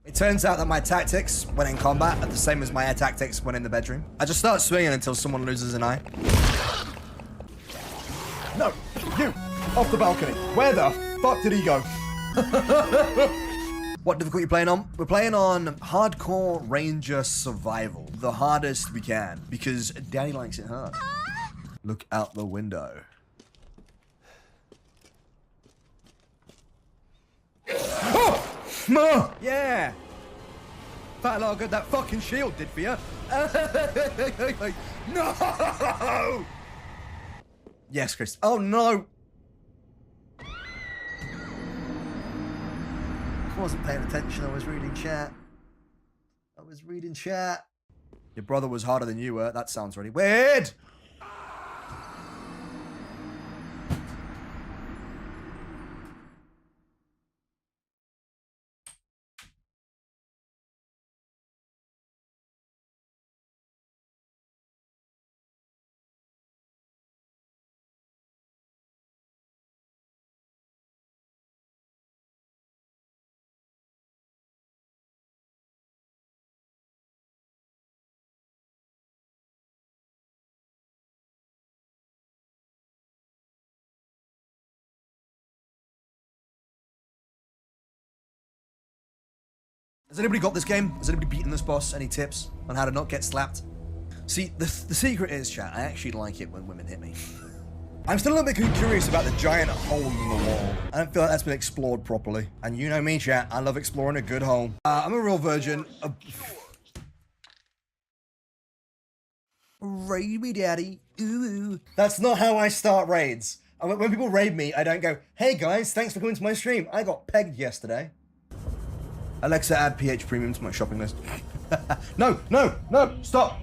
It turns out that my tactics when in combat are the same as my air tactics when in the bedroom. I just start swinging until someone loses an eye. No, you! Off the balcony. Where the fuck did he go? What difficulty are you playing on? We're playing on Hardcore Ranger Survival. The hardest we can, because Daddy likes it hard. Look out the window. Oh! Yeah! Fat lot of good that fucking shield did for you. No! Yes, Chris. Oh no! I wasn't paying attention. I was reading chat. Your brother was harder than you were. That sounds really weird. Has anybody got this game? Has anybody beaten this boss? Any tips on how to not get slapped? See, the secret is, chat, I actually like it when women hit me. I'm still a little bit curious about the giant hole in the wall. I don't feel like that's been explored properly. And you know me, chat, I love exploring a good hole. I'm a real virgin. Raid me, daddy. Ooh. That's not how I start raids. When people raid me, I don't go, hey guys, thanks for coming to my stream. I got pegged yesterday. Alexa, add PH Premium to my shopping list. No, stop.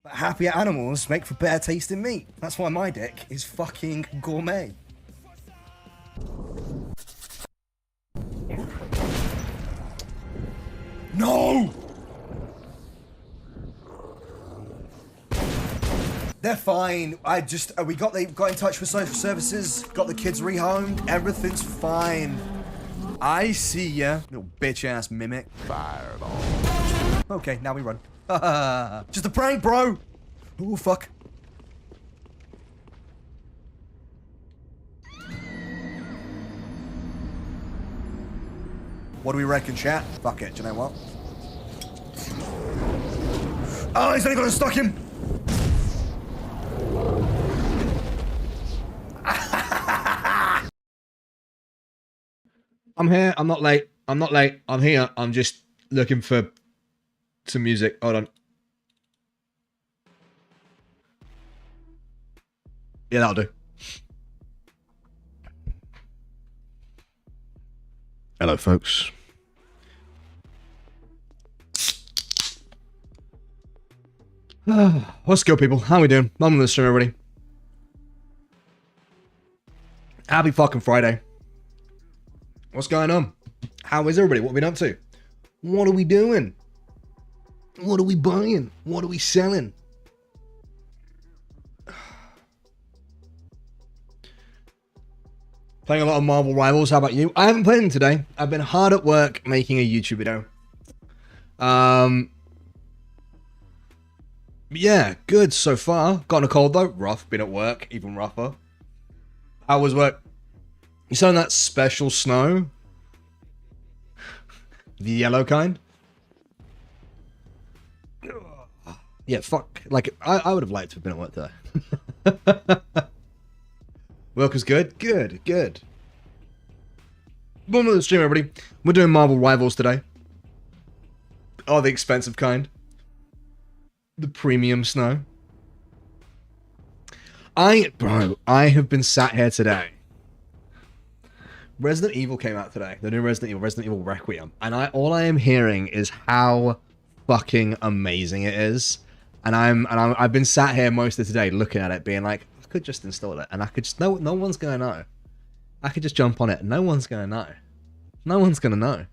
But happier animals make for better tasting meat. That's why my dick is fucking gourmet. No! They're fine. We got in touch with social services, got the kids rehomed, everything's fine. I see ya, little bitch ass mimic. Fireball. Okay, now we run. Just a prank, bro. Oh fuck. What do we reckon, chat? Fuck it. Do you know what? Oh, he's only gonna stuck him. I'm here. I'm not late. I'm here. I'm just looking for some music. Hold on. Yeah, that'll do. Hello, folks. What's good, people? How we doing? Welcome to the stream, everybody. Happy fucking Friday. What's going on? How is everybody? What have we been up to? What are we doing? What are we buying? What are we selling? Playing a lot of Marvel Rivals. How about you? I haven't played them today. I've been hard at work making a YouTube video. Yeah, good so far. Gotten a cold though. Rough. Been at work. Even rougher. How was work? You selling that special snow? The yellow kind? Yeah, fuck. Like, I would have liked to have been at work today. Work was good? Good. Welcome to the stream, everybody. We're doing Marvel Rivals today. Oh, the expensive kind. The premium snow. Bro, I have been sat here today. Resident Evil came out today. The new Resident Evil Requiem. And all I am hearing is how fucking amazing it is. And I've been sat here most of today looking at it, being like, I could just install it, and I could just no one's gonna know. I could just jump on it. No one's gonna know. No one's gonna know.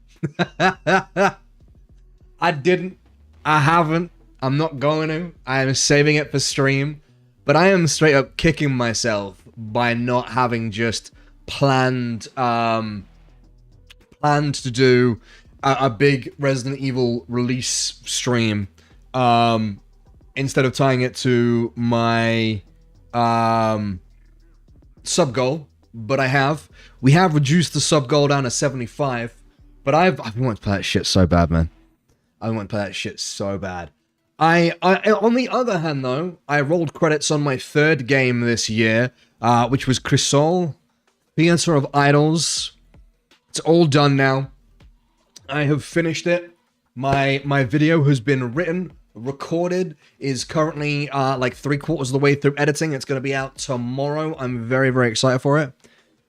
I didn't. I haven't. I'm not going to. I am saving it for stream. But I am straight up kicking myself by not having just planned to do a big Resident Evil release stream instead of tying it to my sub goal. But we have reduced the sub goal down to 75. But I've been wanting to play that shit so bad, man. I want to play that shit so bad. I on the other hand, though, I rolled credits on my third game this year, which was Crisol, Theater of Idols. It's all done now. I have finished it. My video has been written, recorded, is currently like 3/4 of the way through editing. It's going to be out tomorrow. I'm very, very excited for it.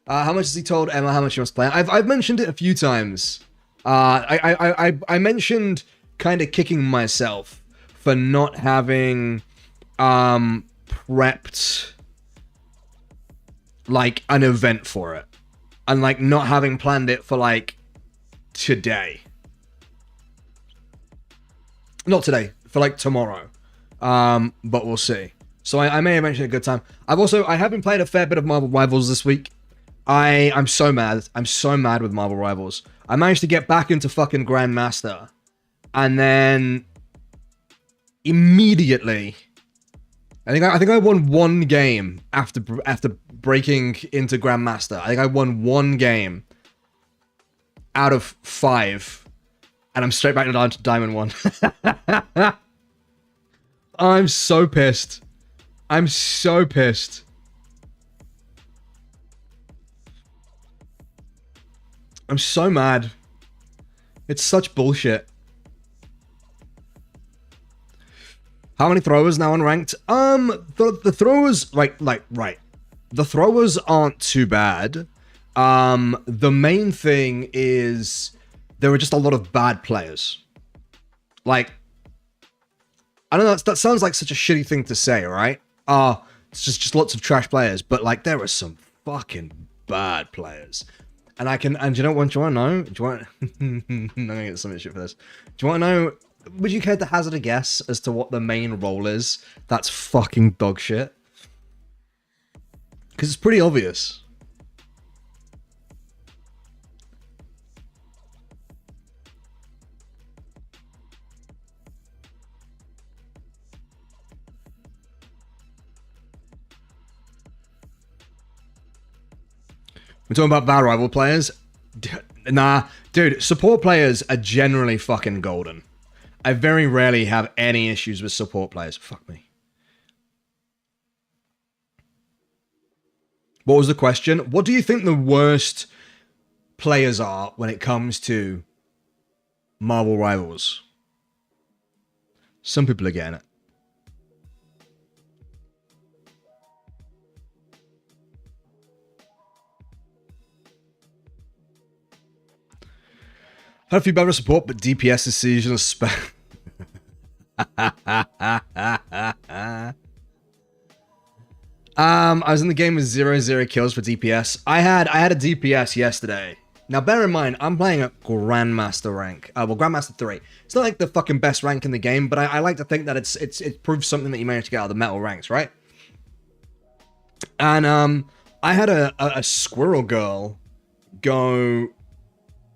How much has he told Emma how much he wants to play? I've mentioned it a few times. I mentioned kind of kicking myself for not having prepped like an event for it, and like not having planned it for like today. Not today, for like tomorrow. But we'll see. So I may have mentioned a good time. I have been playing a fair bit of Marvel Rivals this week. I'm so mad. I'm so mad with Marvel Rivals. I managed to get back into fucking Grandmaster, and then immediately, I think I won one game after breaking into Grandmaster. I think I won one game out of 5, and I'm straight back to Diamond 1. I'm so pissed. I'm so pissed. I'm so mad. It's such bullshit. How many throwers now unranked? The throwers, right. The throwers aren't too bad. The main thing is there are just a lot of bad players. Like, I don't know, that sounds like such a shitty thing to say, right? It's just lots of trash players, but like there are some fucking bad players. And do you know what? Do you want to know? Do you want? I'm gonna get some shit for this. Do you want to know? Would you care to hazard a guess as to what the main role is? That's fucking dog shit. Because it's pretty obvious. We're talking about bad rival players. Nah, dude, support players are generally fucking golden. I very rarely have any issues with support players. Fuck me. What was the question? What do you think the worst players are when it comes to Marvel Rivals? Some people are getting it. Had a few better support, but DPS is seasonal spec. I was in the game with 0 kills for DPS. I had a DPS yesterday. Now bear in mind, I'm playing at Grandmaster rank. Well, Grandmaster 3. It's not like the fucking best rank in the game, but I like to think that it proves something that you managed to get out of the metal ranks, right? And I had a squirrel girl go.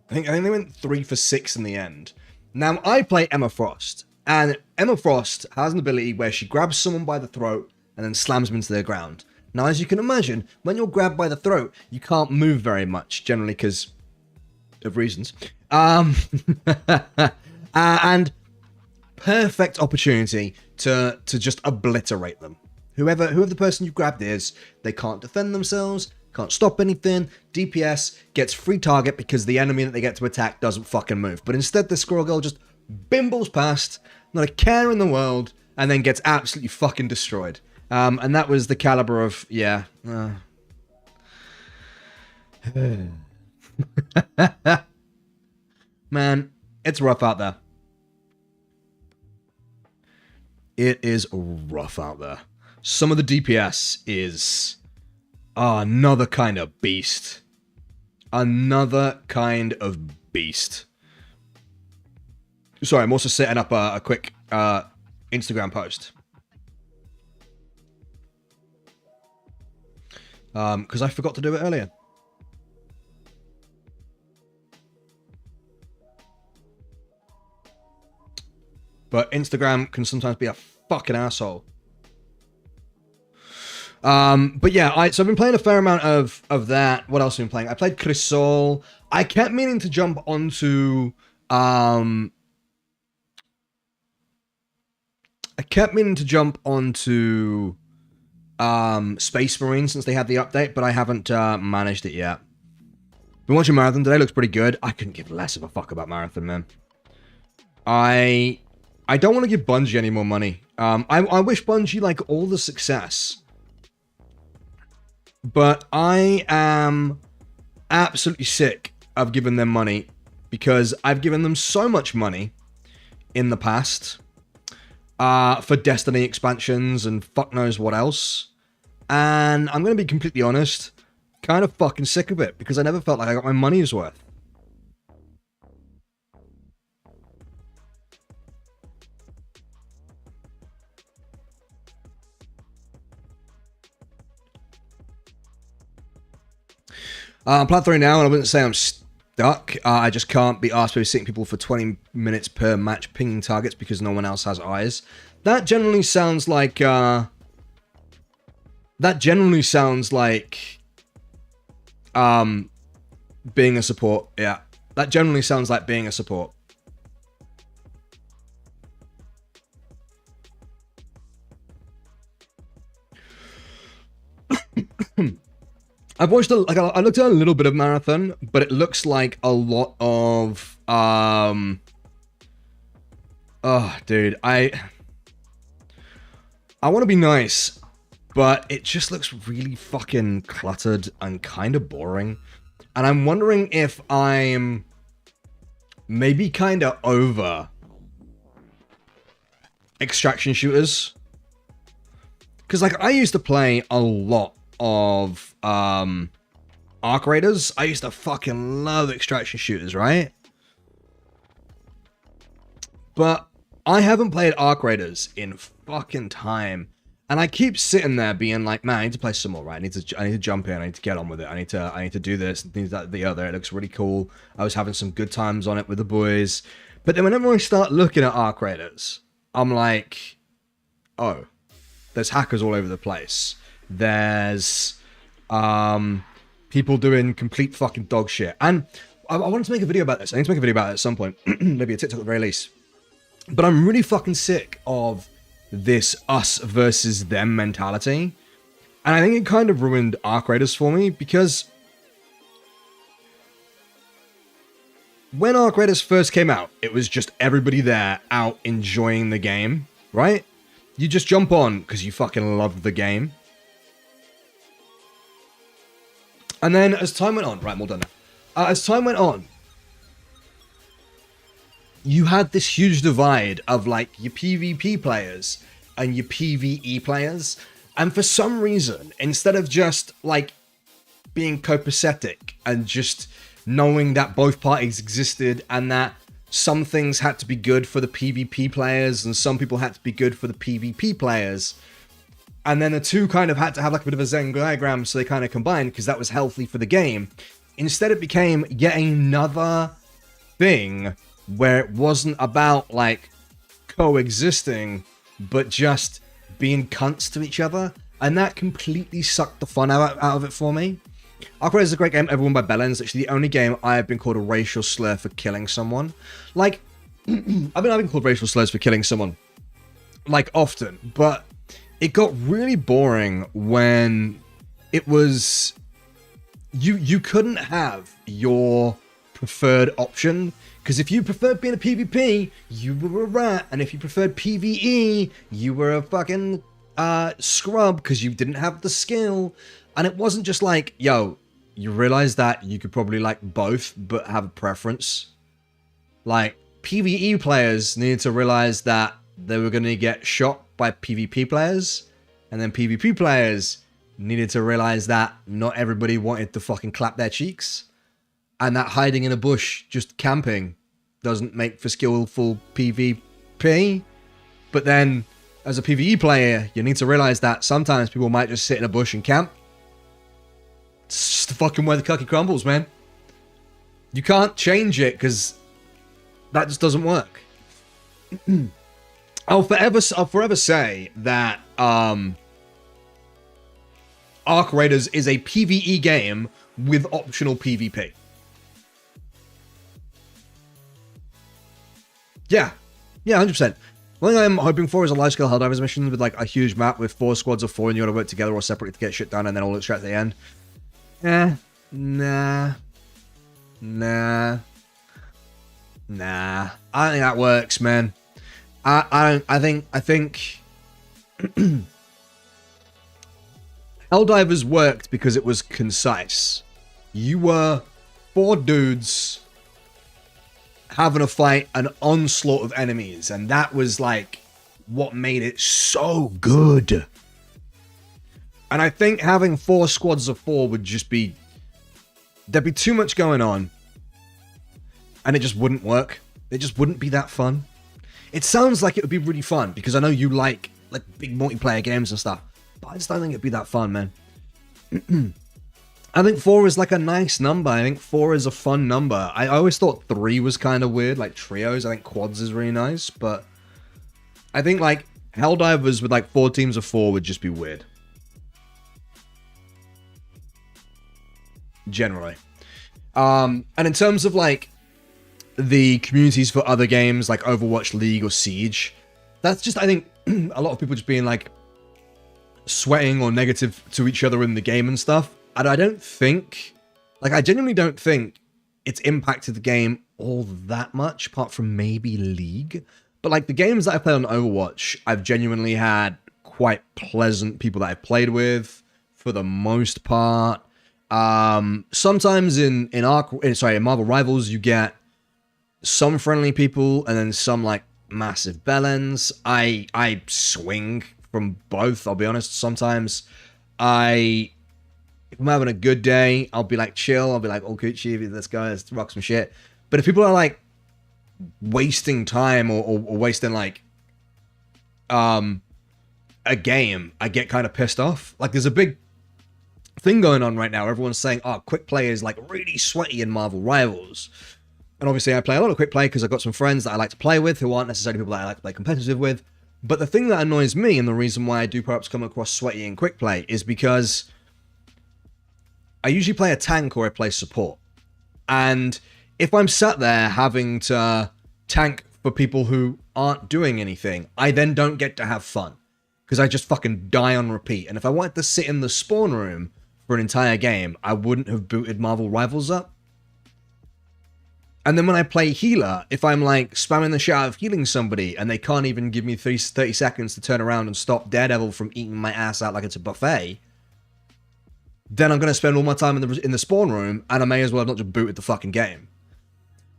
I think they went 3 for 6 in the end. Now, I play Emma Frost, and Emma Frost has an ability where she grabs someone by the throat and then slams them into the ground. Now, as you can imagine, when you're grabbed by the throat, you can't move very much, generally because of reasons. And perfect opportunity to just obliterate them. Whoever the person you grabbed is, they can't defend themselves, can't stop anything. DPS gets free target because the enemy that they get to attack doesn't fucking move. But instead, the squirrel girl just bimbles past, not a care in the world, and then gets absolutely fucking destroyed. And that was the caliber of, yeah. Man, it's rough out there. It is rough out there. Some of the DPS is another kind of beast. Another kind of beast. Sorry, I'm also setting up a quick Instagram post. Because I forgot to do it earlier. But Instagram can sometimes be a fucking asshole. But yeah, so I've been playing a fair amount of that. What else have I been playing? I played Crisol. I kept meaning to jump onto Space Marine since they had the update, but I haven't managed it yet. Been watching Marathon today, looks pretty good. I couldn't give less of a fuck about Marathon, man. I don't want to give Bungie any more money. I wish Bungie, like, all the success. But I am absolutely sick of giving them money because I've given them so much money in the past for Destiny expansions and fuck knows what else. And I'm going to be completely honest, kind of fucking sick of it because I never felt like I got my money's worth. I'm plat 3 now, and I wouldn't say I'm stuck. I just can't be asked to sitting people for 20 minutes per match pinging targets because no one else has eyes. That generally sounds like, being a support. Yeah, that generally sounds like being a support. I've watched I looked at a little bit of Marathon, but it looks like a lot of oh dude, I want to be nice, but it just looks really fucking cluttered and kind of boring. And I'm wondering if I'm maybe kind of over extraction shooters. Because like I used to play a lot of arc raiders. I used to fucking love extraction shooters, right? But I haven't played arc raiders in fucking time, and I keep sitting there being like, man, I need to play some more, right? I need to jump in. I need to get on with it. I need to do this and things like the other. It looks really cool. I was having some good times on it with the boys, but then whenever I start looking at arc raiders, I'm like, oh, there's hackers all over the place. There's people doing complete fucking dog shit. And I wanted to make a video about this. I need to make a video about it at some point. Maybe a TikTok at the very least. But I'm really fucking sick of this us versus them mentality. And I think it kind of ruined Arc Raiders for me because when Arc Raiders first came out, it was just everybody there out enjoying the game, right? You just jump on because you fucking love the game. And then as time went on, right, I'm all done now. As time went on, you had this huge divide of like your PvP players and your PvE players. And for some reason, instead of just like being copacetic and just knowing that both parties existed and that some things had to be good for the PvP players and some people had to be good for the PvP players, and then the two kind of had to have like a bit of a Venn diagram so they kind of combined because that was healthy for the game. Instead it became yet another thing where it wasn't about like coexisting, but just being cunts to each other. And that completely sucked the fun out of it for me. Arc Raiders is a great game, everyone by Belen. It's actually the only game I have been called a racial slur for killing someone. Like, I've been called racial slurs for killing someone, like, often, but it got really boring when it was... You couldn't have your preferred option, because if you preferred being a PvP, you were a rat, and if you preferred PvE, you were a fucking scrub, because you didn't have the skill. And it wasn't just like, yo, you realize that you could probably like both, but have a preference. Like, PvE players needed to realize that they were going to get shot by PvP players, and then PvP players needed to realize that not everybody wanted to fucking clap their cheeks, and that hiding in a bush just camping doesn't make for skillful PvP. But then as a PvE player, you need to realize that sometimes people might just sit in a bush and camp. It's just the fucking way the cookie crumbles, man. You can't change it because that just doesn't work. I'll forever say that Arc Raiders is a PvE game with optional PvP. Yeah, 100%. One thing I'm hoping for is a large-scale Helldivers mission with like a huge map with 4 squads of 4 and you gotta work together or separately to get shit done and then all straight at the end. Nah. I don't think that works, man. I think Helldivers worked because it was concise. You were 4 dudes having a fight, an onslaught of enemies, and that was like what made it so good. And I think having 4 squads of 4 would just be, there'd be too much going on, and it just wouldn't work. It just wouldn't be that fun. It sounds like it would be really fun because I know you like big multiplayer games and stuff, but I just don't think it'd be that fun, man. I think 4 is like a nice number. I think 4 is a fun number. I always thought 3 was kind of weird, like trios. I think quads is really nice, but I think like Helldivers with like 4 teams of 4 would just be weird. Generally. And in terms of like the communities for other games like Overwatch, League, or Siege, that's just, I think, a lot of people just being like sweating or negative to each other in the game and stuff. And I don't think, like, I genuinely don't think it's impacted the game all that much, apart from maybe League. But like the games that I played on Overwatch, I've genuinely had quite pleasant people that I've played with for the most part. Sometimes in Marvel Rivals, you get some friendly people and then some like massive bellends. I swing from both, I'll be honest. Sometimes if I'm having a good day, I'll be like chill. I'll be like, oh, Gucci, let's go, let's rock some shit. But if people are like wasting time or wasting like a game, I get kind of pissed off. Like there's a big thing going on right now. Everyone's saying, oh, quick play is like really sweaty in Marvel Rivals. And obviously I play a lot of quick play because I've got some friends that I like to play with who aren't necessarily people that I like to play competitive with. But the thing that annoys me and the reason why I do perhaps come across sweaty in quick play is because I usually play a tank or I play support. And if I'm sat there having to tank for people who aren't doing anything, I then don't get to have fun. Because I just fucking die on repeat. And if I wanted to sit in the spawn room for an entire game, I wouldn't have booted Marvel Rivals up. And then when I play healer, if I'm like spamming the shit out of healing somebody and they can't even give me 30 seconds to turn around and stop Daredevil from eating my ass out like it's a buffet, then I'm going to spend all my time in the spawn room, and I may as well have not just booted the fucking game.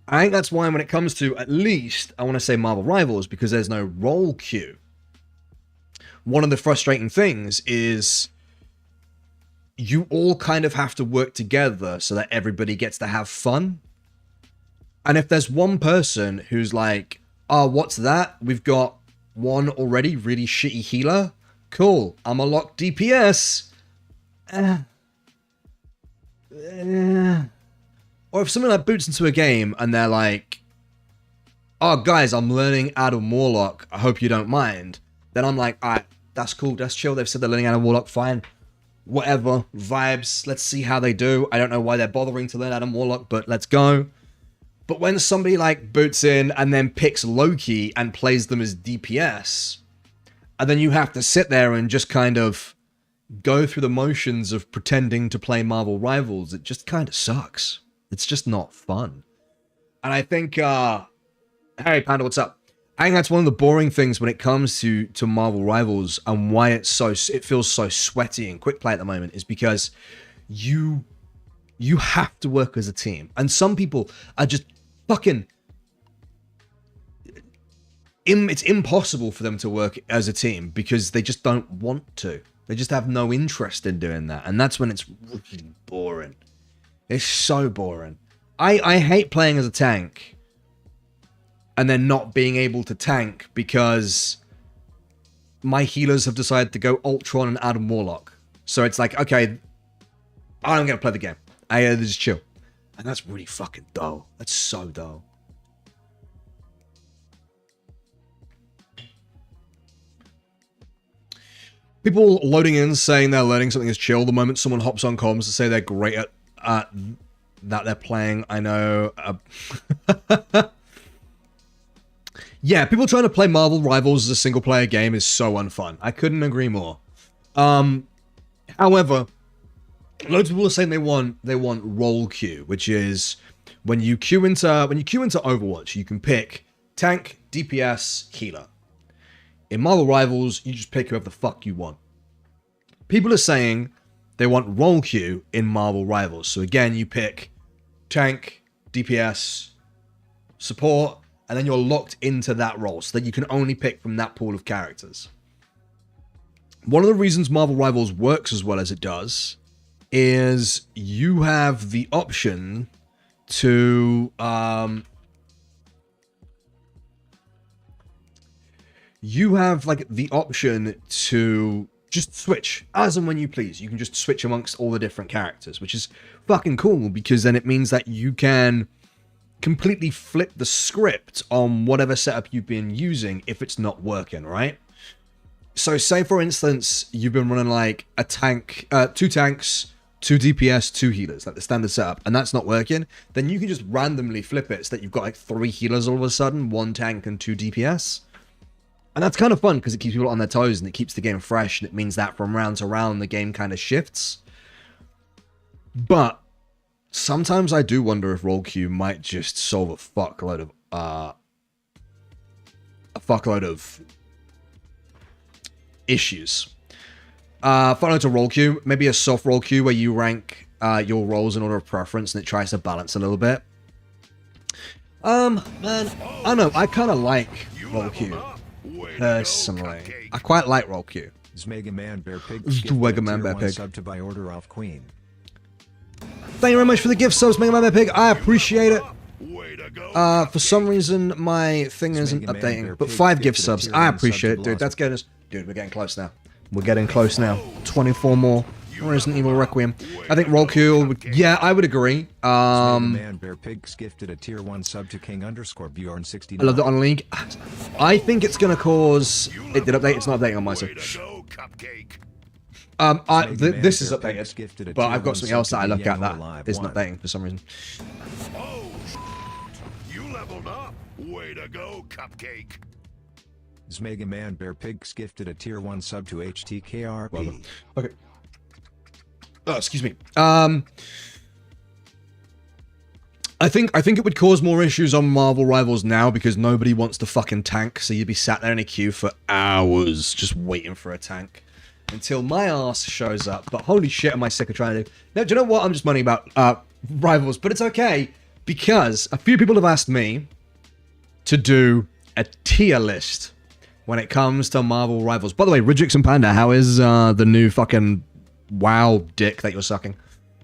I think that's why when it comes to, at least, I want to say Marvel Rivals, because there's no role queue. One of the frustrating things is you all kind of have to work together so that everybody gets to have fun. And if there's one person who's like, oh, what's that? We've got one already really shitty healer. Cool, I'm a lock DPS. Or if someone like boots into a game and they're like, oh guys, I'm learning Adam Warlock, I hope you don't mind, then I'm like, alright, that's cool, that's chill, they've said they're learning Adam Warlock, fine, whatever, vibes, let's see how they do. I don't know why they're bothering to learn Adam Warlock, but let's go. But when somebody like boots in and then picks Loki and plays them as DPS, and then you have to sit there and just kind of go through the motions of pretending to play Marvel Rivals, it just kind of sucks. It's just not fun. And I think, Harry Panda, what's up? I think that's one of the boring things when it comes to Marvel Rivals and why it feels so sweaty and quick play at the moment is because you have to work as a team. And some people are just fucking it's impossible for them to work as a team because they just don't want to. They just have no interest in doing that. And that's when it's really boring. It's so boring. I hate playing as a tank and then not being able to tank because my healers have decided to go Ultron and Adam Warlock. So it's like, okay, I'm going to play the game. I just chill. And that's really fucking dull. That's so dull. People loading in saying they're learning something is chill. The moment someone hops on comms to say they're great at that they're playing, I know. Yeah, people trying to play Marvel Rivals as a single-player game is so unfun. I couldn't agree more. However, loads of people are saying they want role queue, which is when you queue into Overwatch, you can pick tank, DPS, healer. In Marvel Rivals, you just pick whoever the fuck you want. People are saying they want role queue in Marvel Rivals. So again, you pick tank, DPS, support, and then you're locked into that role so that you can only pick from that pool of characters. One of the reasons Marvel Rivals works as well as it does is you have the option to just switch as and when you please. You can just switch amongst all the different characters, which is fucking cool because then it means that you can completely flip the script on whatever setup you've been using if it's not working, right? So say for instance, you've been running like a tank, 2 tanks, 2 DPS, 2 healers, like the standard setup, and that's not working, then you can just randomly flip it so that you've got like 3 healers all of a sudden, 1 tank and 2 DPS. And that's kind of fun because it keeps people on their toes and it keeps the game fresh, and it means that from round to round the game kind of shifts. But sometimes I do wonder if role queue might just solve a fuckload of issues. Final to role queue, maybe a soft role queue where you rank your roles in order of preference and it tries to balance a little bit. Man, I don't know, I kind of like role queue personally. I quite like role queue. Mega Man Bear Pig. Mega Man Bear Pig. Sub to by order of Queen. Thank you very much for the gift subs, Mega Man Bear Pig. I appreciate it. For some reason, my thing isn't updating, but 5 gift subs. I appreciate it, dude. That's getting us. Dude, we're getting close now. We're getting close now. 24 more. Resident Evil Requiem. I think roll queue. Yeah, I would agree. Man Bear Pig gifted a tier 1 sub to King_Bjorn69. I love that on League. I think it's gonna cause. It did update. It's not updating on my side. This is updated, but I've got something else that I look at that isn't updating for some reason. Oh, you leveled up. Way to go, Cupcake. Mega Man Bear Pig gifted a tier 1 sub to HTKRP. Okay. Oh, excuse me. I think it would cause more issues on Marvel Rivals now because nobody wants to fucking tank, so you'd be sat there in a queue for hours just waiting for a tank until my ass shows up. But holy shit, am I sick of trying to do? Now, do you know what? I'm just moaning about Rivals, but it's okay because a few people have asked me to do a tier list when it comes to Marvel Rivals. By the way, Ridrix and Panda, how is the new fucking WoW dick that you're sucking?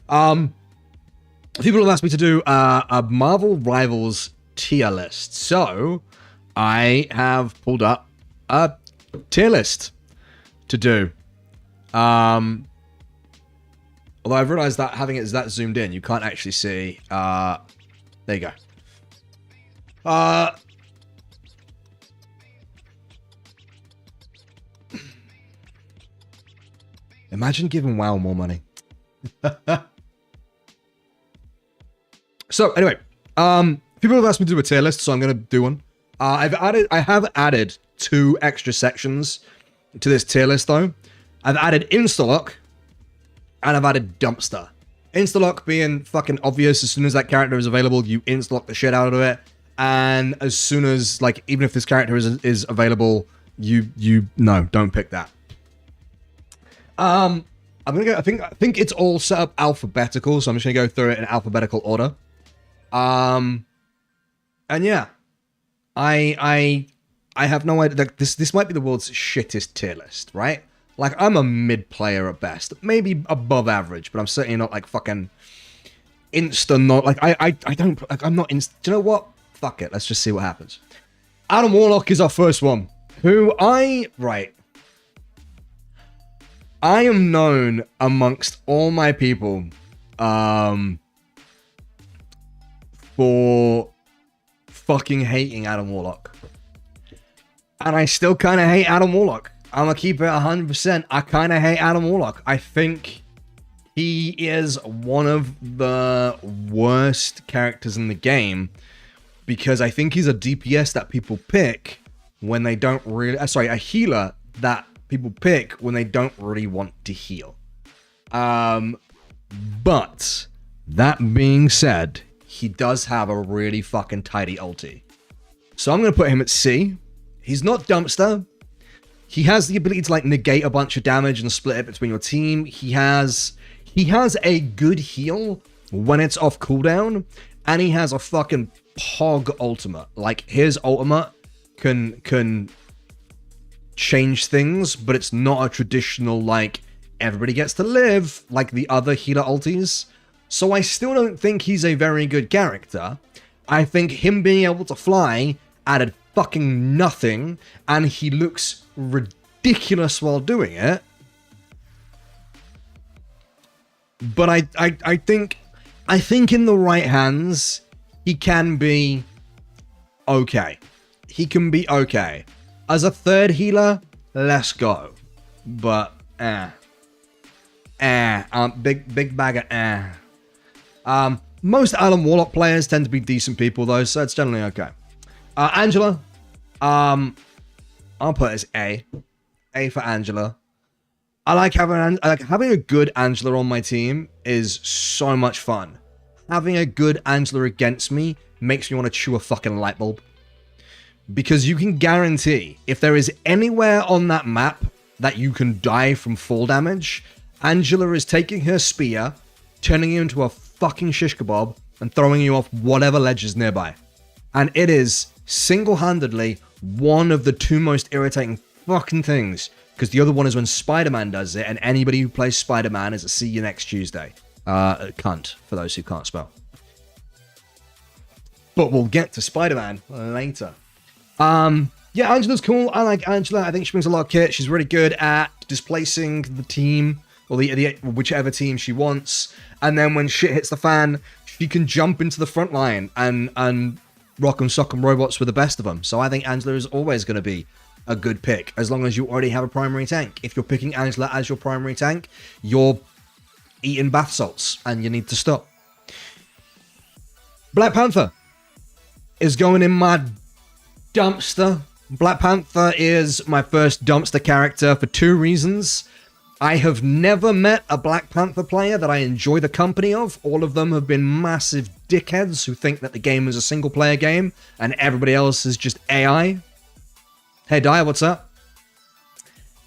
People have asked me to do a Marvel Rivals tier list. So, I have pulled up a tier list to do. Although I've realized that having it that zoomed in, you can't actually see. There you go. Imagine giving WoW more money. So anyway, people have asked me to do a tier list, so I'm gonna do one. I have added 2 extra sections to this tier list though. I've added Instalock and I've added Dumpster. Instalock being fucking obvious. As soon as that character is available, you instalock the shit out of it. And as soon as, like, even if this character is available, no, don't pick that. I'm gonna go. I think it's all set up alphabetical, so I'm just gonna go through it in alphabetical order. And yeah, I I have no idea. Like, this might be the world's shittest tier list, right? Like, I'm a mid player at best, maybe above average, but I'm certainly not like fucking not like I don't like I'm not inst. Do you know what? Fuck it. Let's just see what happens. Adam Warlock is our first one. I am known amongst all my people for fucking hating Adam Warlock. And I still kind of hate Adam Warlock. I'm gonna keep it 100%. I kind of hate Adam Warlock. I think he is one of the worst characters in the game because I think he's a DPS that people pick when they don't really... a healer that people pick when they don't really want to heal. But that being said, he does have a really fucking tidy ulti. So I'm going to put him at C. He's not Dumpster. He has the ability to like negate a bunch of damage and split it between your team. He has a good heal when it's off cooldown, and he has a fucking pog ultimate. Like his ultimate can change things, but it's not a traditional like everybody gets to live like the other healer ultis. So I still don't think he's a very good character. I think him being able to fly added fucking nothing, and he looks ridiculous while doing it. But I think in the right hands, he can be okay. He can be okay. As a third healer, let's go. But big bag of most Adam Warlock players tend to be decent people though, so it's generally okay. Angela, I'll put as A for Angela. I like having a good Angela on my team is so much fun. Having a good Angela against me makes me want to chew a fucking light bulb. Because you can guarantee, if there is anywhere on that map that you can die from fall damage, Angela is taking her spear, turning you into a fucking shish kebab, and throwing you off whatever ledge is nearby. And it is single-handedly one of the two most irritating fucking things. Because the other one is when Spider-Man does it, and anybody who plays Spider-Man is a see you next Tuesday. Cunt, for those who can't spell. But we'll get to Spider-Man later. Yeah, Angela's cool. I like Angela. I think she brings a lot of kit. She's really good at displacing the team, or the whichever team she wants. And then when shit hits the fan, she can jump into the front line and rock 'em, sock 'em robots with the best of them. So I think Angela is always going to be a good pick, as long as you already have a primary tank. If you're picking Angela as your primary tank, you're eating bath salts, and you need to stop. Black Panther is going in my dumpster. Black Panther is my first dumpster character for two reasons. I have never met a Black Panther player that I enjoy the company of. All of them have been massive dickheads who think that the game is a single-player game, and everybody else is just AI. Hey, Dyer, what's up?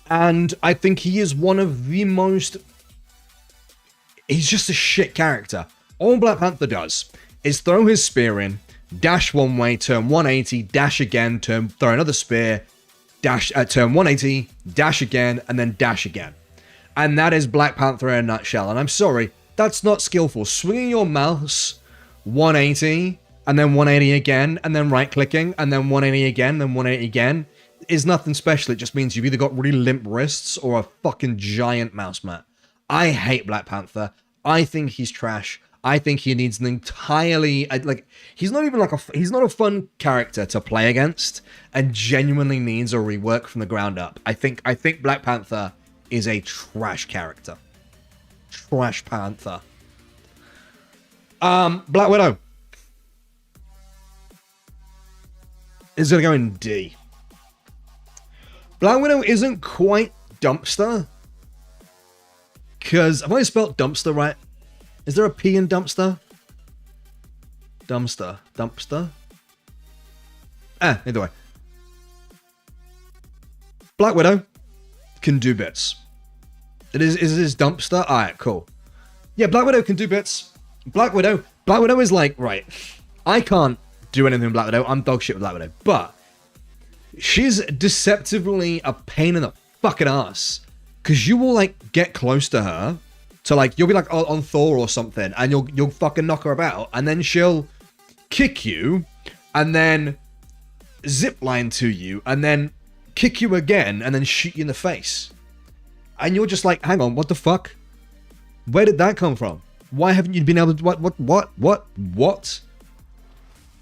And I think he is one of the most... He's just a shit character. All Black Panther does is throw his spear in, dash one way, turn 180, dash again, throw another spear, dash, turn 180, dash again, and then dash again. And that is Black Panther in a nutshell. And I'm sorry, that's not skillful. Swinging your mouse 180, and then 180 again, and then right-clicking, and then 180 again, then 180 again, is nothing special. It just means you've either got really limp wrists or a fucking giant mouse mat. I hate Black Panther. I think he's trash. I think he needs an entirely... like, he's not even like he's not a fun character to play against, and genuinely needs a rework from the ground up. I think Black Panther is a trash character. Trash Panther. Black Widow is gonna go in D. Black Widow isn't quite dumpster, because have I spelled dumpster right? Is there a P in dumpster? Dumpster. Either way. Black Widow can do bits. Is this dumpster? Alright, cool. Yeah, Black Widow can do bits. Black Widow is like, right, I can't do anything with Black Widow. I'm dog shit with Black Widow. But she's deceptively a pain in the fucking ass. Because you will, like, get close to her. So, like, you'll be, like, on Thor or something. And you'll fucking knock her about. And then she'll kick you. And then zipline to you. And then kick you again. And then shoot you in the face. And you're just like, hang on, what the fuck? Where did that come from? Why haven't you been able to... What?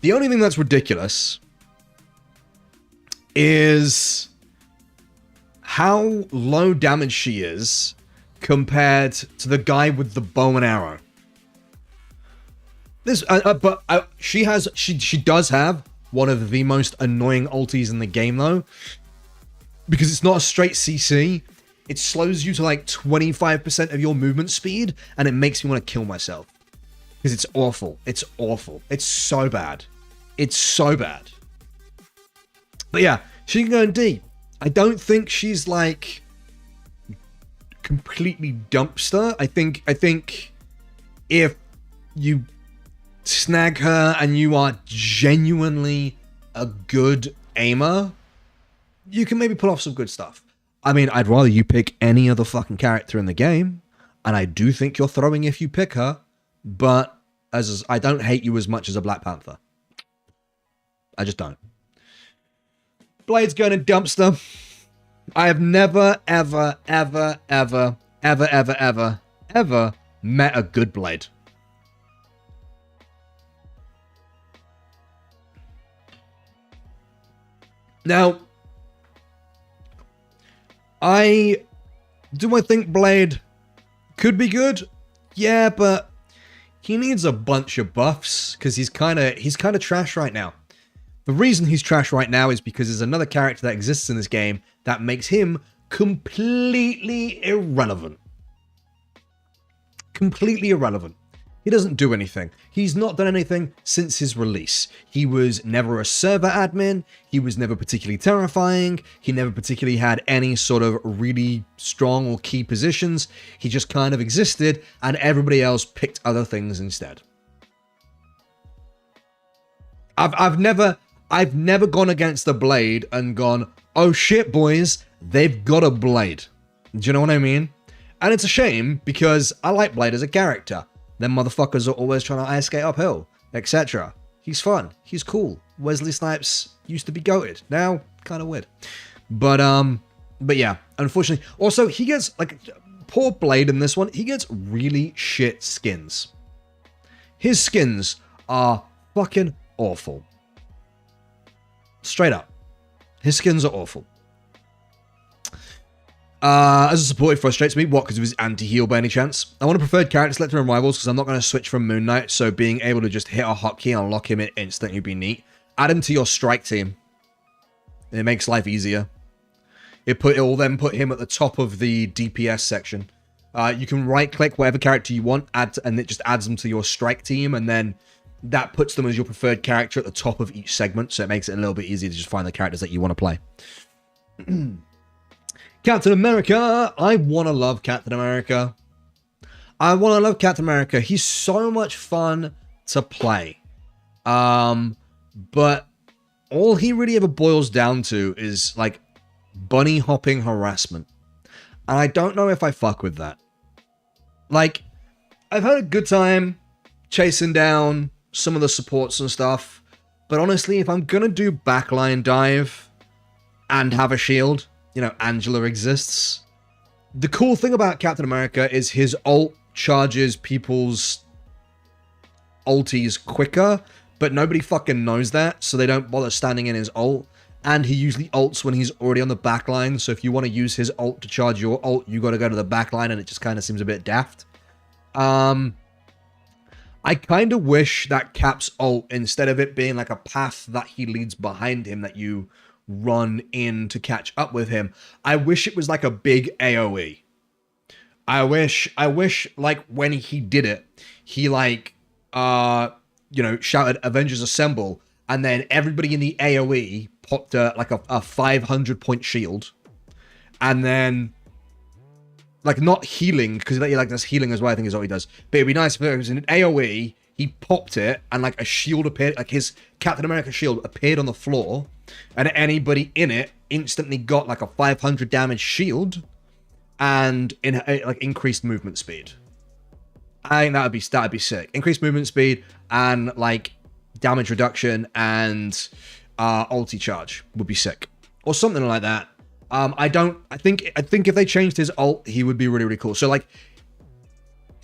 The only thing that's ridiculous is how low damage she is compared to the guy with the bow and arrow. She does have one of the most annoying ultis in the game though, because it's not a straight CC. It slows you to like 25% of your movement speed, and it makes me want to kill myself because it's awful. It's awful. It's so bad. It's so bad. But yeah, she can go in D. I don't think she's like completely dumpster. I think if you snag her and you are genuinely a good aimer, you can maybe pull off some good stuff. I mean, I'd rather you pick any other fucking character in the game, and I do think you're throwing if you pick her, but I don't hate you as much as a Black Panther. I just don't. Blade's going in dumpster. I have never, ever met a good Blade. Now, I think Blade could be good? Yeah, but he needs a bunch of buffs because he's kind of trash right now. The reason he's trash right now is because there's another character that exists in this game that makes him completely irrelevant. Completely irrelevant. He doesn't do anything. He's not done anything since his release. He was never a server admin. He was never particularly terrifying. He never particularly had any sort of really strong or key positions. He just kind of existed, and everybody else picked other things instead. I've never gone against a Blade and gone, oh shit, boys, they've got a Blade. Do you know what I mean? And it's a shame because I like Blade as a character. Them motherfuckers are always trying to ice skate uphill, etc. He's fun. He's cool. Wesley Snipes used to be goated. Now, kind of weird. But yeah, unfortunately. Also, he gets, like, poor Blade in this one, he gets really shit skins. His skins are fucking awful. Straight up. His skins are awful. As a support, it frustrates me. What? Because of his anti-heal by any chance? I want a preferred character selector in Rivals because I'm not going to switch from Moon Knight, so being able to just hit a hotkey and lock him in instantly would be neat. Add him to your strike team. It makes life easier. It will then put him at the top of the DPS section. You can right-click whatever character you want, and it just adds them to your strike team, and then that puts them as your preferred character at the top of each segment, so it makes it a little bit easier to just find the characters that you want to play. Captain America! I want to love Captain America. I want to love Captain America. He's so much fun to play. But all he really ever boils down to is, like, bunny hopping harassment. And I don't know if I fuck with that. Like, I've had a good time chasing down some of the supports and stuff. But honestly, if I'm gonna do backline dive and have a shield, you know, Angela exists. The cool thing about Captain America is his ult charges people's ulties quicker, but nobody fucking knows that, so they don't bother standing in his ult. And he usually ults when he's already on the backline, so if you want to use his ult to charge your ult, you gotta go to the backline, and it just kind of seems a bit daft. I kind of wish that Cap's ult, instead of it being like a path that he leads behind him that you run in to catch up with him, I wish it was like a big AoE. I wish like when he did it, he like, you know, shouted Avengers Assemble, and then everybody in the AoE popped like a 500 point shield, and then like not healing, because like that's healing as well, I think is what he does, but it'd be nice if it was in an AoE, he popped it, and like a shield appeared, like his Captain America shield appeared on the floor, and anybody in it instantly got like a 500 damage shield and like increased movement speed. I think that'd be sick. Increased movement speed and like damage reduction and ulti charge would be sick, or something like that. I think if they changed his ult, he would be really, really cool. So like,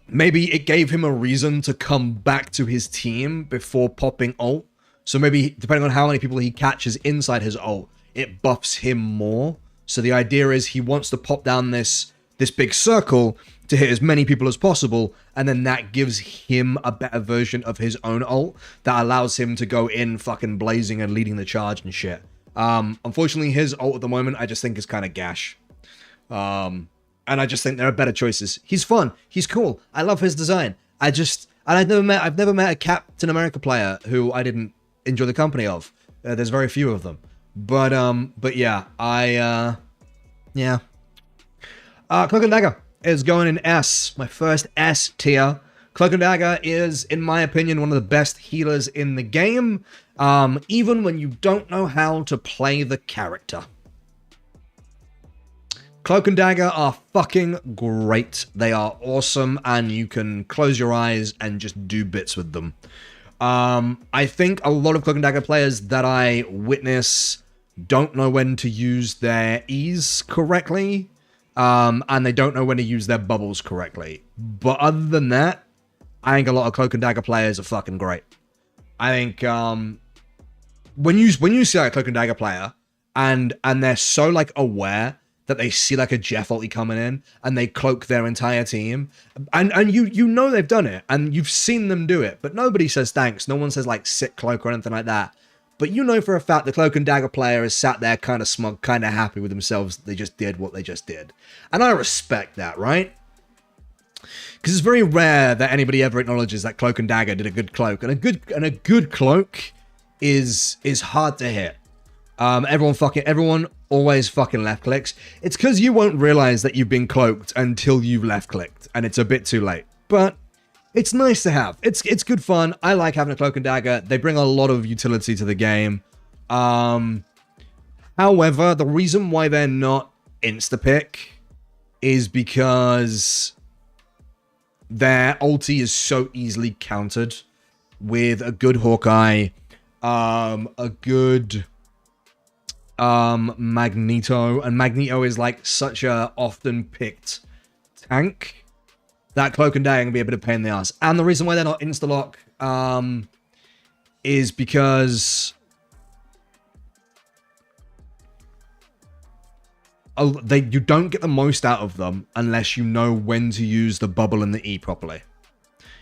maybe it gave him a reason to come back to his team before popping ult. So maybe depending on how many people he catches inside his ult, it buffs him more. So the idea is he wants to pop down this big circle to hit as many people as possible, and then that gives him a better version of his own ult that allows him to go in fucking blazing and leading the charge and shit. Unfortunately, his ult at the moment, I just think is kind of gash. And I just think there are better choices. He's fun. He's cool. I love his design. I've never met a Captain America player who I didn't enjoy the company of. There's very few of them. But yeah, yeah. Cloak and Dagger is going in S. My first S tier. Cloak and Dagger is, in my opinion, one of the best healers in the game. Even when you don't know how to play the character. Cloak and Dagger are fucking great. They are awesome, and you can close your eyes and just do bits with them. I think a lot of Cloak and Dagger players that I witness don't know when to use their E's correctly, and they don't know when to use their bubbles correctly. But other than that, I think a lot of Cloak and Dagger players are fucking great. I think when you see like a Cloak and Dagger player, and they're so like aware that they see like a Jeff ulti coming in and they cloak their entire team, and you know they've done it and you've seen them do it, but nobody says thanks. No one says like sick cloak or anything like that. But you know for a fact the Cloak and Dagger player is sat there kind of smug, kind of happy with themselves. They just did what they just did, and I respect that, right? Because it's very rare that anybody ever acknowledges that Cloak and Dagger did a good cloak, and a good cloak is hard to hit. Everyone always fucking left clicks. It's because you won't realize that you've been cloaked until you've left clicked, and it's a bit too late. But it's nice to have. It's good fun. I like having a Cloak and Dagger. They bring a lot of utility to the game. However, the reason why they're not insta-pick is because their ulti is so easily countered with a good Hawkeye, a good Magneto, and Magneto is like such a often picked tank that Cloak and Dagger can be a bit of a pain in the ass. And the reason why they're not insta-lock is because you don't get the most out of them unless you know when to use the bubble and the E properly.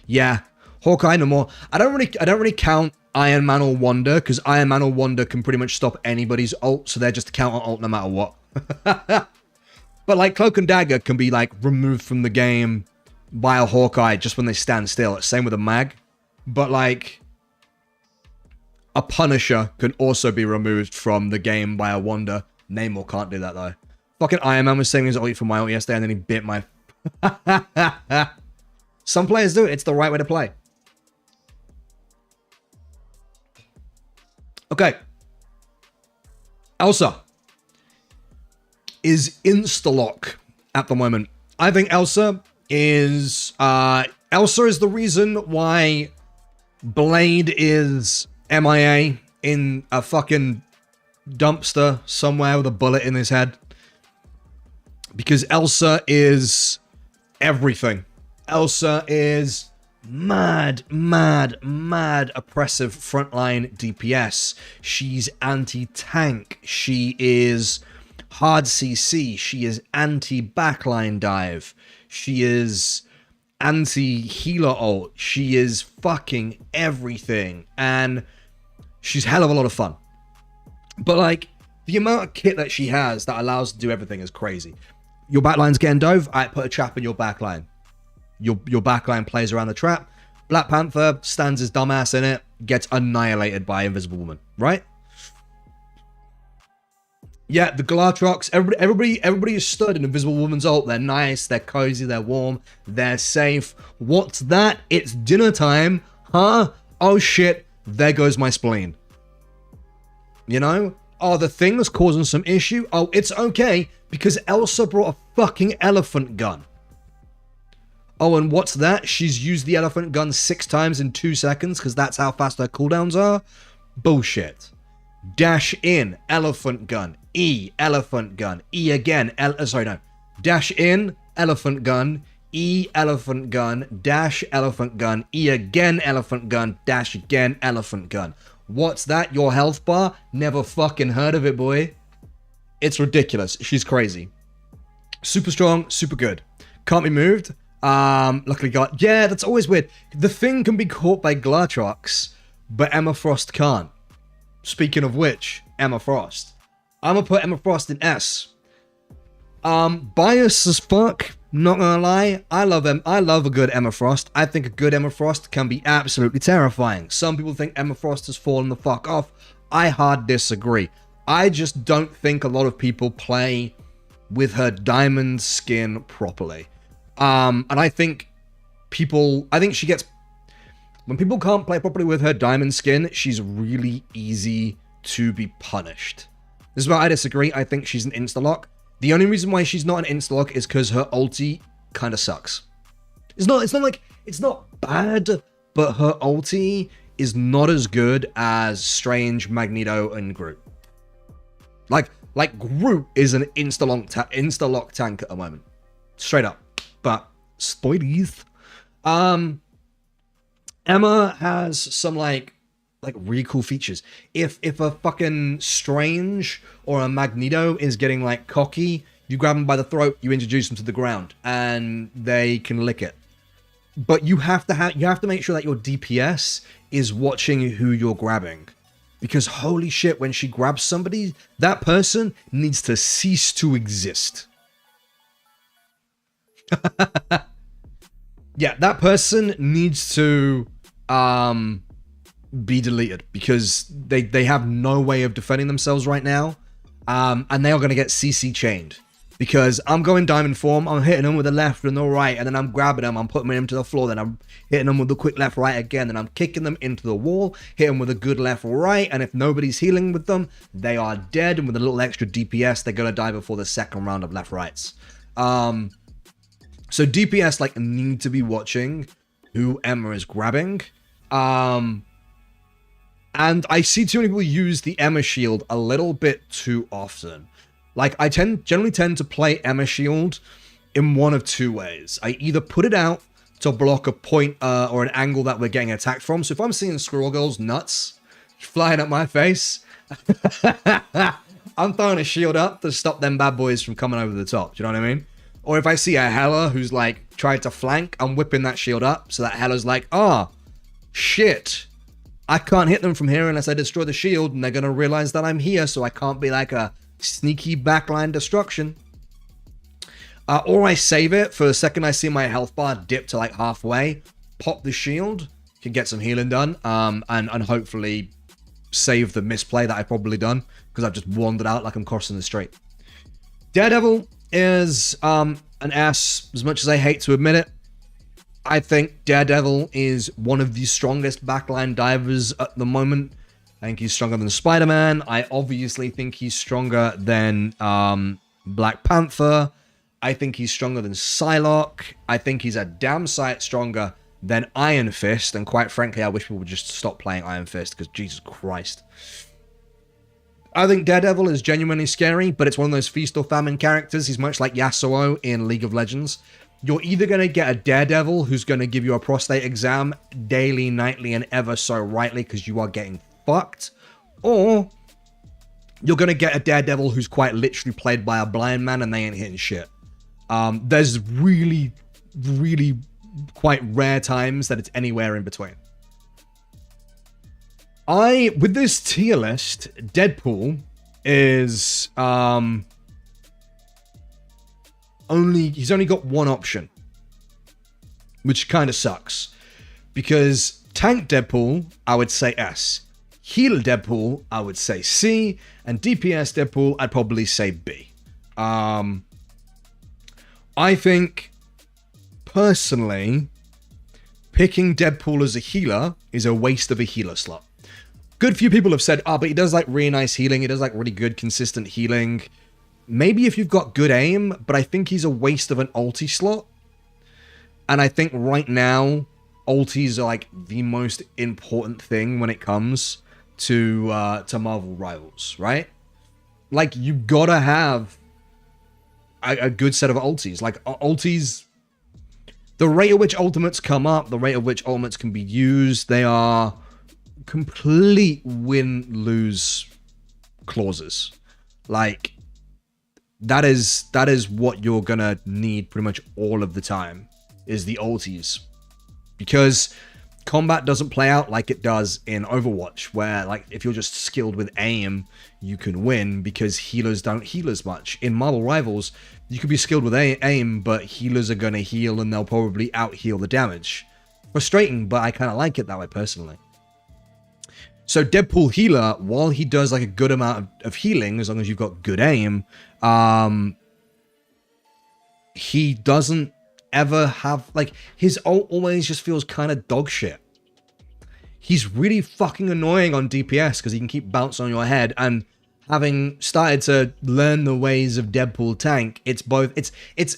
Yeah, Hawkeye no more. I don't really count Iron Man or Wanda, because Iron Man or Wanda can pretty much stop anybody's ult, so they're just a counter ult no matter what. But like Cloak and Dagger can be like removed from the game by a Hawkeye just when they stand still. Same with a Mag. But like a Punisher can also be removed from the game by a Wanda. Namor can't do that though. Fucking Iron Man was saving his ult for my ult yesterday and then he bit my... Some players do it. It's the right way to play. Okay. Elsa is insta-lock at the moment. I think Elsa is the reason why Blade is MIA in a fucking dumpster somewhere with a bullet in his head. Because Elsa is everything. Elsa is mad oppressive frontline DPS. She's anti-tank. She is hard CC. She is anti-backline dive. She is anti-healer ult. She is fucking everything. And she's hell of a lot of fun. But like, the amount of kit that she has that allows her to do everything is crazy. Your backline's getting dove, I put a trap in your backline. Your backline plays around the trap. Black Panther stands his dumbass in it, gets annihilated by Invisible Woman, right? Yeah, the Galatrox, everybody is stood in Invisible Woman's ult. They're nice, they're cozy, they're warm, they're safe. What's that? It's dinner time, huh? Oh shit, there goes my spleen. You know? Oh, the thing that's causing some issue? Oh, it's okay, because Elsa brought a fucking elephant gun. Oh, and what's that? She's used the elephant gun 6 times in 2 seconds, because that's how fast her cooldowns are? Bullshit. Dash in, elephant gun. E, elephant gun. E again, Dash in, elephant gun. E, elephant gun. Dash, elephant gun. E again, elephant gun. Dash again, elephant gun. What's that? Your health bar? Never fucking heard of it, boy. It's ridiculous. She's crazy. Super strong, super good. Can't be moved. Luckily got... Yeah, that's always weird. The thing can be caught by Glatrox, but Emma Frost can't. Speaking of which, Emma Frost. I'm gonna put Emma Frost in S. Biased as fuck. Not gonna lie, I love a good Emma Frost. I think a good Emma Frost can be absolutely terrifying. Some people think Emma Frost has fallen the fuck off. I hard disagree. I just don't think a lot of people play with her diamond skin properly. And I think she gets... When people can't play properly with her diamond skin, she's really easy to be punished. This is where I disagree. I think she's an insta-lock. The only reason why she's not an insta-lock is because her ulti kind of sucks. It's not bad, but her ulti is not as good as Strange, Magneto, and Groot. Like Groot is an insta-lock tank at the moment. Straight up. But, spoilies. Emma has some, like really cool features. If a fucking Strange or a Magneto is getting like cocky, you grab them by the throat, you introduce them to the ground, and they can lick it. But you have to make sure that your DPS is watching who you're grabbing, because holy shit, when she grabs somebody, that person needs to cease to exist. Yeah, that person needs to be deleted, because they have no way of defending themselves right now, and they are going to get CC chained, because I'm going diamond form, I'm hitting them with the left and the right, and then I'm grabbing them, I'm putting them to the floor, then I'm hitting them with the quick left right again, then I'm kicking them into the wall, hitting them with a good left right, and if nobody's healing with them, they are dead, and with a little extra DPS, they're going to die before the second round of left rights. So DPS need to be watching who Emma is grabbing. And I see too many people use the Emma shield a little bit too often. I generally tend to play Emma shield in one of 2 ways. I either put it out to block a point or an angle that we're getting attacked from. So if I'm seeing Squirrel Girl's nuts flying at my face, I'm throwing a shield up to stop them bad boys from coming over the top. Do you know what I mean? Or if I see a Hela who's tried to flank, I'm whipping that shield up so that Hela's like, oh, shit. I can't hit them from here unless I destroy the shield, and they're going to realize that I'm here, so I can't be like a sneaky backline destruction. Or I save it for the second I see my health bar dip to halfway, pop the shield, can get some healing done, and hopefully save the misplay that I've probably done, because I've just wandered out like I'm crossing the street. Daredevil is an S, as much as I hate to admit it. I think Daredevil is one of the strongest backline divers at the moment. I think he's stronger than Spider-Man. I obviously think he's stronger than Black Panther. I think he's stronger than Psylocke. I think he's a damn sight stronger than Iron Fist. And quite frankly, I wish people would just stop playing Iron Fist, because Jesus Christ. I think Daredevil is genuinely scary, but it's one of those feast or famine characters. He's much like Yasuo in League of Legends. You're either going to get a Daredevil who's going to give you a prostate exam daily, nightly, and ever so rightly, because you are getting fucked, or you're going to get a Daredevil who's quite literally played by a blind man and they ain't hitting shit. There's really, really quite rare times that it's anywhere in between. With this tier list, Deadpool is, he's only got one option, which kind of sucks, because Tank Deadpool, I would say S. Heal Deadpool, I would say C, and DPS Deadpool, I'd probably say B. I think, personally, picking Deadpool as a healer is a waste of a healer slot. good few people have said, but he does like really nice healing. He does like really good, consistent healing. Maybe if you've got good aim, but I think he's a waste of an ulti slot. And I think right now, ultis are like the most important thing when it comes to Marvel Rivals, right? Like, you gotta have a good set of ultis. Like, ultis, the rate at which ultimates come up, the rate at which ultimates can be used, they are complete win-lose clauses. Like, that is what you're gonna need pretty much all of the time, is the ultis. Because combat doesn't play out like it does in Overwatch, where, like, if you're just skilled with aim, you can win because healers don't heal as much. In Marvel Rivals, you could be skilled with aim, but healers are going to heal and they'll probably out-heal the damage. Frustrating, but I kind of like it that way personally. So Deadpool healer, while he does like a good amount of healing, as long as you've got good aim, he doesn't ever have, like, his ult always just feels kind of dog shit. He's really fucking annoying on DPS because he can keep bouncing on your head, and having started to learn the ways of Deadpool tank, it's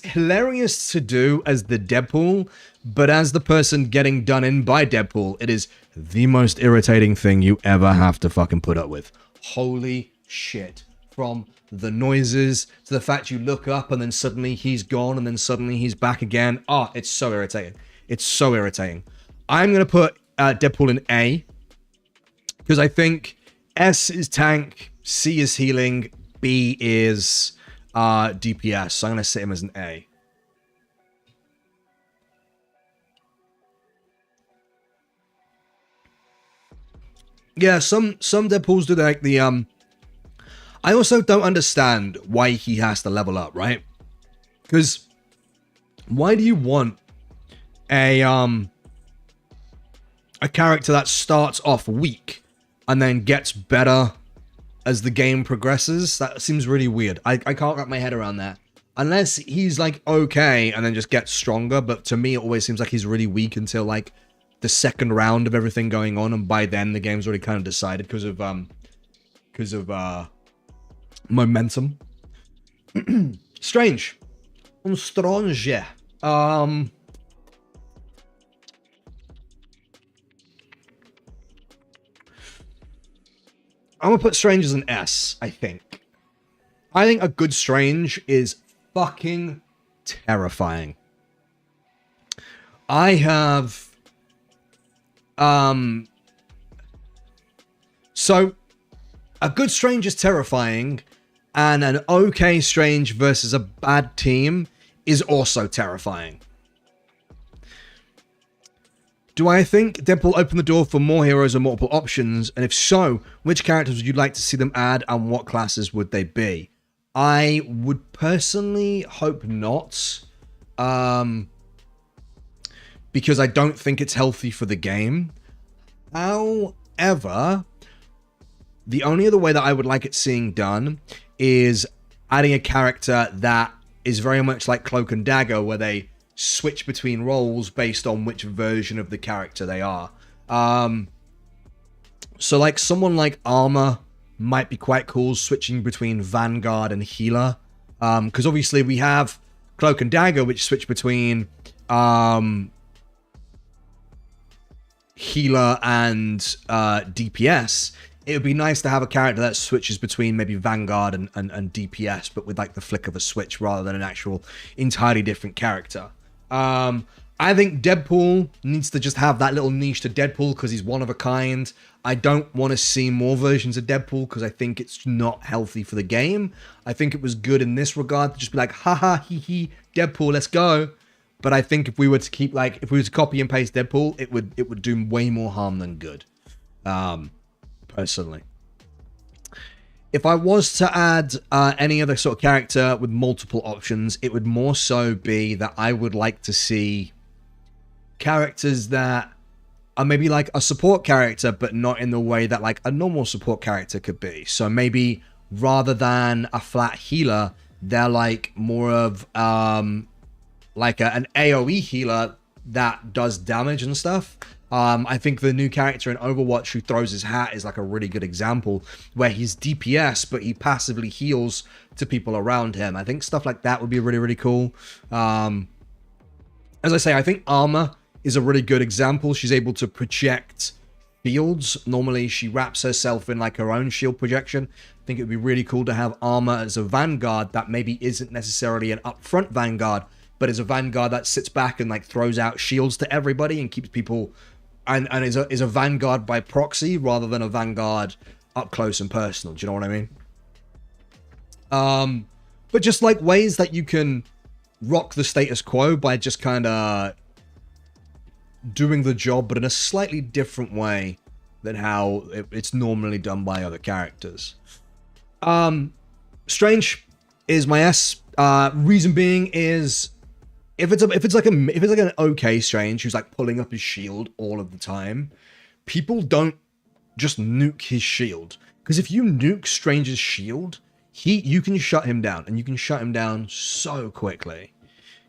hilarious to do as the Deadpool, but as the person getting done in by Deadpool, it is the most irritating thing you ever have to fucking put up with. Holy shit. From the noises to the fact you look up and then suddenly he's gone and then suddenly he's back again. Oh, it's so irritating. It's so irritating. I'm going to put Deadpool in A because I think S is tank, C is healing, B is DPS. So I'm going to set him as an A. Yeah, some Deadpools do like the I also don't understand why he has to level up, right? Because why do you want a character that starts off weak and then gets better as the game progresses? That seems really weird. I can't wrap my head around that. Unless he's like okay and then just gets stronger, but to me it always seems like he's really weak until like the second round of everything going on, and by then the game's already kind of decided because of momentum. Strange. Strange. I'm gonna put Strange as an S, I think. I think a good Strange is fucking terrifying. I have so a good Strange is terrifying, and an okay Strange versus a bad team is also terrifying. Do I think Deadpool opened the door for more heroes and multiple options? And if so, which characters would you like to see them add, and what classes would they be? I would personally hope not. Because I don't think it's healthy for the game. However, the only other way that I would like it seeing done is adding a character that is very much like Cloak and Dagger, where they switch between roles based on which version of the character they are. So like someone like Armor might be quite cool, switching between Vanguard and Healer. Because obviously we have Cloak and Dagger, which switch between Healer and DPS. It would be nice to have a character that switches between maybe Vanguard and DPS, but with like the flick of a switch rather than an actual entirely different character. I think Deadpool needs to just have that little niche to Deadpool because he's one of a kind. I don't want to see more versions of Deadpool because I think it's not healthy for the game. I think it was good in this regard to just be like, haha, hee hee, Deadpool, let's go. But I think if we were to keep like, if we were to copy and paste Deadpool, it would do way more harm than good. Personally. If I was to add any other sort of character with multiple options, it would more so be that I would like to see characters that are maybe like a support character, but not in the way that like a normal support character could be. So maybe rather than a flat healer, they're like more of like an AoE healer that does damage and stuff. I think the new character in Overwatch who throws his hat is like a really good example, where he's DPS, but he passively heals to people around him. I think stuff like that would be really, really cool. As I say, I think Armor is a really good example. She's able to project fields. Normally, she wraps herself in like her own shield projection. I think it would be really cool to have Armor as a Vanguard that maybe isn't necessarily an upfront Vanguard, but is a Vanguard that sits back and like throws out shields to everybody and keeps people... And is a Vanguard by proxy rather than a Vanguard up close and personal. Do you know what I mean? But just like ways that you can rock the status quo by just kind of doing the job, but in a slightly different way than how it's normally done by other characters. Strange is my S. Reason being is... If it's like an okay Strange who's like pulling up his shield all of the time, people don't just nuke his shield. Because if you nuke Strange's shield, you can shut him down, and you can shut him down so quickly.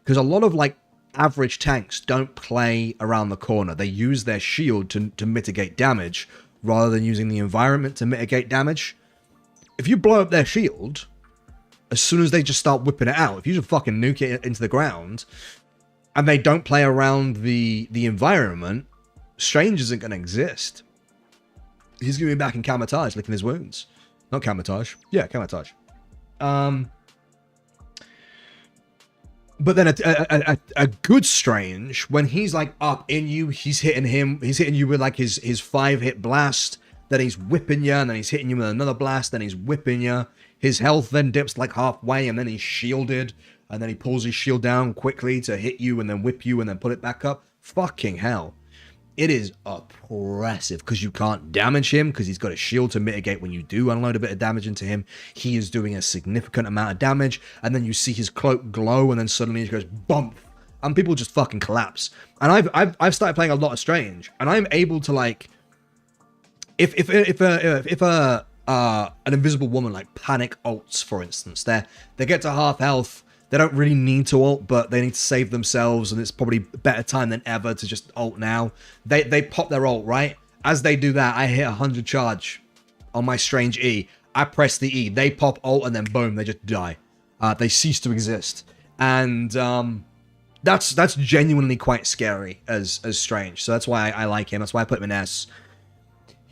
Because a lot of like average tanks don't play around the corner. They use their shield to mitigate damage rather than using the environment to mitigate damage. If you blow up their shield, as soon as they just start whipping it out, if you just fucking nuke it into the ground, and they don't play around the environment, Strange isn't going to exist. He's going to be back in Camotage, licking his wounds. Not Camotage. Yeah, Camotage. But then a good Strange, when he's like up in you, he's hitting you with like his 5-hit blast, then he's whipping you, and then he's hitting you with another blast, then he's whipping you. His health then dips like halfway, and then he's shielded, and then he pulls his shield down quickly to hit you, and then whip you, and then put it back up. Fucking hell. It is oppressive, because you can't damage him, because he's got a shield to mitigate when you do unload a bit of damage into him. He is doing a significant amount of damage, and then you see his cloak glow, and then suddenly he goes bump, and people just fucking collapse. And I've started playing a lot of Strange, and I'm able to like... If an invisible woman like panic ults, for instance, they get to half health, they don't really need to ult, but they need to save themselves, and it's probably a better time than ever to just ult now. They pop their ult, right? As they do that, I hit 100 charge on my Strange E. I press the E, they pop ult, and then boom, they just die. They cease to exist. And that's genuinely quite scary as Strange. So that's why I like him. That's why I put him in S.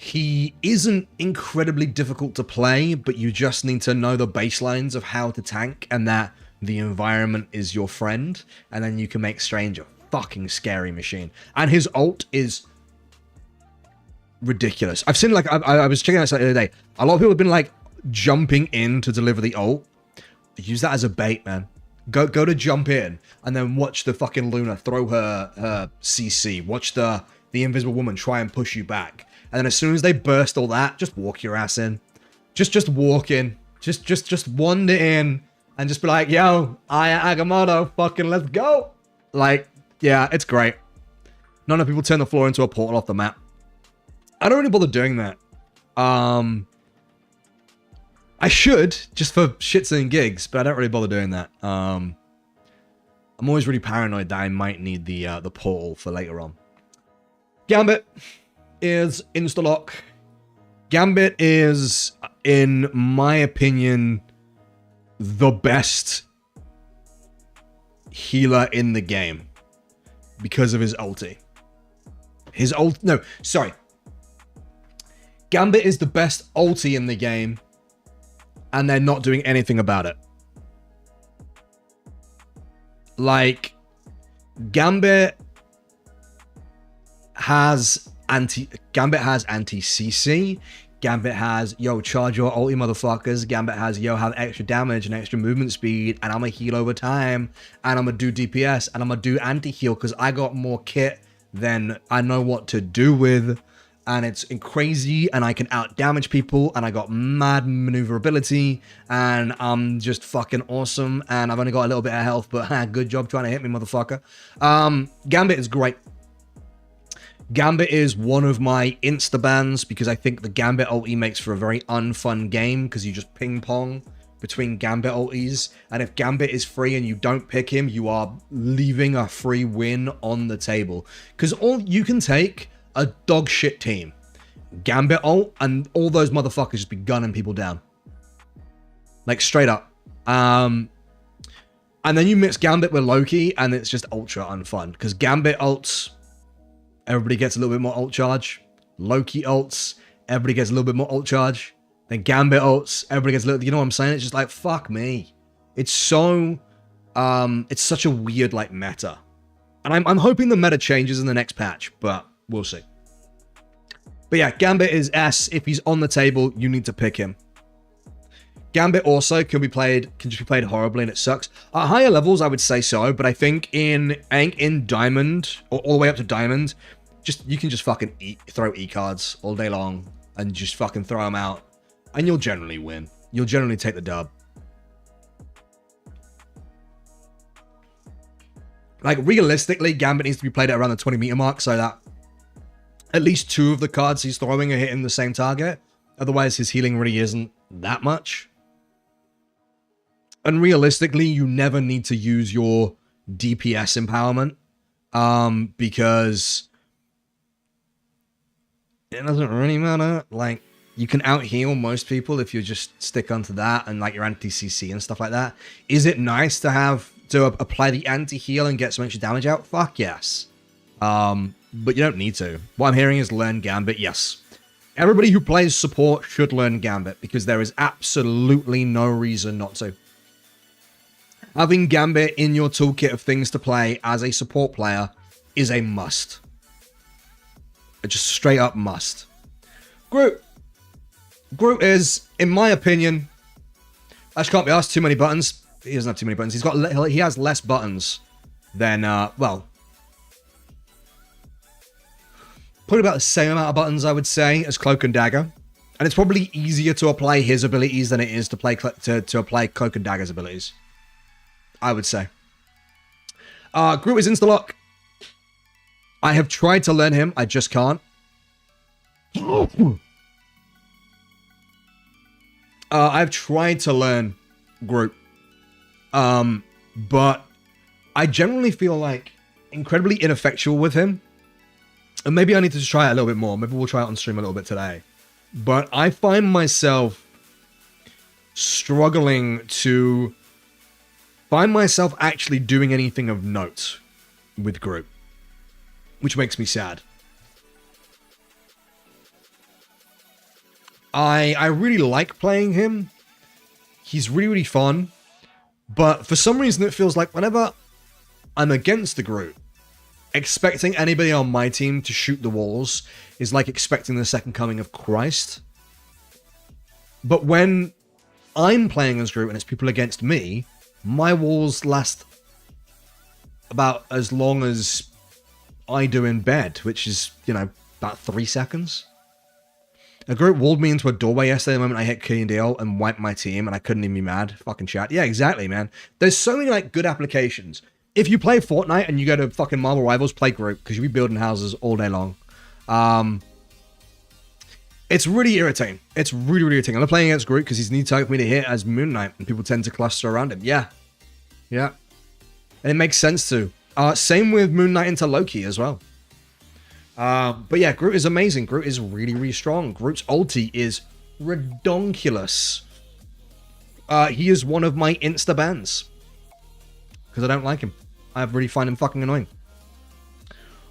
He isn't incredibly difficult to play, but you just need to know the baselines of how to tank, and that the environment is your friend, and then you can make Strange a fucking scary machine. And his ult is ridiculous. I've seen, like, I was checking out the other day, a lot of people have been, like, jumping in to deliver the ult. Use that as a bait, man. Go to jump in, and then watch the fucking Luna throw her CC. Watch the invisible woman try and push you back. And then as soon as they burst all that, just walk your ass in. Just walk in. Just wander in and just be like, yo, Agamotto, fucking let's go. Like, yeah, it's great. Not enough people turn the floor into a portal off the map. I don't really bother doing that. I should, just for shits and gigs, but I don't really bother doing that. I'm always really paranoid that I might need the portal for later on. Gambit is insta-lock. Gambit is, in my opinion, the best healer in the game because of his ulti. Gambit is the best ulti in the game, and they're not doing anything about it. Like, Gambit has anti-CC. Gambit has, yo, charge your ulti, motherfuckers. Gambit has, yo, have extra damage and extra movement speed, and I'm gonna heal over time, and I'm gonna do DPS, and I'm gonna do anti-heal, because I got more kit than I know what to do with, and it's crazy, and I can out-damage people, and I got mad maneuverability, and I'm just fucking awesome, and I've only got a little bit of health, but good job trying to hit me, motherfucker. Gambit is great. Gambit is one of my insta-bans because I think the Gambit ulti makes for a very unfun game because you just ping-pong between Gambit ultis, and if Gambit is free and you don't pick him, you are leaving a free win on the table. Because all you can take a dog shit team. Gambit ult, and all those motherfuckers just be gunning people down. Like, straight up. And then you mix Gambit with Loki, and it's just ultra unfun. Because Gambit ults, everybody gets a little bit more ult charge. Loki ults, everybody gets a little bit more ult charge. Then Gambit ults, everybody gets a little... You know what I'm saying? It's just like, fuck me. It's so... it's such a weird, like, meta. And I'm hoping the meta changes in the next patch, but we'll see. But yeah, Gambit is S. If he's on the table, you need to pick him. Gambit also can just be played horribly, and it sucks. At higher levels, I would say so, but I think in Diamond, or all the way up to Diamond, you can just fucking throw E cards all day long, and just fucking throw them out, and you'll generally win. You'll generally take the dub. Like, realistically, Gambit needs to be played at around the 20-meter mark, so that at least 2 of the cards he's throwing are hitting the same target. Otherwise, his healing really isn't that much. And realistically, you never need to use your DPS empowerment, because it doesn't really matter. Like, you can out-heal most people if you just stick onto that and, like, your anti-CC and stuff like that. Is it nice to have to apply the anti-heal and get some extra damage out? Fuck yes. But you don't need to. What I'm hearing is learn Gambit, yes. Everybody who plays support should learn Gambit, because there is absolutely no reason not to. Having Gambit in your toolkit of things to play as a support player is a must. A just straight up must. Groot. Groot is, in my opinion, actually can't be asked, too many buttons. He doesn't have too many buttons. He has less buttons than, well, probably about the same amount of buttons, I would say, as Cloak and Dagger. And it's probably easier to apply his abilities than it is to apply Cloak and Dagger's abilities, I would say. Groot is insta-lock. I have tried to learn him. I just can't. I've tried to learn Groot. But I generally feel like incredibly ineffectual with him. And maybe I need to just try it a little bit more. Maybe we'll try it on stream a little bit today. But I find myself struggling to find myself actually doing anything of note with Groot, which makes me sad. I really like playing him. He's really, really fun. But for some reason, it feels like whenever I'm against the Groot, expecting anybody on my team to shoot the walls is like expecting the second coming of Christ. But when I'm playing as Groot and it's people against me, my walls last about as long as I do in bed, which is, you know, about 3 seconds. A Groot walled me into a doorway yesterday the moment I hit Key and Deal and wiped my team, and I couldn't even be mad. Fucking chat. Yeah, exactly, man. There's so many, like, good applications. If you play Fortnite and you go to fucking Marvel Rivals, play Groot, because you'll be building houses all day long. It's really irritating. It's really, really irritating. I'm playing against Groot because he's new target for me to hit as Moon Knight, and people tend to cluster around him. Yeah. Yeah. And it makes sense to. Same with Moon Knight into Loki as well. But yeah, Groot is amazing. Groot is really, really strong. Groot's ulti is redonkulous. He is one of my insta-bans. Because I don't like him. I really find him fucking annoying.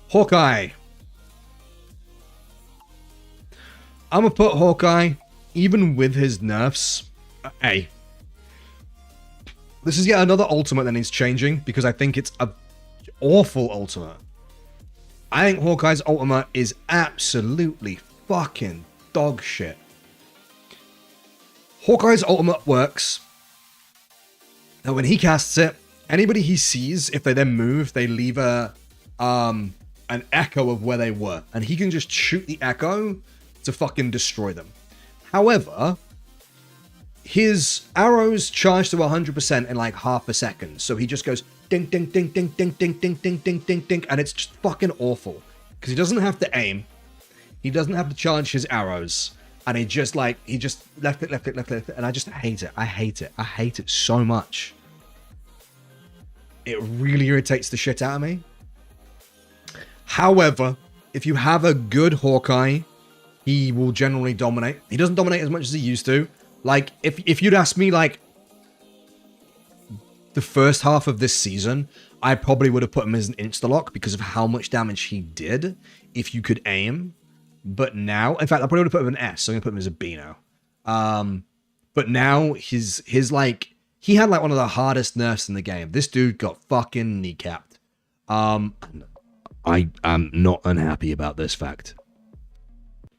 Hawkeye. I'm gonna put Hawkeye, even with his nerfs, A. This is yet another ultimate that needs changing, because I think it's an awful ultimate. I think Hawkeye's ultimate is absolutely fucking dog shit. Hawkeye's ultimate works that when he casts it, anybody he sees, if they then move, they leave an echo of where they were. And he can just shoot the echo to fucking destroy them. However, his arrows charge to 100% in like half a second. So he just goes ding, ding, ding, ding, ding, ding, ding, ding, ding, ding, ding. And it's just fucking awful. Because he doesn't have to aim. He doesn't have to charge his arrows. And he just left it, left it, left it. And I just hate it. I hate it. I hate it so much. It really irritates the shit out of me. However, if you have a good Hawkeye, he will generally dominate. He doesn't dominate as much as he used to. Like, if you'd asked me, like, the first half of this season, I probably would have put him as an insta-lock because of how much damage he did if you could aim. But now, in fact, I probably would have put him an S, so I'm going to put him as a B now. But now, his like, he had, like, one of the hardest nerfs in the game. This dude got fucking kneecapped. I am not unhappy about this fact.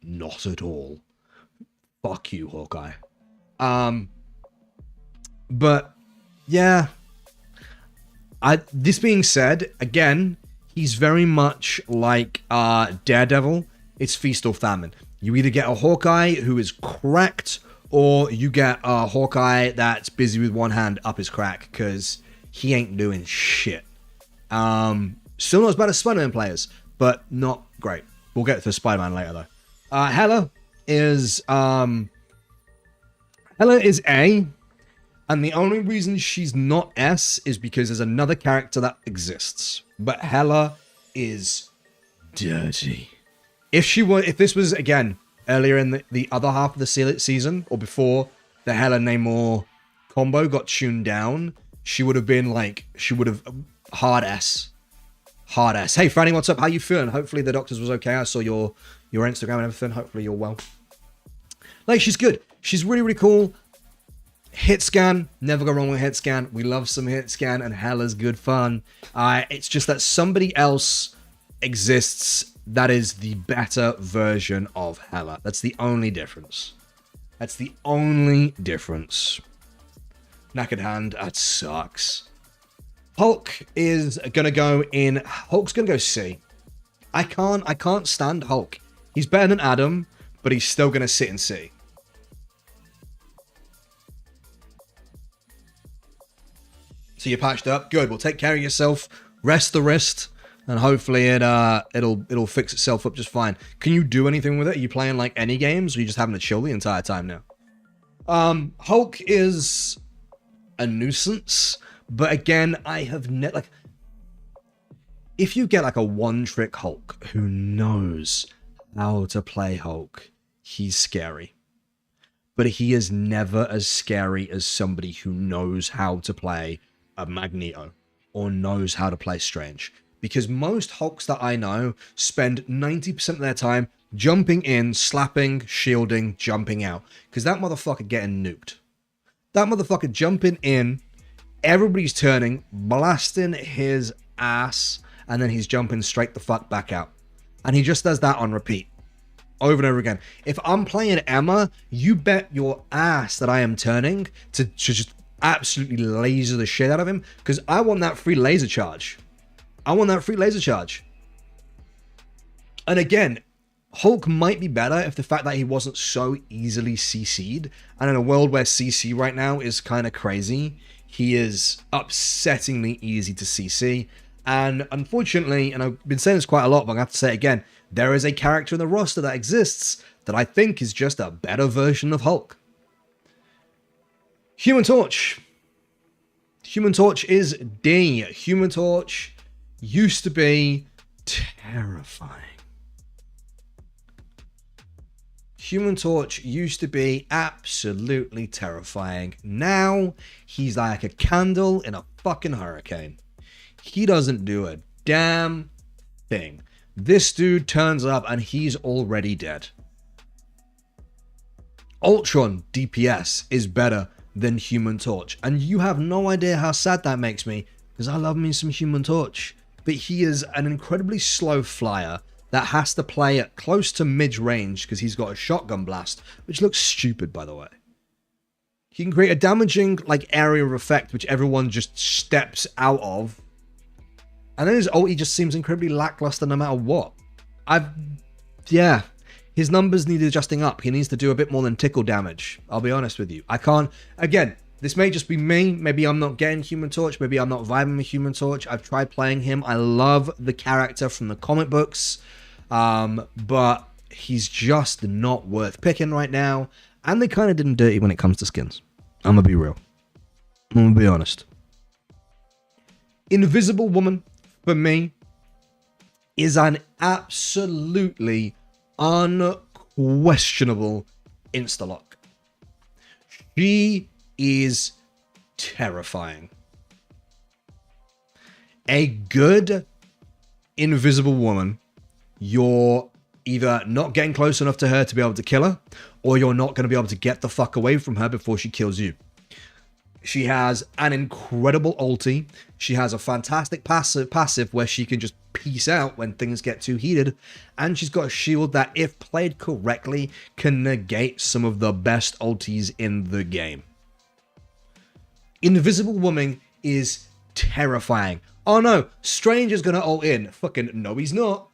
Not at all. Fuck you, Hawkeye. But, yeah. This being said, again, he's very much like Daredevil. It's feast or famine. You either get a Hawkeye who is cracked, or you get a Hawkeye that's busy with one hand up his crack, because he ain't doing shit. Still not as bad as Spider-Man players, but not great. We'll get to Spider-Man later, though. Hela is A, and the only reason she's not S is because there's another character that exists. But Hela is dirty. If this was, again, earlier in the other half of the season, or before the Hela Namor combo got tuned down, she would have been like, hard S. Hard S. Hey, Franny, what's up? How you feeling? Hopefully the doctors was okay. I saw your Instagram and everything. Hopefully you're well. Like, she's good. She's really, really cool. Hit scan. Never go wrong with hit scan. We love some hit scan, and Hela's good fun. It's just that somebody else exists that is the better version of Hela. That's the only difference. That's the only difference. Knackered hand. That sucks. Hulk is gonna go in. Hulk's gonna go C. I can't stand Hulk. He's better than Adam, but he's still gonna sit in C. So you're patched up. Good. Well, take care of yourself. Rest the wrist, and hopefully it'll fix itself up just fine. Can you do anything with it? Are you playing like any games, or are you just having to chill the entire time now? Hulk is a nuisance. But again, I have like, if you get like a one-trick Hulk who knows how to play Hulk, he's scary. But he is never as scary as somebody who knows how to play a Magneto or knows how to play Strange. Because most Hulks that I know spend 90% of their time jumping in, slapping, shielding, jumping out. Because that motherfucker getting nuked. That motherfucker jumping in, everybody's turning, blasting his ass, and then he's jumping straight the fuck back out. And he just does that on repeat. Over and over again. If I'm playing Emma, you bet your ass that I am turning to just absolutely laser the shit out of him, because I want that free laser charge. I want that free laser charge. And again, Hulk might be better if the fact that he wasn't so easily CC'd. And in a world where CC right now is kind of crazy, he is upsettingly easy to CC. And unfortunately, and I've been saying this quite a lot, but I'm going to have to say it again, there is a character in the roster that exists that I think is just a better version of Hulk. Human Torch. Human Torch is D. Human Torch used to be terrifying. Human Torch used to be absolutely terrifying. Now, he's like a candle in a fucking hurricane. He doesn't do a damn thing. This dude turns up and he's already dead. Ultron DPS is better than Human Torch. And you have no idea how sad that makes me, because I love me some Human Torch. But he is an incredibly slow flyer that has to play at close to mid-range because he's got a shotgun blast, which looks stupid, by the way. He can create a damaging, like, area of effect, which everyone just steps out of. And then his ulti just seems incredibly lackluster no matter what. Yeah. His numbers need adjusting up. He needs to do a bit more than tickle damage. I'll be honest with you. I can't... Again, this may just be me. Maybe I'm not getting Human Torch. Maybe I'm not vibing with Human Torch. I've tried playing him. I love the character from the comic books. But he's just not worth picking right now. And they kind of did him dirty when it comes to skins. I'm going to be real. I'm going to be honest. Invisible Woman, for me, is an absolutely unquestionable insta-lock. She is terrifying. A good invisible woman, you're either not getting close enough to her to be able to kill her, or you're not going to be able to get the fuck away from her before she kills you. She has an incredible ulti. She has a fantastic passive where she can just peace out when things get too heated. And she's got a shield that, if played correctly, can negate some of the best ultis in the game. Invisible Woman is terrifying. Oh no, Strange is gonna ult in. Fucking no, he's not.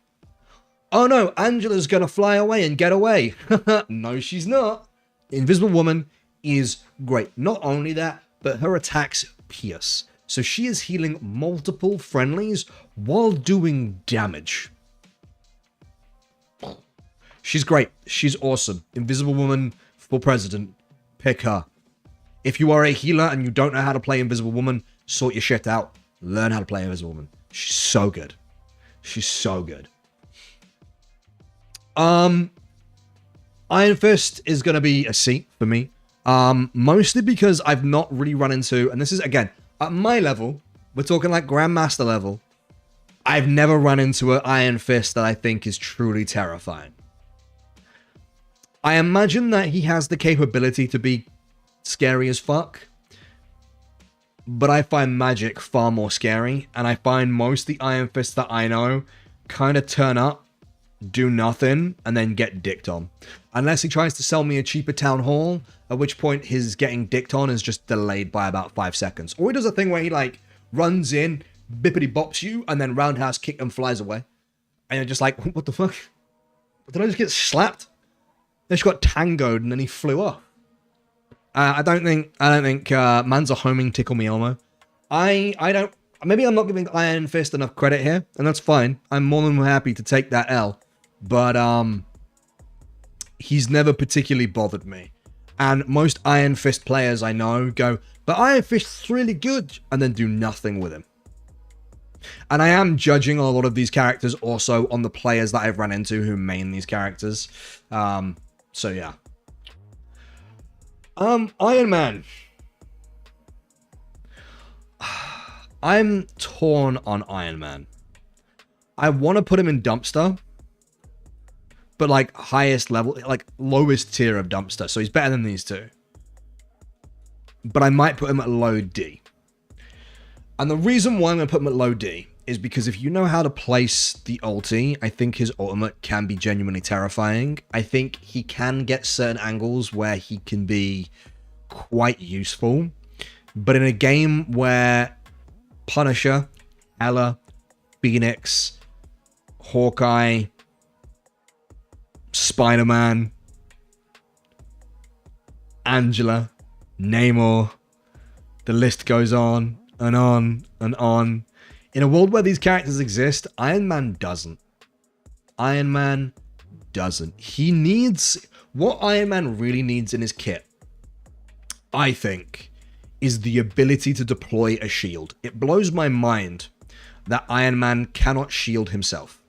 Oh no, Angela's gonna fly away and get away. No, she's not. Invisible Woman is great. Not only that, but her attacks pierce. So she is healing multiple friendlies while doing damage. She's great. She's awesome. Invisible Woman for president. Pick her. If you are a healer and you don't know how to play Invisible Woman, sort your shit out. Learn how to play Invisible Woman. She's so good. She's so good. Iron Fist is going to be a C for me. Mostly because I've not really run into, and this is, again, at my level, we're talking like Grandmaster level, I've never run into an Iron Fist that I think is truly terrifying. I imagine that he has the capability to be scary as fuck, but I find Magic far more scary, and I find most of the Iron Fists that I know kind of turn up, do nothing, and then get dicked on. Unless he tries to sell me a cheaper Town Hall, at which point his getting dicked on is just delayed by about 5 seconds. Or he does a thing where he, like, runs in, bippity bops you, and then roundhouse kick and flies away. And you're just like, what the fuck? Did I just get slapped? Then she got tangoed and then he flew off. I don't think man's a homing Tickle Me Elmo. I don't, maybe I'm not giving Iron Fist enough credit here, and that's fine. I'm more than happy to take that L. But, he's never particularly bothered me. And most Iron Fist players I know go, but Iron Fist's really good, and then do nothing with him. And I am judging a lot of these characters also on the players that I've run into who main these characters. So yeah. Iron Man. I'm torn on Iron Man. I want to put him in Dumpster, but like highest level, like lowest tier of Dumpster. So he's better than these two. But I might put him at low D. And the reason why I'm going to put him at low D is because if you know how to place the ulti, I think his ultimate can be genuinely terrifying. I think he can get certain angles where he can be quite useful. But in a game where Punisher, Ella, Phoenix, Hawkeye, Spider-Man, Angela, Namor, the list goes on and on and on. In a world where these characters exist, Iron Man doesn't. Iron Man doesn't. He needs... What Iron Man really needs in his kit, I think, is the ability to deploy a shield. It blows my mind that Iron Man cannot shield himself.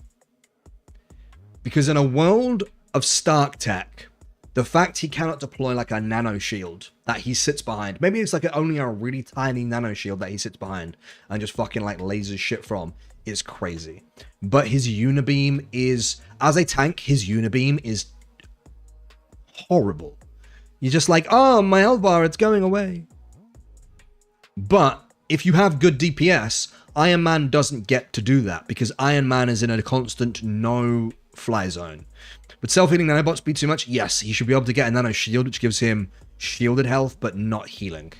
Because in a world of Stark tech, the fact he cannot deploy like a nano shield that he sits behind, maybe it's like only a really tiny nano shield that he sits behind and just fucking like lasers shit from, is crazy. But his unibeam is, as a tank, his unibeam is horrible. You're just like, oh, my health bar, it's going away. But if you have good DPS, Iron Man doesn't get to do that because Iron Man is in a constant no-fly zone. Would self-healing nanobots be too much? Yes, he should be able to get a nano shield, which gives him shielded health, but not healing.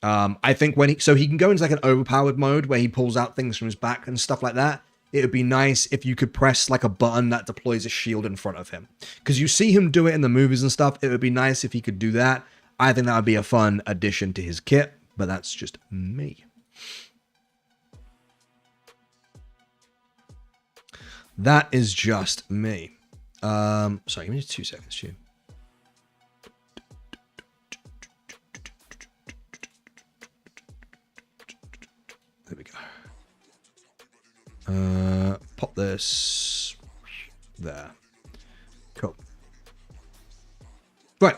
I think when so he can go into like an overpowered mode where he pulls out things from his back and stuff like that. It would be nice if you could press like a button that deploys a shield in front of him. Because you see him do it in the movies and stuff. It would be nice if he could do that. I think that would be a fun addition to his kit, but that's just me. That is just me. Sorry, give me just 2 seconds, Stu. There we go. Pop this there. Cool. Right.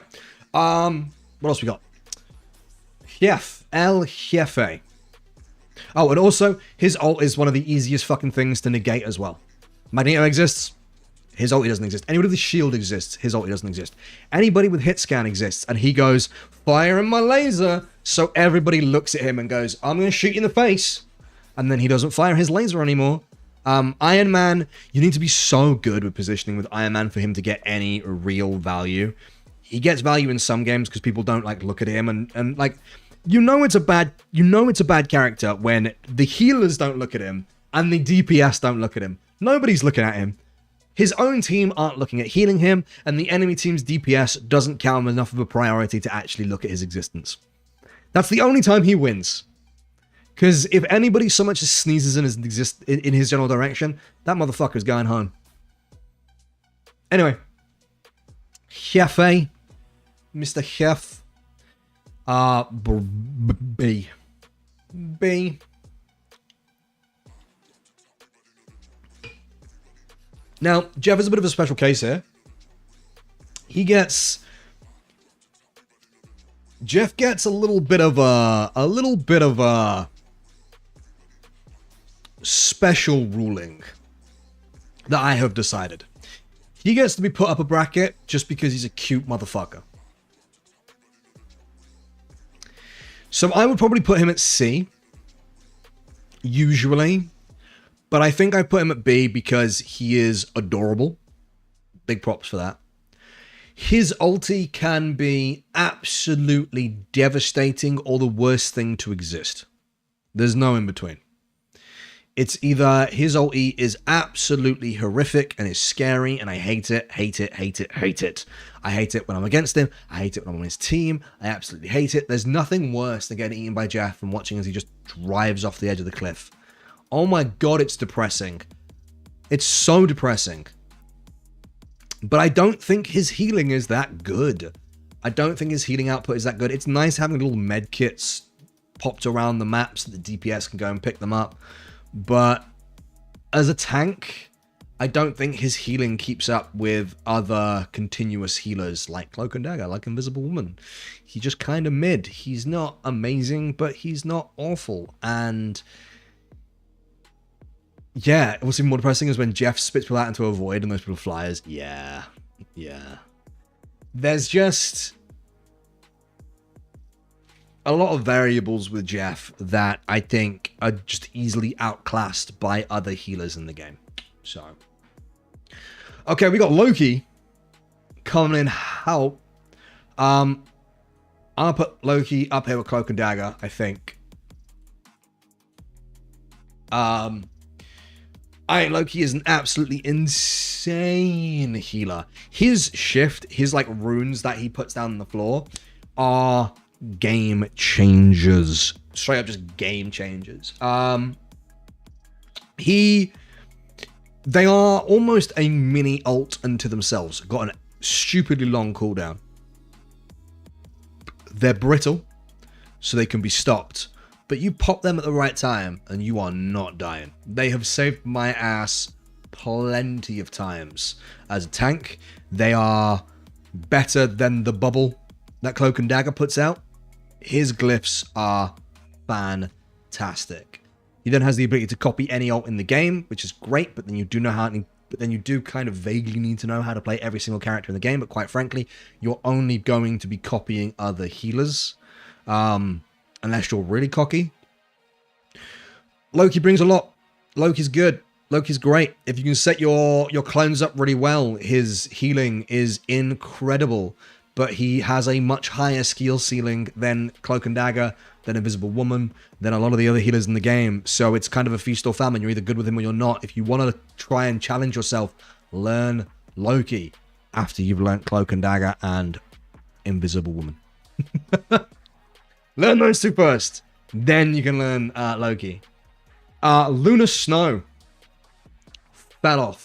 What else we got? Jeff. El Jefe. Oh, and also, his ult is one of the easiest fucking things to negate as well. Magneto exists. His ulti doesn't exist. Anybody with a shield exists. His ulti doesn't exist. Anybody with hit scan exists. And he goes, fire in my laser. So everybody looks at him and goes, I'm going to shoot you in the face. And then he doesn't fire his laser anymore. Iron Man, you need to be so good with positioning with Iron Man for him to get any real value. He gets value in some games because people don't like look at him and like, it's a bad character when the healers don't look at him and the DPS don't look at him. Nobody's looking at him. His own team aren't looking at healing him, and the enemy team's DPS doesn't count enough of a priority to actually look at his existence. That's the only time he wins. Because if anybody so much as sneezes in his general direction, that motherfucker's going home. Anyway. Jefe. Mr. Chef. B. B. Now, Jeff is a bit of a special case here. Jeff gets a little bit of a special ruling that I have decided. He gets to be put up a bracket just because he's a cute motherfucker. So I would probably put him at C, usually, but I think I put him at B because he is adorable. Big props for that. His ulti can be absolutely devastating or the worst thing to exist. There's no in between. It's either his ulti is absolutely horrific and is scary and I hate it, hate it, hate it, hate it. I hate it when I'm against him. I hate it when I'm on his team. I absolutely hate it. There's nothing worse than getting eaten by Jeff and watching as he just drives off the edge of the cliff. Oh my god, it's depressing. It's so depressing. But I don't think his healing is that good. I don't think his healing output is that good. It's nice having little med kits popped around the map so the DPS can go and pick them up. But as a tank, I don't think his healing keeps up with other continuous healers like Cloak and Dagger, like Invisible Woman. He's just kind of mid. He's not amazing, but he's not awful. And yeah, what's even more depressing is when Jeff spits people out into a void and those people flyers. Yeah. There's just a lot of variables with Jeff that I think are just easily outclassed by other healers in the game. So, okay, we got Loki coming in help. I'll put Loki up here with Cloak and Dagger, I think. I think Loki is an absolutely insane healer. His shift, his like runes that he puts down on the floor are game changers. Straight up just game changers. They are almost a mini ult unto themselves. Got a stupidly long cooldown. They're brittle, so they can be stopped. But you pop them at the right time, and you are not dying. They have saved my ass plenty of times. As a tank, they are better than the bubble that Cloak and Dagger puts out. His glyphs are fantastic. He then has the ability to copy any ult in the game, which is great, but then you do know how. But then you do kind of vaguely need to know how to play every single character in the game. But quite frankly, you're only going to be copying other healers, unless you're really cocky. Loki brings a lot. Loki's good. Loki's great. If you can set your clones up really well, his healing is incredible. But he has a much higher skill ceiling than Cloak and Dagger, than Invisible Woman, than a lot of the other healers in the game. So it's kind of a feast or famine. You're either good with him or you're not. If you want to try and challenge yourself, learn Loki after you've learned Cloak and Dagger and Invisible Woman. Learn those two first. Then you can learn Loki. Luna Snow fell off.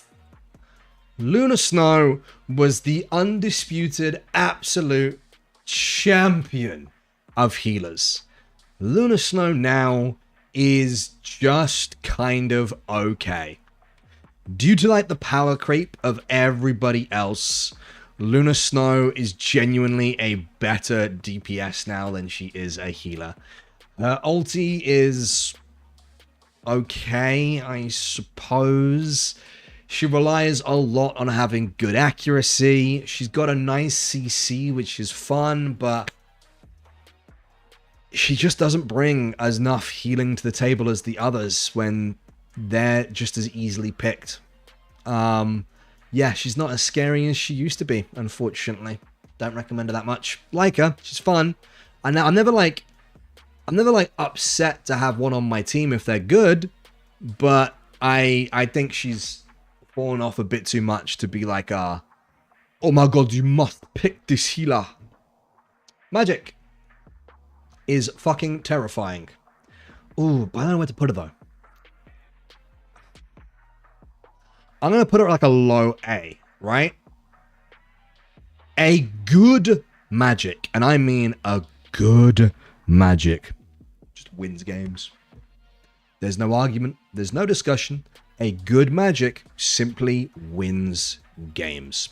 Luna Snow was the undisputed absolute champion of healers. Luna Snow now is just kind of okay. Due to like the power creep of everybody else, Luna Snow is genuinely a better DPS now than she is a healer. Her ulti is okay, I suppose. She relies a lot on having good accuracy. She's got a nice CC, which is fun, but she just doesn't bring enough healing to the table as the others when they're just as easily picked. Yeah, she's not as scary as she used to be, unfortunately. Don't recommend her that much. Like her, she's fun. And I'm never like upset to have one on my team if they're good, but I think she's fallen off a bit too much to be like oh my god, you must pick this healer. Magic is fucking terrifying. Ooh, but I don't know where to put her though. I'm going to put it like a low A, right? A good magic, and I mean a good magic, just wins games. There's no argument. There's no discussion. A good magic simply wins games.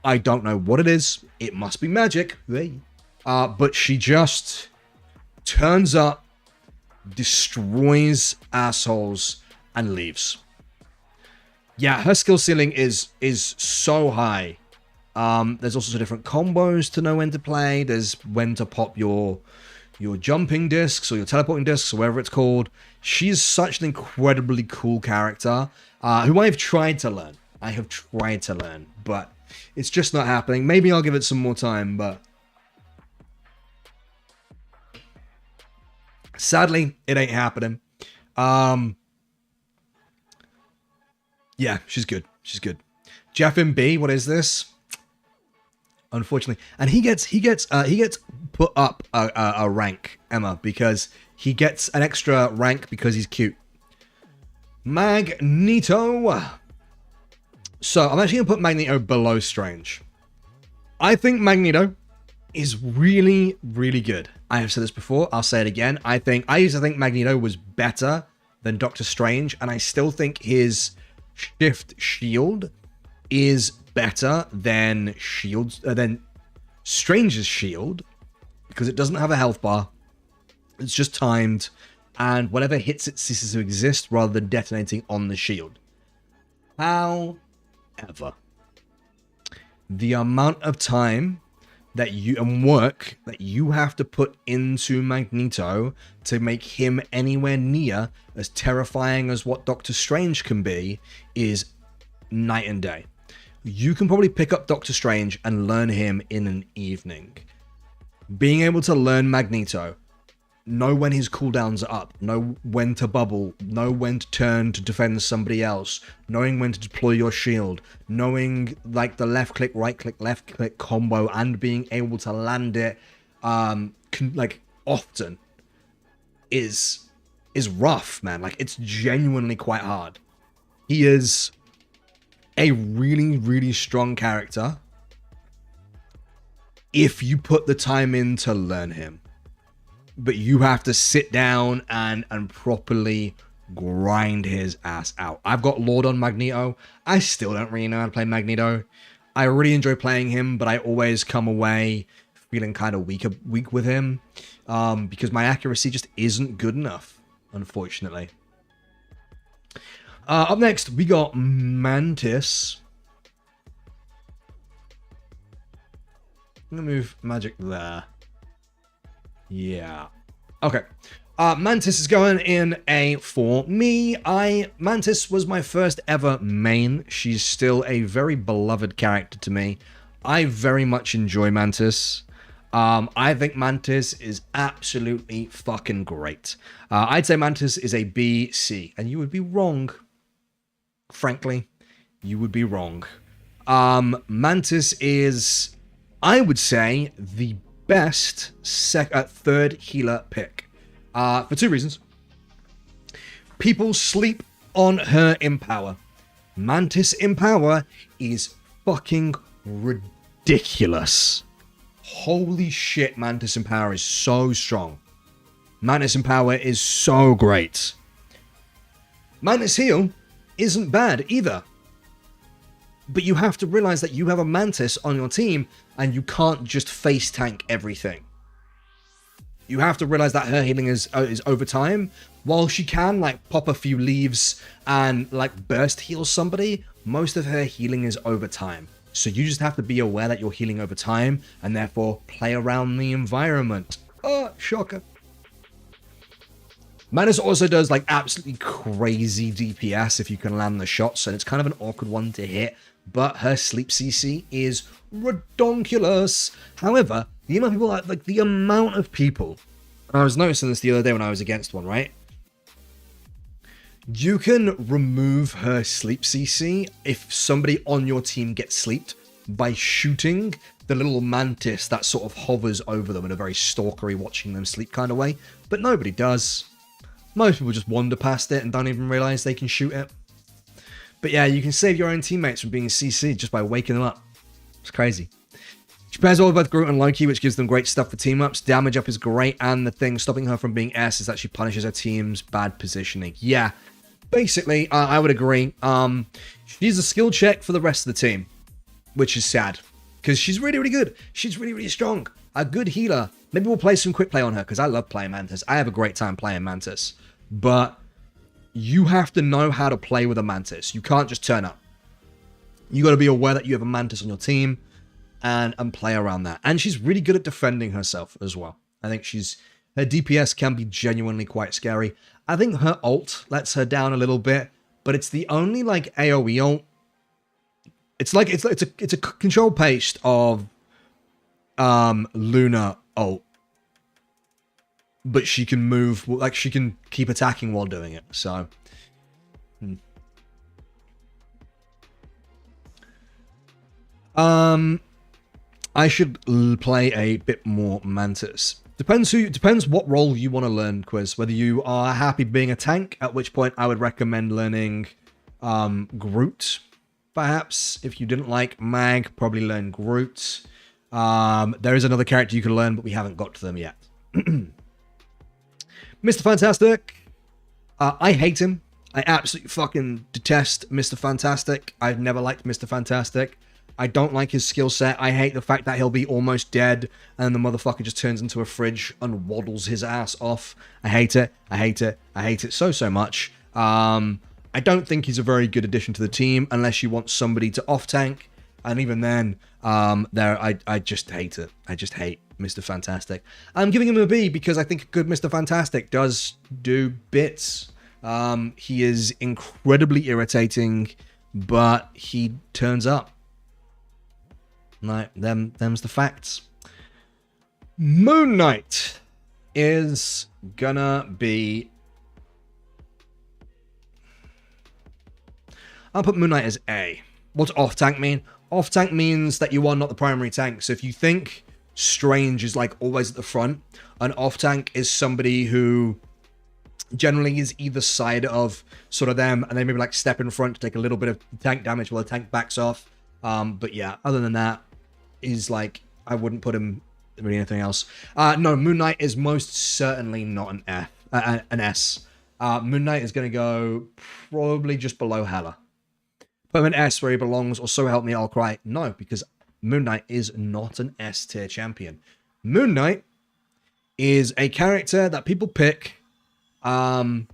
I don't know what it is. It must be magic. But she just turns up, destroys assholes, and leaves. Yeah, her skill ceiling is so high. There's also different combos to know when to play. There's when to pop your jumping discs or your teleporting discs or whatever it's called. She's such an incredibly cool character who I've tried to learn. I have tried to learn, but it's just not happening. Maybe I'll give it some more time, but sadly, it ain't happening. Yeah, she's good. She's good. Jeff MB, what is this? Unfortunately, and he gets put up a rank, Emma, because he gets an extra rank because he's cute. Magneto. So I'm actually gonna put Magneto below Strange. I think Magneto is really, really good. I have said this before. I'll say it again. I used to think Magneto was better than Doctor Strange, and I still think his Shift Shield is better than Strange's shield because it doesn't have a health bar. It's just timed, and whatever hits it ceases to exist rather than detonating on the shield. However, the amount of time that work that you have to put into Magneto to make him anywhere near as terrifying as what Doctor Strange can be is night and day. You can probably pick up Doctor Strange and learn him in an evening. Being able to learn Magneto, know when his cooldowns are up, know when to bubble, know when to turn to defend somebody else, knowing when to deploy your shield, knowing like the left click, right click combo, and being able to land it like often is rough, man. Like, it's genuinely quite hard. He is a really, really strong character if you put the time in to learn him. But you have to sit down and properly grind his ass out. I've got Lord on Magneto. I still don't really know how to play Magneto. I really enjoy playing him, but I always come away feeling kind of weak with him because my accuracy just isn't good enough, unfortunately. Up next, we got Mantis. I'm gonna move magic there. Yeah. Okay. Mantis is going in A for me. Mantis was my first ever main. She's still a very beloved character to me. I very much enjoy Mantis. I think Mantis is absolutely fucking great. I'd say Mantis is a B, C, and you would be wrong. Frankly, you would be wrong. Mantis is, I would say, the best third healer pick for two reasons. People sleep on her Empower. Mantis Empower is fucking ridiculous. Holy shit, Mantis Empower is so strong. Mantis in power is so great. Mantis heal isn't bad either. But you have to realize that you have a Mantis on your team and you can't just face tank everything. You have to realize that her healing is over time. While she can like pop a few leaves and like burst heal somebody, most of her healing is over time. So you just have to be aware that you're healing over time and therefore play around the environment. Oh, shocker. Mantis also does like absolutely crazy DPS if you can land the shots, and it's kind of an awkward one to hit, but her sleep CC is redonkulous. However, the amount of people, like the amount of people, I was noticing this the other day when I was against one, right? You can remove her sleep CC if somebody on your team gets sleeped by shooting the little mantis that sort of hovers over them in a very stalkery, watching them sleep kind of way, but nobody does. Most people just wander past it and don't even realize they can shoot it. But yeah, you can save your own teammates from being CC'd just by waking them up. It's crazy. She pairs well with both Groot and Loki, which gives them great stuff for team-ups. Damage up is great, and the thing stopping her from being S is that she punishes her team's bad positioning. Yeah, basically, I would agree. She's a skill check for the rest of the team, which is sad, because she's really, really good. She's really, really strong. A good healer. Maybe we'll play some quick play on her, because I love playing Mantis. I have a great time playing Mantis. But you have to know how to play with a Mantis. You can't just turn up. You got to be aware that you have a Mantis on your team and play around that. And she's really good at defending herself as well. I think her DPS can be genuinely quite scary. I think her ult lets her down a little bit, but it's the only like AoE ult. It's like it's a control paste of Luna ult. But she can move, like she can keep attacking while doing it, so. I should play a bit more Mantis. Depends what role you want to learn, Quiz. Whether you are happy being a tank, at which point I would recommend learning Groot, perhaps. If you didn't like Mag, probably learn Groot. There is another character you can learn, but we haven't got to them yet. Mr. Fantastic. I hate him. I absolutely fucking detest Mr. Fantastic. I've never liked Mr. Fantastic. I don't like his skill set. I hate the fact that he'll be almost dead and the motherfucker just turns into a fridge and waddles his ass off. I hate it. I hate it. I hate it so, so much. I don't think he's a very good addition to the team unless you want somebody to off-tank. And even then, I just hate it. I just hate Mr. Fantastic. I'm giving him a B because I think a good Mr. Fantastic does do bits. He is incredibly irritating, but he turns up. Like, them's the facts. Moon Knight is gonna be... I'll put Moon Knight as A. What's off-tank mean? Off-tank means that you are not the primary tank. So if you think Strange is like always at the front, an off-tank is somebody who generally is either side of sort of them, and they maybe like step in front to take a little bit of tank damage while the tank backs off. But yeah, other than that, is like, I wouldn't put him really anything else. No, Moon Knight is most certainly not an S. Moon Knight is going to go probably just below Hela. Put him an S where he belongs, or so help me, I'll cry. No, because Moon Knight is not an S tier champion. Moon Knight is a character that people pick. Moon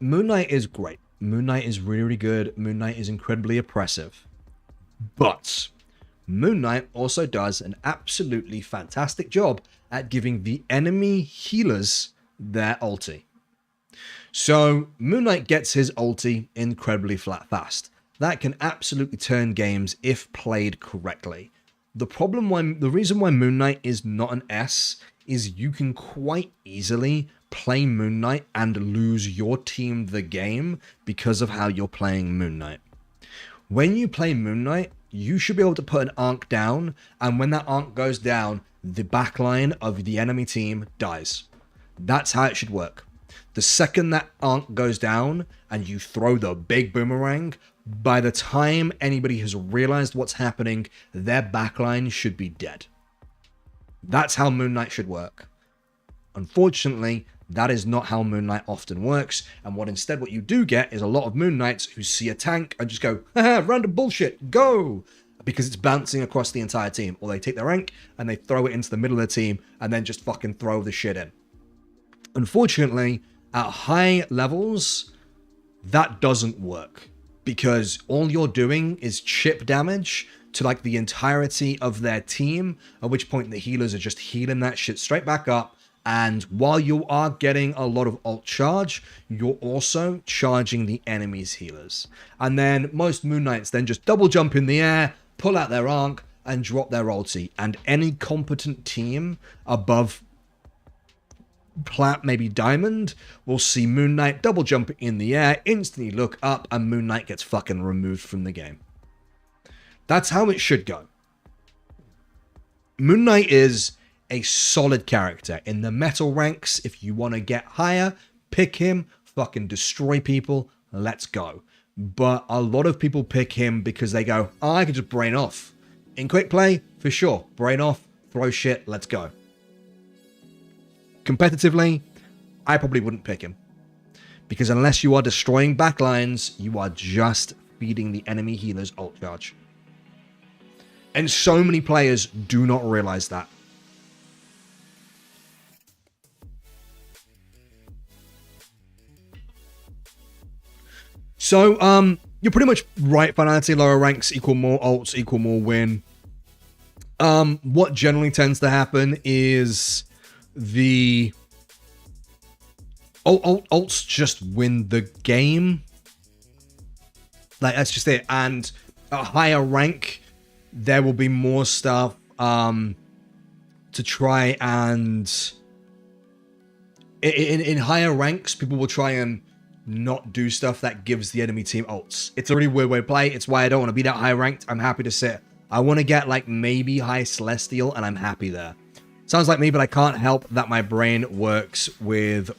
Knight is great. Moon Knight is really, really good. Moon Knight is incredibly oppressive. But Moon Knight also does an absolutely fantastic job at giving the enemy healers their ulti. So Moon Knight gets his ulti incredibly fast. That can absolutely turn games if played correctly. The reason why Moon Knight is not an S is you can quite easily play Moon Knight and lose your team the game because of how you're playing Moon Knight. When you play Moon Knight, you should be able to put an Ankh down, and when that Ankh goes down, the backline of the enemy team dies. That's how it should work. The second that Ankh goes down and you throw the big boomerang, by the time anybody has realized what's happening, their backline should be dead. That's how Moon Knight should work. Unfortunately, that is not how Moon Knight often works, and what you do get is a lot of Moon Knights who see a tank and just go, haha, random bullshit, go! Because it's bouncing across the entire team. Or they take their rank and they throw it into the middle of the team and then just fucking throw the shit in. Unfortunately, at high levels, that doesn't work. Because all you're doing is chip damage to like the entirety of their team, at which point the healers are just healing that shit straight back up. And while you are getting a lot of ult charge, you're also charging the enemy's healers. And then most Moon Knights then just double jump in the air, pull out their Ankh, and drop their ulti. And any competent team above Plat, maybe Diamond, will see Moon Knight double jump in the air, instantly look up, and Moon Knight gets fucking removed from the game. That's how it should go. Moon Knight is a solid character in the metal ranks. If you want to get higher, pick him, fucking destroy people, let's go. But a lot of people pick him because they go, oh, I can just brain off. In quick play, for sure, brain off, throw shit, let's go. Competitively, I probably wouldn't pick him. Because unless you are destroying backlines, you are just feeding the enemy healers ult charge. And so many players do not realize that. So, you're pretty much right, finality, lower ranks equal more ults, equal more win. What generally tends to happen is the ults just win the game. Like, that's just it. And a higher rank, there will be more stuff to try and... In higher ranks, people will try and not do stuff that gives the enemy team ults. It's a really weird way to play. It's why I don't want to be that high ranked. I'm happy to sit. I want to get like maybe high Celestial and I'm happy there. Sounds like me, but I can't help that my brain works with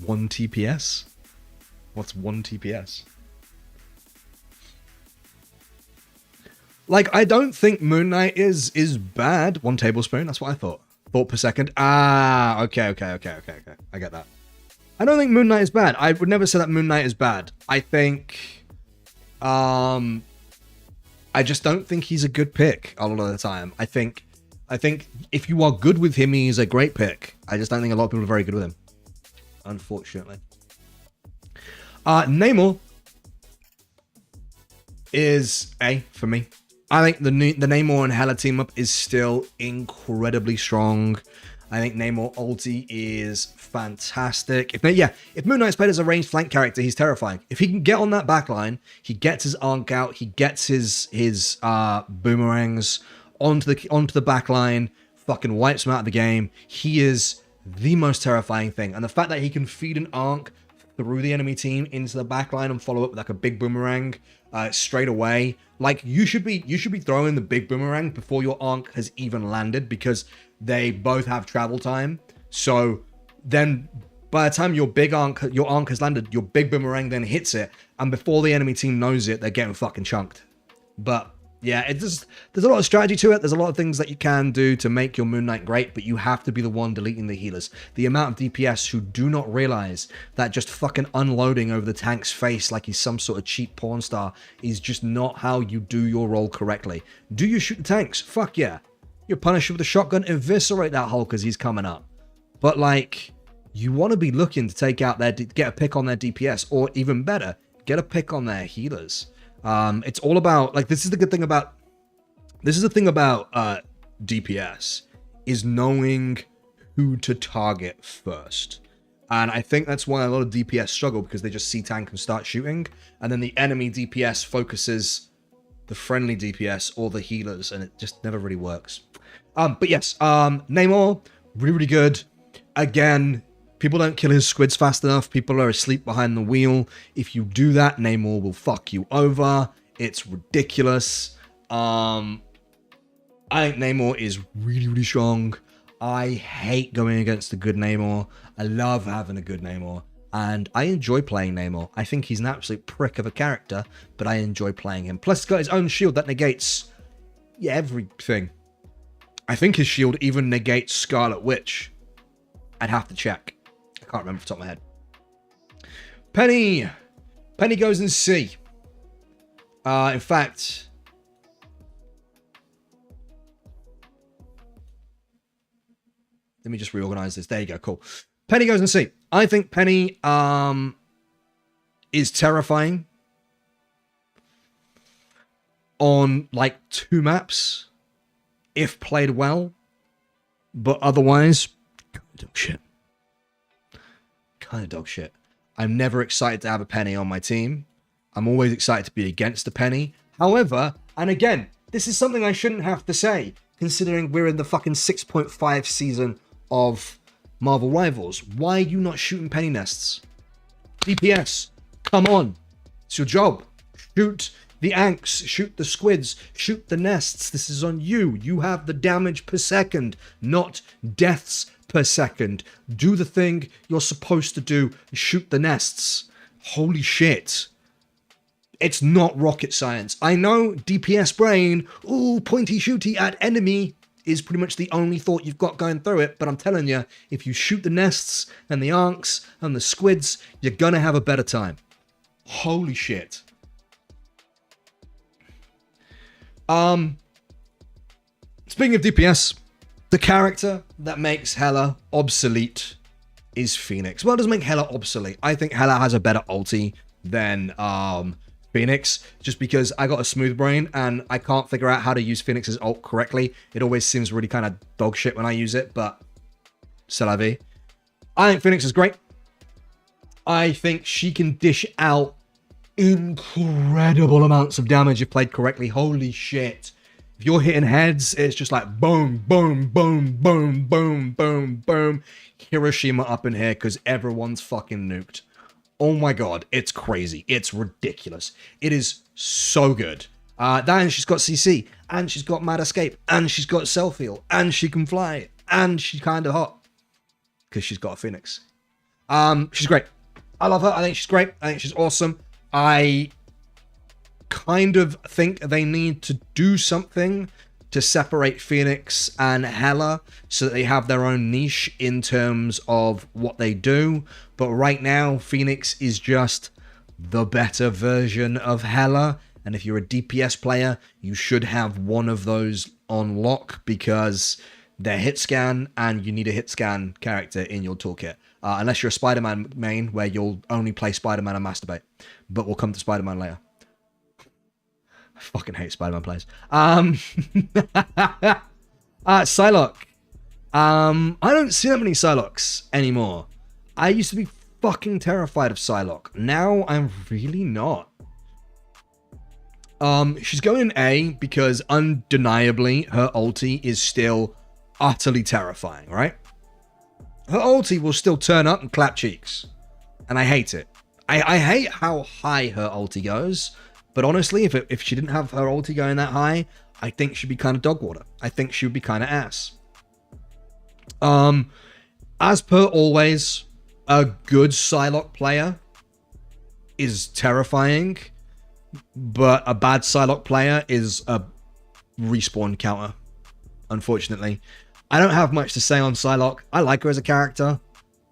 1 TPS. What's 1 TPS? Like, I don't think Moon Knight is bad. 1 tablespoon, that's what I thought. Thought per second. Ah, okay. I get that. I don't think Moon Knight is bad. I would never say that Moon Knight is bad. I think... I just don't think he's a good pick a lot of the time. I think if you are good with him, he's a great pick. I just don't think a lot of people are very good with him. Unfortunately. Namor is A for me. I think the Namor and Hela team up is still incredibly strong. I think Namor ulti is fantastic. If Moon Knight's played as a ranged flank character, he's terrifying. If he can get on that backline, he gets his Ankh out, he gets his boomerangs onto the backline, fucking wipes him out of the game. He is the most terrifying thing. And the fact that he can feed an Ankh through the enemy team into the backline and follow up with like a big boomerang straight away. Like, you should be throwing the big boomerang before your Ankh has even landed, because they both have travel time. So then by the time your Ankh has landed, your big boomerang then hits it, and before the enemy team knows it, they're getting fucking chunked. But yeah, there's a lot of strategy to it. There's a lot of things that you can do to make your Moon Knight great, but you have to be the one deleting the healers. The amount of DPS who do not realize that just fucking unloading over the tank's face like he's some sort of cheap porn star is just not how you do your role correctly. Do you shoot the tanks? Fuck yeah. You punish with a shotgun, eviscerate that Hulk as he's coming up. But like, you want to be looking to take out get a pick on their DPS, or even better, get a pick on their healers. It's all about, like, this is the thing about DPS, is knowing who to target first. And I think that's why a lot of DPS struggle, because they just see tank and start shooting, and then the enemy DPS focuses the friendly DPS or the healers, and it just never really works. But yes, Namor, really, really good. Again, people don't kill his squids fast enough. People are asleep behind the wheel. If you do that, Namor will fuck you over. It's ridiculous. I think Namor is really, really strong. I hate going against a good Namor. I love having a good Namor. And I enjoy playing Namor. I think he's an absolute prick of a character, but I enjoy playing him. Plus, he's got his own shield that negates everything. I think his shield even negates Scarlet Witch. I'd have to check. I can't remember off the top of my head. Penny. Penny goes in C. In fact... Let me just reorganize this. There you go. Cool. Penny goes in C. I think Penny is terrifying on like 2 maps if played well, but otherwise kind of dog shit. Kind of dog shit. I'm never excited to have a Penny on my team. I'm always excited to be against a Penny. However, and again, this is something I shouldn't have to say, considering we're in the fucking 6.5 season of Marvel Rivals. Why are you not shooting penny nests? DPS, come on. It's your job. Shoot the anks, shoot the squids, shoot the nests. This is on you. You have the damage per second, not deaths per second. Do the thing you're supposed to do. Shoot the nests. Holy shit. It's not rocket science. I know DPS brain, ooh, pointy shooty at enemy is pretty much the only thought you've got going through it, but I'm telling you, if you shoot the nests and the anks and the squids, you're gonna have a better time. Holy shit. Speaking of DPS, the character that makes Hela obsolete is Phoenix. Well, it doesn't make Hela obsolete. I think Hela has a better ulti than Phoenix, just because I got a smooth brain and I can't figure out how to use Phoenix's ult correctly. It always seems really kind of dog shit when I use it, but c'est la vie. I think Phoenix is great. I think she can dish out incredible amounts of damage if played correctly. Holy shit. If you're hitting heads, it's just like boom, boom, boom, boom, boom, boom, boom. Hiroshima up in here because everyone's fucking nuked. Oh my god, it's crazy. It's ridiculous. It is so good. Then she's got CC, and she's got Mad Escape, and she's got Self-Heal, and she can fly, and she's kind of hot. Because she's got a Phoenix. She's great. I love her. I think she's great. I think she's awesome. I kind of think they need to do something to separate Phoenix and Hela so that they have their own niche in terms of what they do. But right now, Phoenix is just the better version of Hela. And if you're a DPS player, you should have one of those on lock because they're hit scan and you need a hit scan character in your toolkit. Unless you're a Spider-Man main where you'll only play Spider-Man and masturbate. But we'll come to Spider-Man later. I fucking hate Spider-Man players. Psylocke. I don't see that many Psylocks anymore. I used to be fucking terrified of Psylocke. Now I'm really not. She's going A because undeniably her ulti is still utterly terrifying, right? Her ulti will still turn up and clap cheeks. And I hate it. I hate how high her ulti goes. But honestly, if she didn't have her ulti going that high, I think she'd be kind of dog water. I think she would be kind of ass. As per always, a good Psylocke player is terrifying, but a bad Psylocke player is a respawn counter, unfortunately. I don't have much to say on Psylocke. I like her as a character.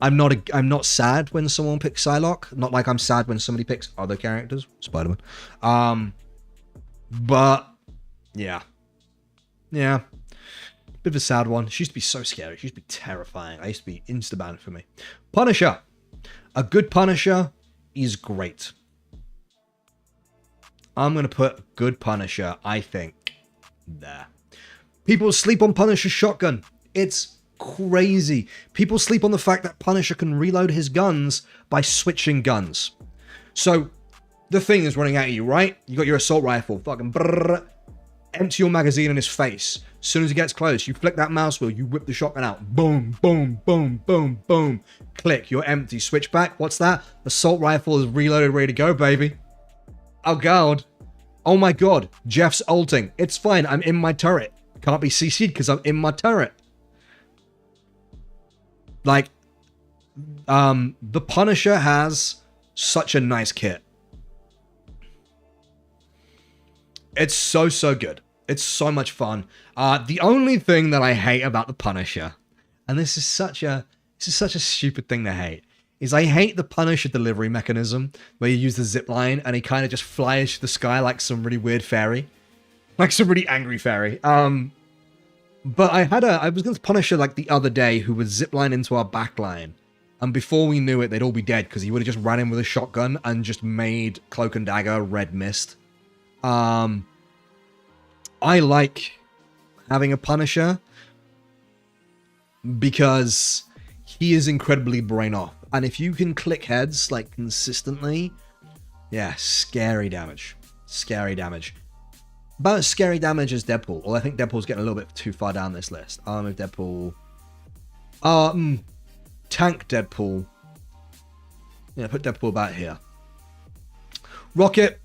I'm not sad when someone picks Psylocke. Not like I'm sad when somebody picks other characters. Spider-Man. But yeah. Yeah. Bit of a sad one. She used to be so scary. She used to be terrifying. I used to be insta-ban for me. Punisher. A good Punisher is great. I'm going to put good Punisher, I think, there. People sleep on Punisher's shotgun. It's crazy. People sleep on the fact that Punisher can reload his guns by switching guns. So, the thing is running at you, right? You got your assault rifle. Fucking brrr, empty your magazine in his face. As soon as he gets close, you flick that mouse wheel, you whip the shotgun out. Boom, boom, boom, boom, boom. Click, you're empty. Switch back. What's that? Assault rifle is reloaded, ready to go, baby. Oh, God. Oh, my God. Jeff's ulting. It's fine. I'm in my turret. Can't be CC'd because I'm in my turret. Like, the Punisher has such a nice kit. It's so, so good. It's so much fun. The only thing that I hate about the Punisher, and this is such a stupid thing to hate, is I hate the Punisher delivery mechanism where you use the zip line and he kind of just flies to the sky like some really weird fairy. Like some really angry fairy. But I was against Punisher like the other day who would zipline into our backline. And before we knew it, they'd all be dead because he would have just ran in with a shotgun and just made Cloak and Dagger red mist. I like having a Punisher because he is incredibly brain off. And if you can click heads like consistently, yeah, scary damage. Scary damage. About as scary damage as Deadpool. Although I think Deadpool's getting a little bit too far down this list. Arm of Deadpool. Tank Deadpool. Yeah, put Deadpool about here. Rocket.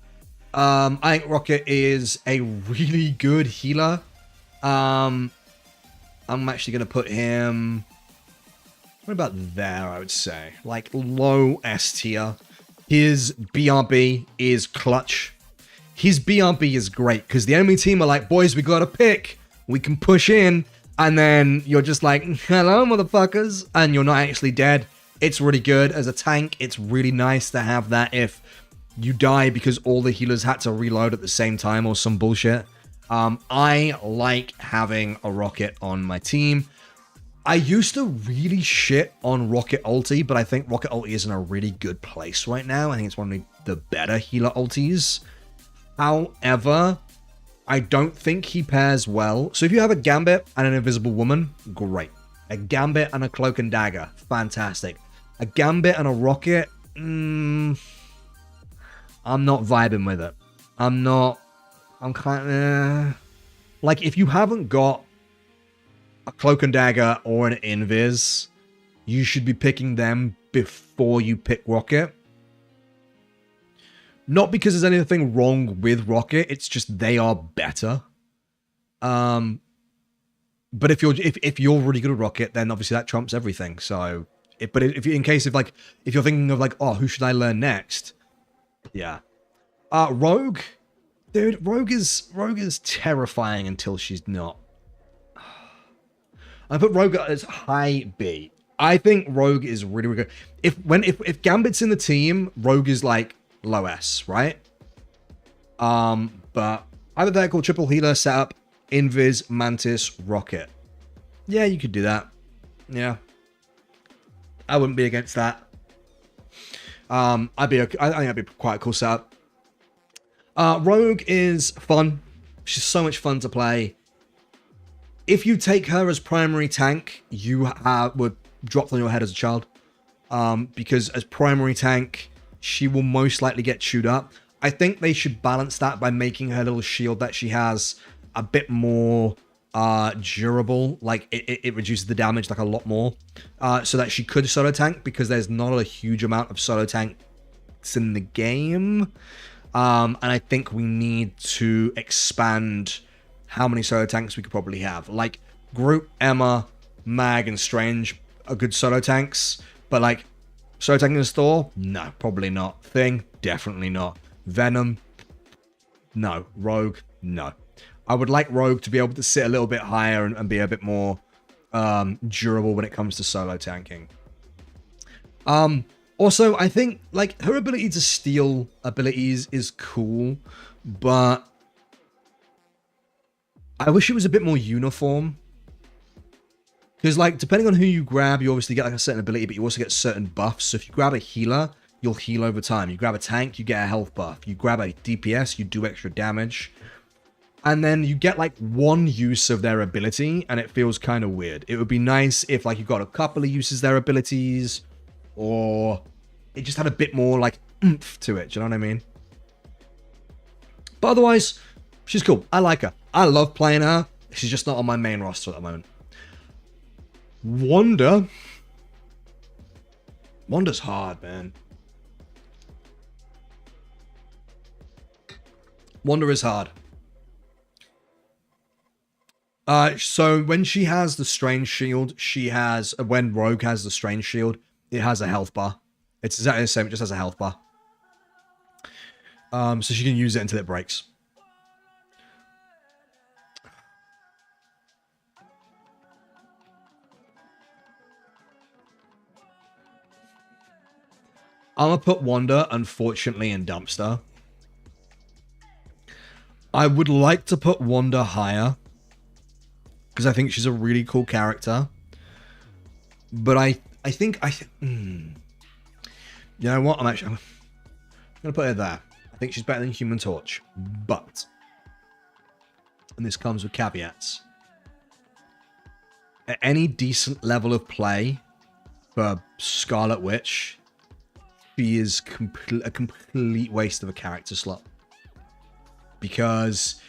I think Rocket is a really good healer. I'm actually going to put him... What about there, I would say? Like, low S tier. His BRB is clutch. His BRB is great, because the enemy team are like, boys, we got to pick. We can push in. And then you're just like, hello, motherfuckers. And you're not actually dead. It's really good. As a tank, it's really nice to have that if you die because all the healers had to reload at the same time or some bullshit. I like having a Rocket on my team. I used to really shit on Rocket ulti, but I think Rocket ulti is in a really good place right now. I think it's one of the better healer ultis. However, I don't think he pairs well. So if you have a Gambit and an Invisible Woman, great. A Gambit and a Cloak and Dagger, fantastic. A Gambit and a Rocket, I'm not vibing with it. I'm kind of... Like, if you haven't got a Cloak and Dagger or an Invis, you should be picking them before you pick Rocket. Not because there's anything wrong with Rocket, it's just they are better. But if you're really good at Rocket, then obviously that trumps everything. So, if you're thinking of like, oh, who should I learn next? Yeah, Rogue, dude, Rogue is terrifying until she's not. I put Rogue as high B. I think Rogue is really, really good. If Gambit's in the team, Rogue is like low S, right? But hypothetical triple healer setup, Invis, Mantis, Rocket. Yeah, you could do that. Yeah, I wouldn't be against that. I think that'd be quite a cool setup. Rogue is fun. She's so much fun to play. If you take her as primary tank, you would drop on your head as a child. Because as primary tank, she will most likely get chewed up. I think they should balance that by making her little shield that she has a bit more durable. Like, it reduces the damage like a lot more. So that she could solo tank, because there's not a huge amount of solo tanks in the game. And I think we need to expand how many solo tanks we could probably have. Like, Groot, Emma, Mag, and Strange are good solo tanks. But, like, solo tank in the store? No, probably not. Thing? Definitely not. Venom? No. Rogue? No. I would like Rogue to be able to sit a little bit higher and be a bit more durable when it comes to solo tanking. Also, I think, like, her ability to steal abilities is cool, but I wish it was a bit more uniform. Because, like, depending on who you grab, you obviously get, like, a certain ability, but you also get certain buffs. So if you grab a healer, you'll heal over time. You grab a tank, you get a health buff. You grab a DPS, you do extra damage. And then you get, like, one use of their ability, and it feels kind of weird. It would be nice if, like, you got a couple of uses of their abilities, or it just had a bit more, like, oomph to it. Do you know what I mean? But otherwise, she's cool. I like her. I love playing her. She's just not on my main roster at the moment. Wanda. Wanda's hard, man. Wanda is hard. So when she has the Strange Shield, she has... When Rogue has the Strange Shield, it has a health bar. It's exactly the same, it just has a health bar. So she can use it until it breaks. I'm gonna put Wanda, unfortunately, in dumpster. I would like to put Wanda higher, because I think she's a really cool character. But I think you know what? I'm gonna put her there. I think she's better than Human Torch, but, and this comes with caveats, at any decent level of play for Scarlet Witch, she is a complete waste of a character slot. Because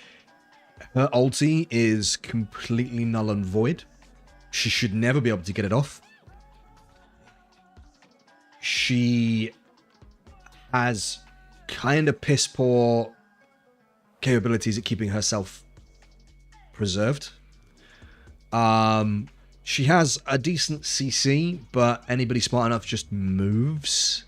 her ulti is completely null and void. She should never be able to get it off. She has kind of piss poor capabilities at keeping herself preserved. She has a decent CC, but anybody smart enough just moves.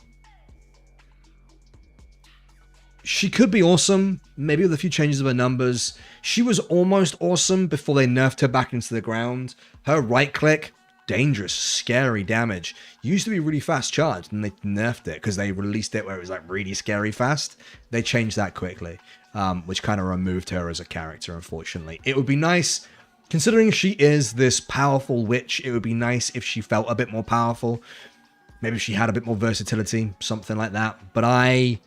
She could be awesome, maybe with a few changes of her numbers. She was almost awesome before they nerfed her back into the ground. Her right click, dangerous, scary damage. Used to be really fast charged, and they nerfed it because they released it where it was like really scary fast. They changed that quickly, which kind of removed her as a character, unfortunately. It would be nice, considering she is this powerful witch, it would be nice if she felt a bit more powerful. Maybe if she had a bit more versatility, something like that. But I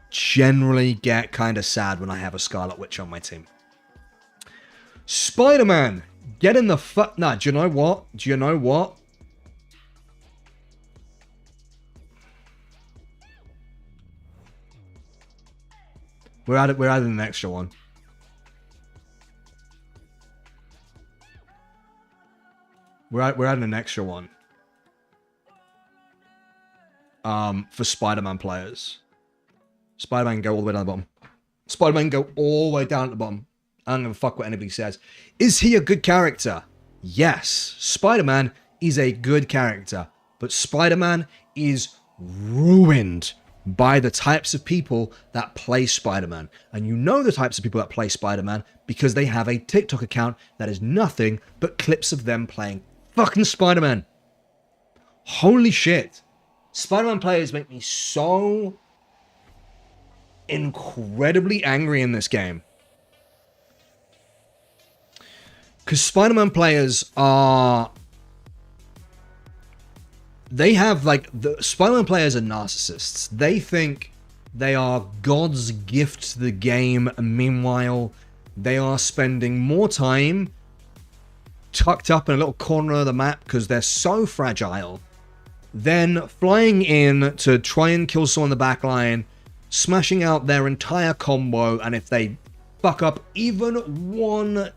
generally get kind of sad when I have a Scarlet Witch on my team. Spider-Man, get in the Nah, do you know what? Do you know what? We're adding an extra one. We're adding an extra one. For Spider-Man players. Spider-Man go all the way down the bottom. Spider-Man go all the way down at the bottom. I don't give a fuck what anybody says. Is he a good character? Yes. Spider-Man is a good character. But Spider-Man is ruined by the types of people that play Spider-Man. And you know the types of people that play Spider-Man because they have a TikTok account that is nothing but clips of them playing fucking Spider-Man. Holy shit. Spider-Man players make me so incredibly angry in this game. Because Spider-Man players are... They have, like... The Spider-Man players are narcissists. They think they are God's gift to the game. And meanwhile, they are spending more time tucked up in a little corner of the map because they're so fragile, then flying in to try and kill someone in the back line, smashing out their entire combo, and if they fuck up even one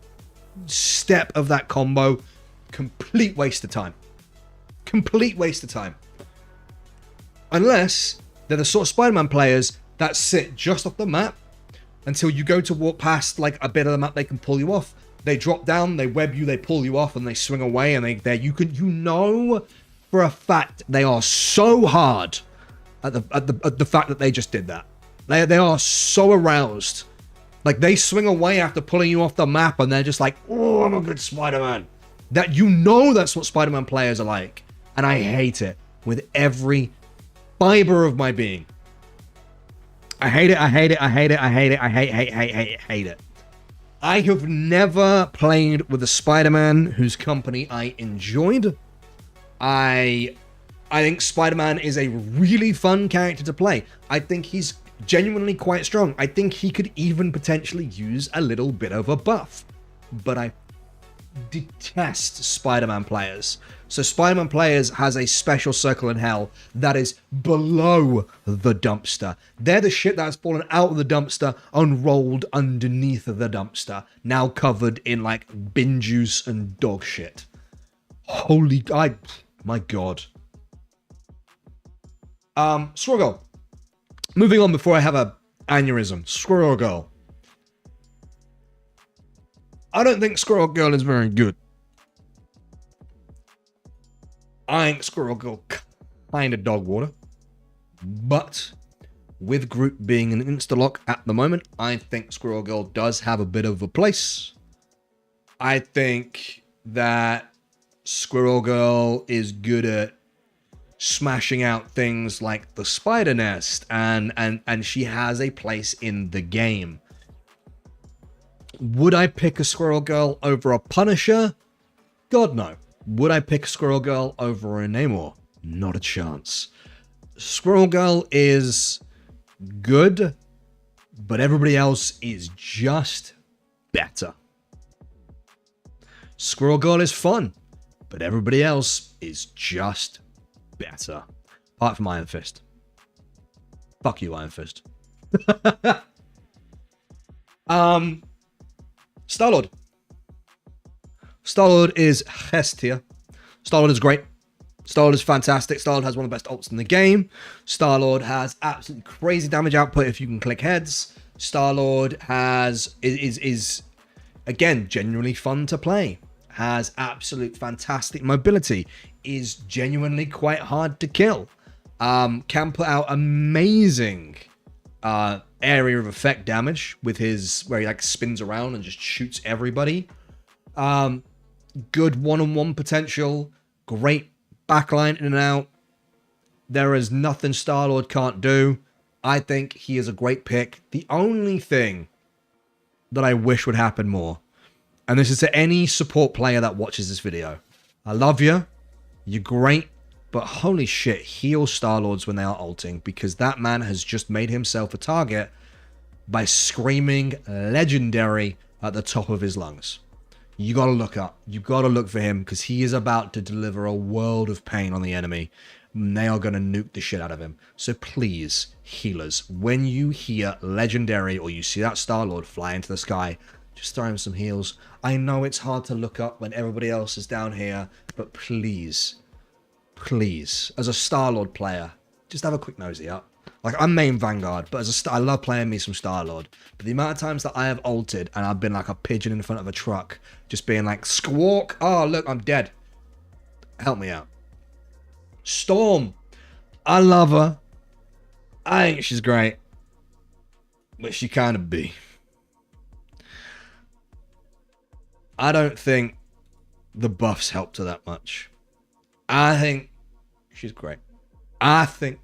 step of that combo, complete waste of time. Complete waste of time. Unless they're the sort of Spider-Man players that sit just off the map until you go to walk past like a bit of the map they can pull you off. They drop down, they web you, they pull you off, and they swing away, and you know for a fact they are so hard at the fact that they just did that. They are so aroused. Like, they swing away after pulling you off the map, and they're just like, oh, I'm a good Spider-Man. That, you know, that's what Spider-Man players are like. And I hate it with every fiber of my being. I hate it, I hate it, I hate it, I hate it, I hate it. I have never played with a Spider-Man whose company I enjoyed. I think Spider-Man is a really fun character to play. I think he's genuinely quite strong. I think he could even potentially use a little bit of a buff. But I detest Spider-Man players. So Spider-Man players has a special circle in hell that is below the dumpster. They're the shit that's fallen out of the dumpster and rolled underneath the dumpster, now covered in like bin juice and dog shit. My god. Squirrel Girl. Moving on before I have a aneurysm. Squirrel Girl. I don't think Squirrel Girl is very good. I think Squirrel Girl kind of dog water. But with Groot being an insta-lock at the moment, I think Squirrel Girl does have a bit of a place. I think that Squirrel Girl is good at smashing out things like the spider nest, and she has a place in the game. Would I pick a Squirrel Girl over a Punisher? God, no. Would I pick Squirrel Girl over a Namor? Not a chance. Squirrel Girl is good, but everybody else is just better. Squirrel Girl is fun, but everybody else is just better. Apart from Iron Fist. Fuck you, Iron Fist. Star-Lord. Star-Lord is Hestia. Star-Lord is great. Star-Lord is fantastic. Star-Lord has one of the best ults in the game. Star-Lord has absolutely crazy damage output if you can click heads. Star-Lord is again genuinely fun to play. Has absolute fantastic mobility. Is genuinely quite hard to kill. Can put out amazing area of effect damage with his where he like spins around and just shoots everybody. Good one-on-one potential. Great backline in and out. There is nothing Star-Lord can't do. I think he is a great pick. The only thing that I wish would happen more, and this is to any support player that watches this video, I love you. You're great. But holy shit, heal Star-Lords when they are ulting, because that man has just made himself a target by screaming legendary at the top of his lungs. You gotta look up. You gotta look for him, because he is about to deliver a world of pain on the enemy. And they are gonna nuke the shit out of him. So please, healers, when you hear legendary or you see that Star-Lord fly into the sky, just throw him some heals. I know it's hard to look up when everybody else is down here, but please, as a Star-Lord player, just have a quick nosy up. Like, I'm main Vanguard, but I love playing me some Star-Lord. But the amount of times that I have ulted and I've been like a pigeon in front of a truck, just being like, squawk, oh, look, I'm dead. Help me out. Storm. I love her. I think she's great. But she kind of be. I don't think the buffs helped her that much. I think she's great. I think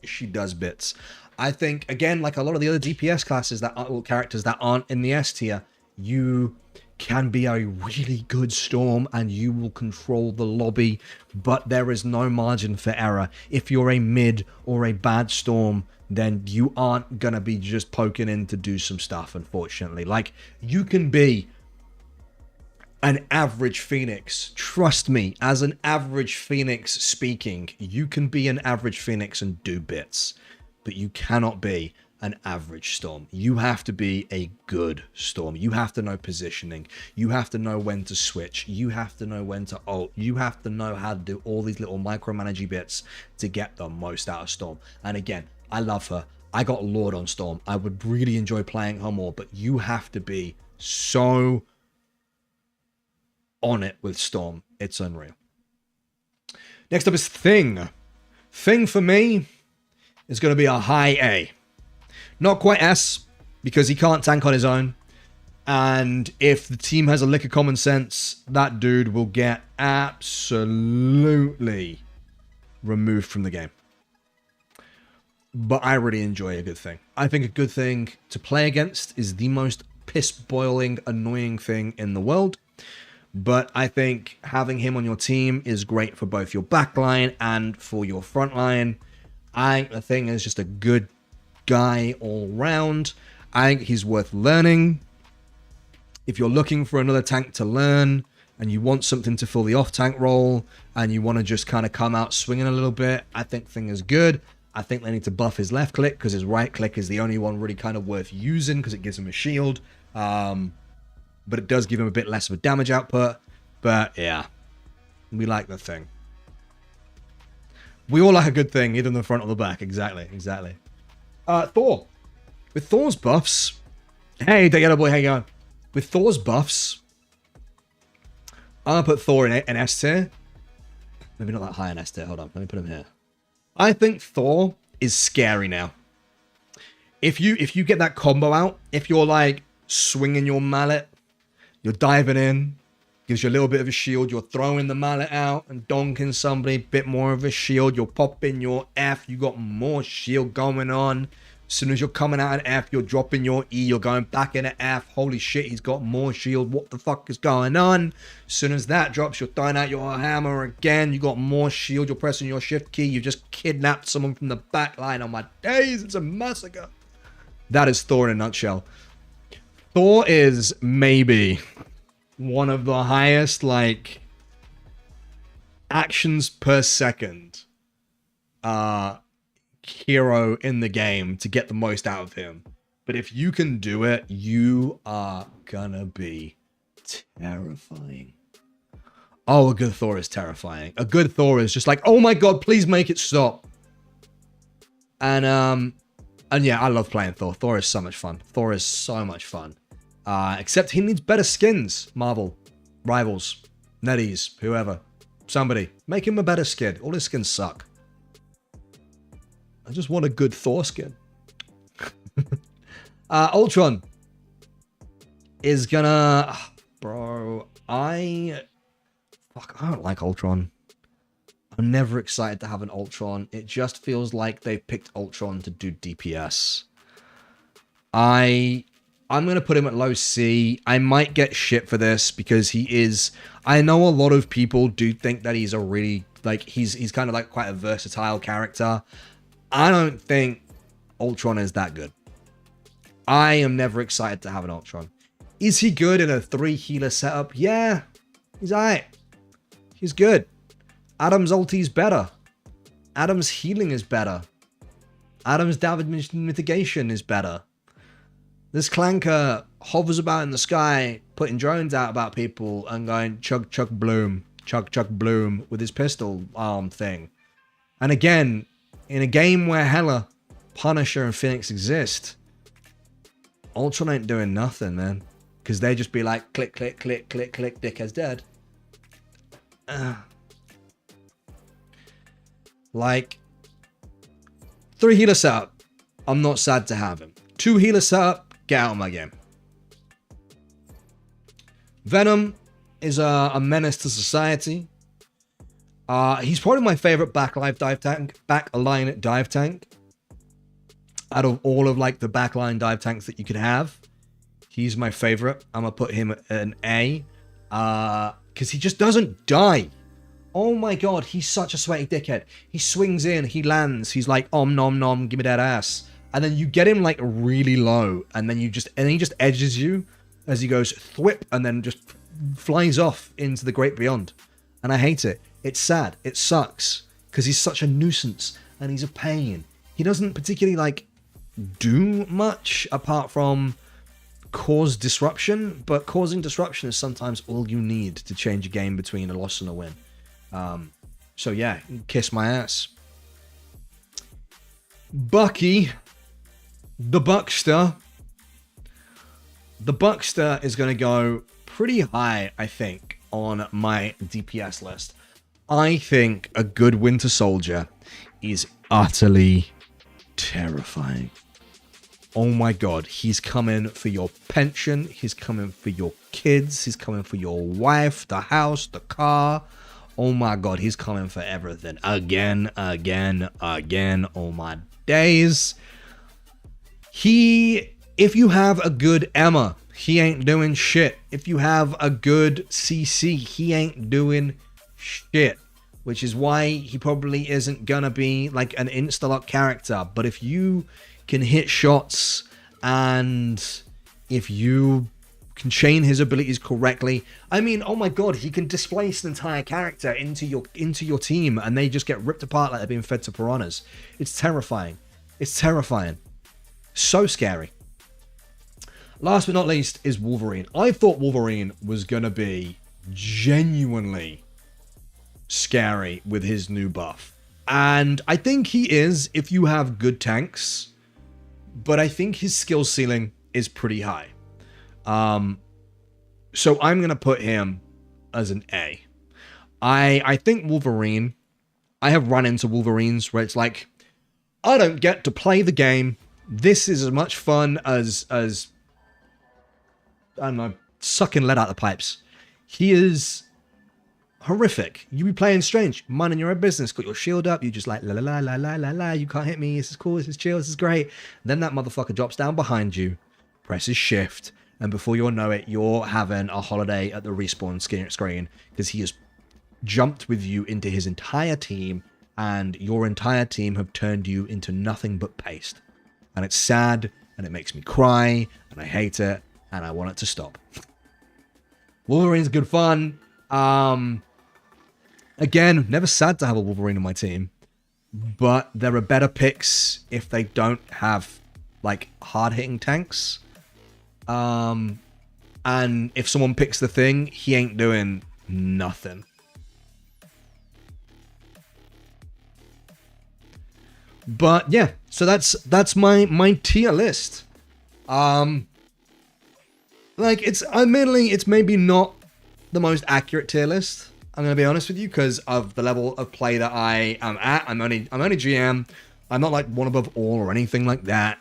she does bits. I think, again, like a lot of the other DPS classes that are characters that aren't in the S tier, you can be a really good Storm and you will control the lobby, but there is no margin for error. If you're a mid or a bad Storm, then you aren't going to be just poking in to do some stuff, unfortunately. Like, you can be an average Phoenix. Trust me, as an average Phoenix speaking, you can be an average Phoenix and do bits, but you cannot be an average Storm. You have to be a good Storm. You have to know positioning. You have to know when to switch. You have to know when to ult. You have to know how to do all these little micromanagey bits to get the most out of Storm. And again, I love her. I got Lord on Storm. I would really enjoy playing her more, but you have to be so on it with Storm. It's unreal. Next up is Thing. Thing for me is going to be a high A. Not quite S, because he can't tank on his own. And if the team has a lick of common sense, that dude will get absolutely removed from the game. But I really enjoy a good thing. I think a good thing to play against is the most piss-boiling, annoying thing in the world. But I think having him on your team is great for both your backline and for your frontline. I think the Thing is just a good guy all round. I think he's worth learning. If you're looking for another tank to learn and you want something to fill the off-tank role and you want to just kind of come out swinging a little bit, I think Thing is good. I think they need to buff his left click because his right click is the only one really kind of worth using because it gives him a shield. But it does give him a bit less of a damage output. But yeah, we like the Thing. We all like a good thing, either in the front or the back. Exactly. Thor. With Thor's buffs... Hey, Dayana boy, how you going? With Thor's buffs, I'm going to put Thor in S tier. Maybe not that high in S tier. Hold on, let me put him here. I think Thor is scary now. If you get that combo out, if you're like swinging your mallet, you're diving in, Gives you a little bit of a shield. You're throwing the mallet out and donking somebody. Bit more of a shield. You're popping your F. You got more shield going on. As soon as you're coming out an F, you're dropping your E. You're going back in an F. Holy shit, he's got more shield. What the fuck is going on? As soon as that drops, you're throwing out your hammer again. You got more shield. You're pressing your shift key. You just kidnapped someone from the back line. On my days, it's a massacre. That is Thor in a nutshell. Thor is maybe one of the highest, like, actions per second hero in the game to get the most out of him. But if you can do it, you are gonna be terrifying. Oh, a good Thor is terrifying. A good Thor is just like, oh my god, please make it stop. And yeah, I love playing Thor. Thor is so much fun. Thor is so much fun. Except he needs better skins. Marvel, Rivals, NetEase, whoever. Somebody. Make him a better skin. All his skins suck. I just want a good Thor skin. Ultron is gonna... Bro, I don't like Ultron. I'm never excited to have an Ultron. It just feels like they picked Ultron to do DPS. I'm going to put him at low C. I might get shit for this because he is... I know a lot of people do think that he's a really... Like, he's kind of like quite a versatile character. I don't think Ultron is that good. I am never excited to have an Ultron. Is he good in a 3 healer setup? Yeah. He's alright. He's good. Adam's ulti's better. Adam's healing is better. Adam's damage mitigation is better. This clanker hovers about in the sky, putting drones out about people and going chug chug bloom, chug chug bloom with his pistol arm thing. And again, in a game where Hela, Punisher, and Phoenix exist, Ultron ain't doing nothing, man. Because they just be like, click, click, click, click, click, dickhead's dead. Like, 3 healer setup, I'm not sad to have him. 2 healer setup, get out of my game. Venom is a menace to society. He's probably my favorite backline dive tank. Out of all of like the backline dive tanks that you could have, he's my favorite. I'm gonna put him at an A, because he just doesn't die. Oh my god, he's such a sweaty dickhead. He swings in, he lands, he's like, om nom nom, give me that ass. And then you get him like really low, and then he just edges you as he goes thwip, and then just flies off into the great beyond. And I hate it. It's sad. It sucks. Because he's such a nuisance, and he's a pain. He doesn't particularly like do much apart from cause disruption, but causing disruption is sometimes all you need to change a game between a loss and a win. So yeah, kiss my ass. Bucky, the Buckster. The Buckster is going to go pretty high, I think, on my DPS list. I think a good Winter Soldier is utterly terrifying. Oh my god, he's coming for your pension, he's coming for your kids, he's coming for your wife, the house, the car. Oh my god, he's coming for everything. Again, again, again. Oh my days. If you have a good Emma, he ain't doing shit. If you have a good CC, he ain't doing shit. Which is why he probably isn't gonna be like an insta-lock character. But if you can hit shots and if you can chain his abilities correctly, I mean, oh my god, he can displace an entire character into your team and they just get ripped apart like they're being fed to piranhas. It's terrifying. It's terrifying. So scary. Last but not least is Wolverine. I thought Wolverine was gonna be genuinely scary with his new buff. And I think he is if you have good tanks. But I think his skill ceiling is pretty high. So I'm going to put him as an A. I think Wolverine, I have run into Wolverines where it's like, I don't get to play the game. This is as much fun as I don't know, sucking lead out the pipes. He is horrific. You be playing strange, minding your own business, got your shield up, you just like la la la la la la la, you can't hit me, this is cool, this is chill, this is great. Then that motherfucker drops down behind you, presses shift, and before you'll know it, you're having a holiday at the respawn screen because he has jumped with you into his entire team, and your entire team have turned you into nothing but paste. And it's sad, and it makes me cry, and I hate it, and I want it to stop. Wolverine's good fun. Again, never sad to have a Wolverine in my team, but there are better picks if they don't have, like, hard-hitting tanks. And if someone picks the Thing, he ain't doing nothing. But yeah, so that's my tier list. Like, it's admittedly it's maybe not the most accurate tier list. I'm gonna be honest with you because of the level of play that I am at. I'm only GM. I'm not like one above all or anything like that.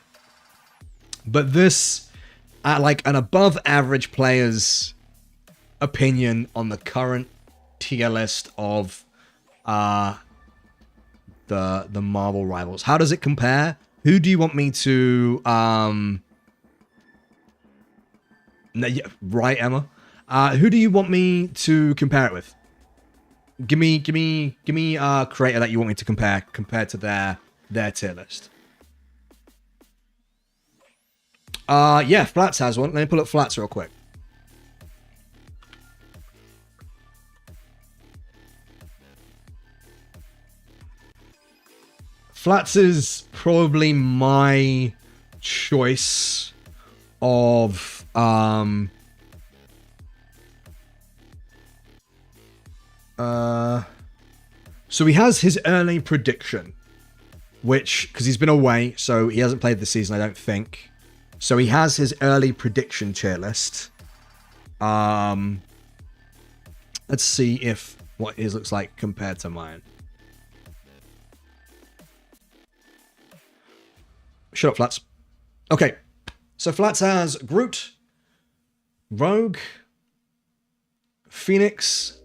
But this, at like an above average player's opinion on the current tier list of the Marvel rivals. How does it compare? Who do you want me to right, Emma? Who do you want me to compare it with? Give me a creator that you want me to compare to their tier list. Yeah, Flats has one. Let me pull up Flats real quick. Flats is probably my choice of so he has his early prediction, which, because he's been away, so he hasn't played this season, I don't think. So he has his early prediction tier list. Let's see if what his looks like compared to mine. Shut up, Flats. Okay, so Flats has Groot, Rogue, Phoenix,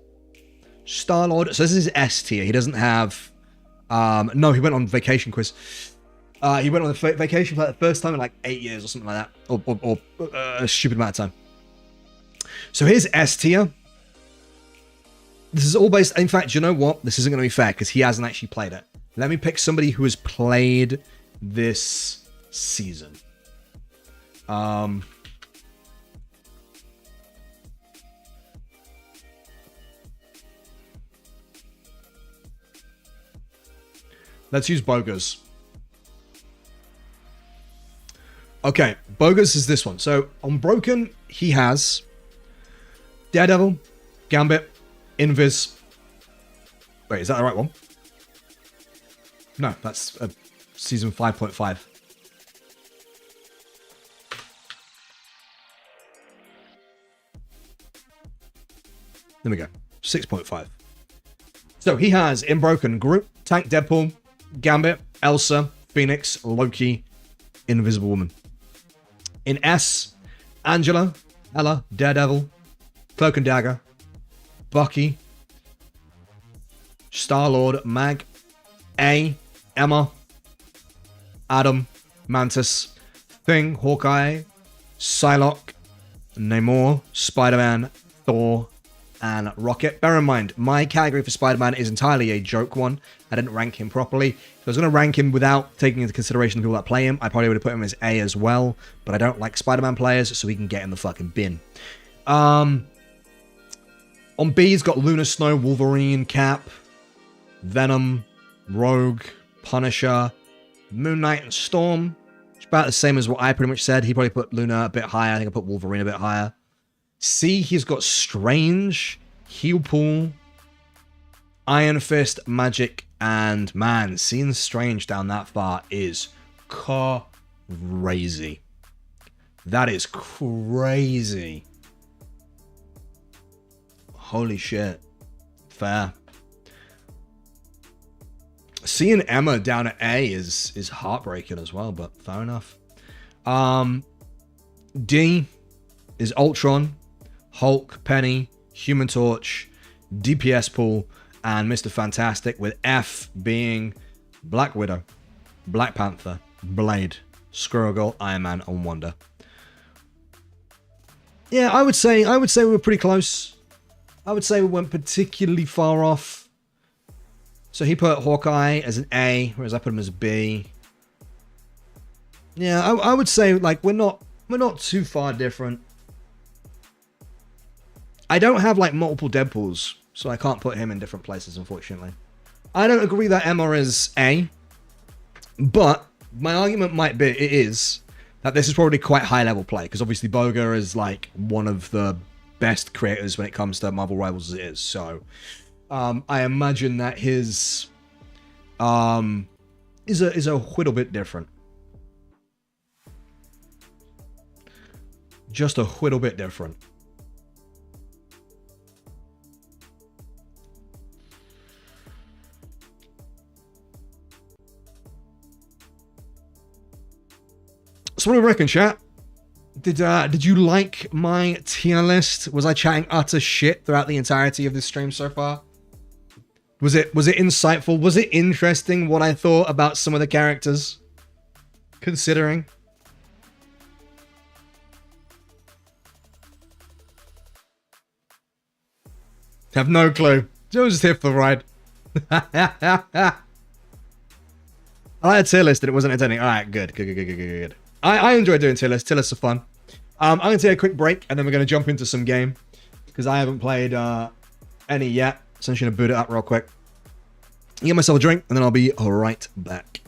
Star-Lord. So this is S tier. He doesn't have... no, he went on vacation quiz. He went on the vacation for the first time in like 8 years or something like that. Or a stupid amount of time. So here's S tier. This is all based... In fact, you know what? This isn't going to be fair because he hasn't actually played it. Let me pick somebody who has played this season. Let's use Bogus. Okay, Bogus is this one. So on Broken, he has Daredevil, Gambit, Invis. Wait, is that the right one? No, that's season 5.5. There we go. 6.5. So he has in Broken Groot, Tank Deadpool, Gambit, Elsa, Phoenix, Loki, Invisible Woman. In S, Angela, Ella, Daredevil, Cloak and Dagger, Bucky, Star-Lord, Mag, A, Emma, Adam, Mantis, Thing, Hawkeye, Psylocke, Namor, Spider-Man, Thor, and Rocket. Bear in mind, my category for Spider-Man is entirely a joke one. I didn't rank him properly. If I was going to rank him without taking into consideration the people that play him, I probably would have put him as A as well. But I don't like Spider-Man players, so he can get in the fucking bin. On B, he's got Luna, Snow, Wolverine, Cap, Venom, Rogue, Punisher, Moon Knight, and Storm. It's about the same as what I pretty much said. He probably put Luna a bit higher. I think I put Wolverine a bit higher. C, he's got Strange, Heelpool, Iron Fist, Magic, and man, seeing Strange down that far is crazy. That is crazy. Holy shit. Fair. Seeing Emma down at A is heartbreaking as well, but fair enough. D is Ultron, Hulk, Penny, Human Torch, DPS pool, and Mr. Fantastic, with F being Black Widow, Black Panther, Blade, Squirrel Girl, Iron Man, and Wanda. Yeah, I would say we were pretty close. I would say we weren't particularly far off. So he put Hawkeye as an A, whereas I put him as a B. Yeah, I would say like we're not too far different. I don't have like multiple Deadpools, so I can't put him in different places, unfortunately. I don't agree that Emma is A, but my argument is that this is probably quite high level play, because obviously Boga is like one of the best creators when it comes to Marvel Rivals as it is. So I imagine that his is a little bit different. Just a little bit different. So what do you reckon, chat? Did you like my tier list? Was I chatting utter shit throughout the entirety of this stream so far? Was it insightful? Was it interesting what I thought about some of the characters? Considering. Have no clue. Joe's just here for the ride. I had a tier list and it wasn't entertaining. Alright, good. I enjoy doing tier lists. Tier lists are fun. I'm going to take a quick break and then we're going to jump into some game. Because I haven't played any yet. So I'm just going to boot it up real quick. Get myself a drink and then I'll be right back.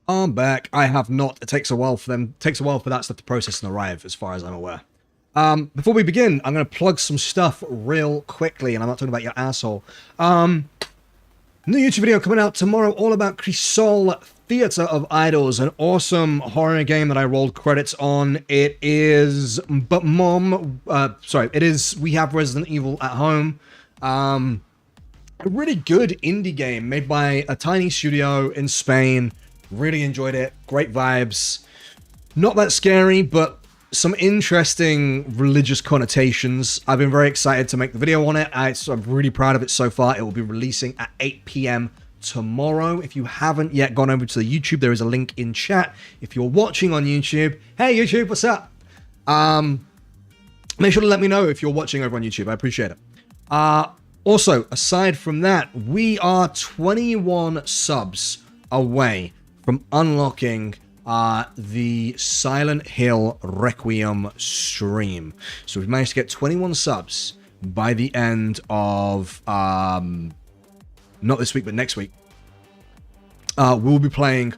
I'm back. I have not. It takes a while for that stuff to process and arrive, as far as I'm aware. Before we begin, I'm going to plug some stuff real quickly, and I'm not talking about your asshole. New YouTube video coming out tomorrow, all about Crisol Theater of Idols, an awesome horror game that I rolled credits on. It is, We Have Resident Evil at Home. A really good indie game made by a tiny studio in Spain. Really enjoyed it. Great vibes. Not that scary, but some interesting religious connotations. I've been very excited to make the video on it. I'm really proud of it so far. It will be releasing at 8 p.m. tomorrow. If you haven't yet gone over to the YouTube, there is a link in chat. If you're watching on YouTube, hey YouTube, what's up? Make sure to let me know if you're watching over on YouTube. I appreciate it. Also, aside from that, we are 21 subs away from unlocking the Silent Hill Requiem stream. So we've managed to get 21 subs by the end of, not this week, but next week. We'll be playing,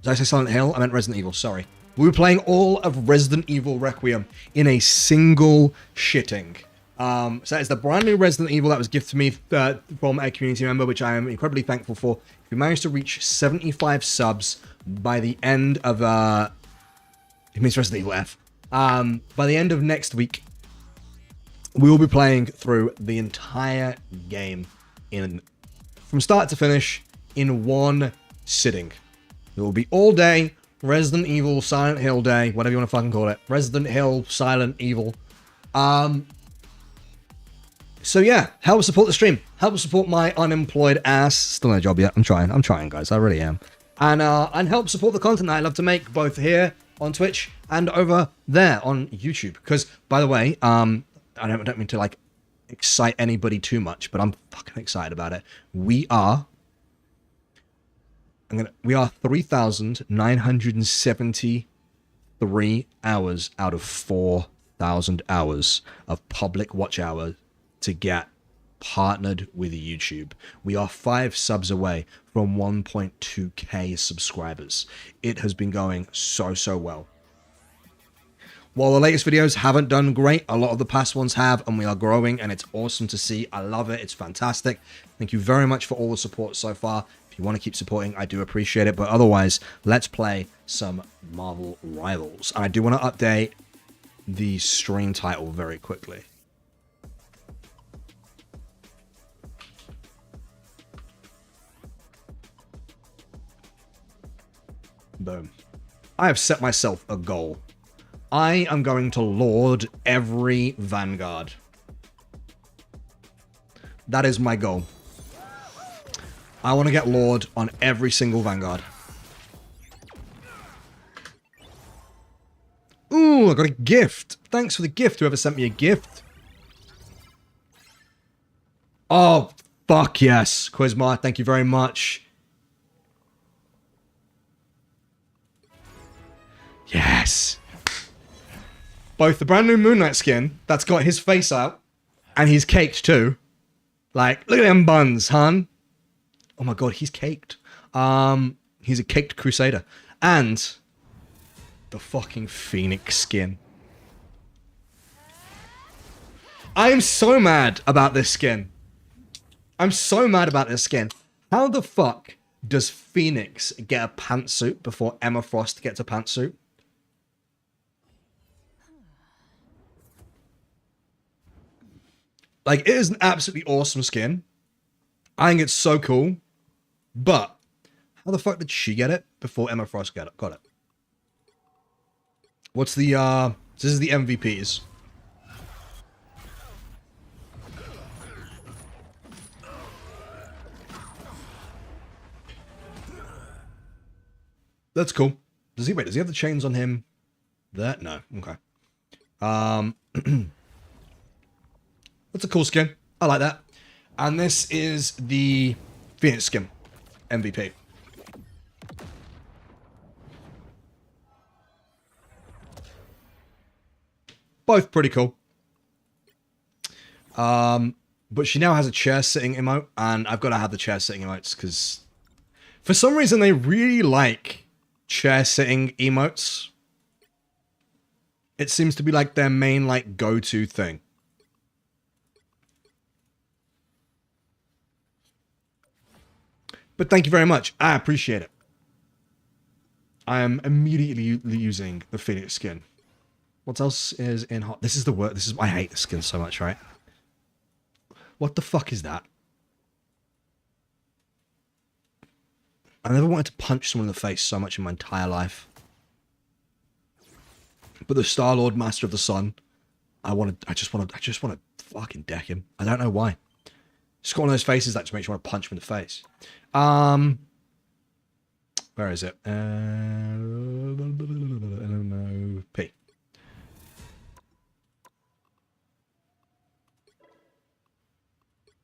did I say Silent Hill? I meant Resident Evil, sorry. We'll be playing all of Resident Evil Requiem in a single shitting. So that is the brand new Resident Evil that was gifted to me from a community member, which I am incredibly thankful for. If we manage to reach 75 subs by the end of, it means Resident Evil F. By the end of next week, we will be playing through the entire game from start to finish in one sitting. It will be all day Resident Evil Silent Hill Day, whatever you want to fucking call it. Resident Hill Silent Evil. So yeah, help support the stream. Help support my unemployed ass. Still no job yet. I'm trying, guys. I really am. And help support the content that I love to make, both here on Twitch and over there on YouTube. Because, by the way, I don't mean to like excite anybody too much, but I'm fucking excited about it. We are 3,973 hours out of 4,000 hours of public watch hours to get partnered with YouTube. We are 5 subs away from 1.2k subscribers. It has been going so well. While the latest videos haven't done great, a lot of the past ones have, and we are growing, and it's awesome to see. I love it. It's fantastic. Thank you very much for all the support so far. If you want to keep supporting, I do appreciate it. But otherwise, let's play some Marvel Rivals. And I do want to update the stream title very quickly. Boom. I have set myself a goal. I am going to lord every Vanguard. That is my goal. I want to get lord on every single Vanguard. Ooh, I got a gift. Thanks for the gift, whoever sent me a gift. Oh, fuck yes. Quizmar, thank you very much. Yes. Both the brand new Moon Knight skin that's got his face out and he's caked too. Like, look at them buns, hun. Oh my god, he's caked. He's a caked Crusader. And the fucking Phoenix skin. I am so mad about this skin. I'm so mad about this skin. How the fuck does Phoenix get a pantsuit before Emma Frost gets a pantsuit? Like, it is an absolutely awesome skin. I think it's so cool. But how the fuck did she get it before Emma Frost got it? What's the, this is the MVPs. That's cool. Does he have the chains on him? That? No. Okay. That's a cool skin. I like that. And this is the Phoenix skin. MVP. Both pretty cool. But she now has a chair sitting emote, and I've got to have the chair sitting emotes because for some reason they really like chair sitting emotes. It seems to be like their main like go-to thing. But thank you very much. I appreciate it. I am immediately using the Phoenix skin. What else is in hot? This is the word. This is, I hate the skin so much, right? What the fuck is that? I never wanted to punch someone in the face so much in my entire life. But the Star-Lord, Master of the Sun, I just want to fucking deck him. I don't know why. Just got one of those faces that just makes you want to punch him in the face. Where is it? P.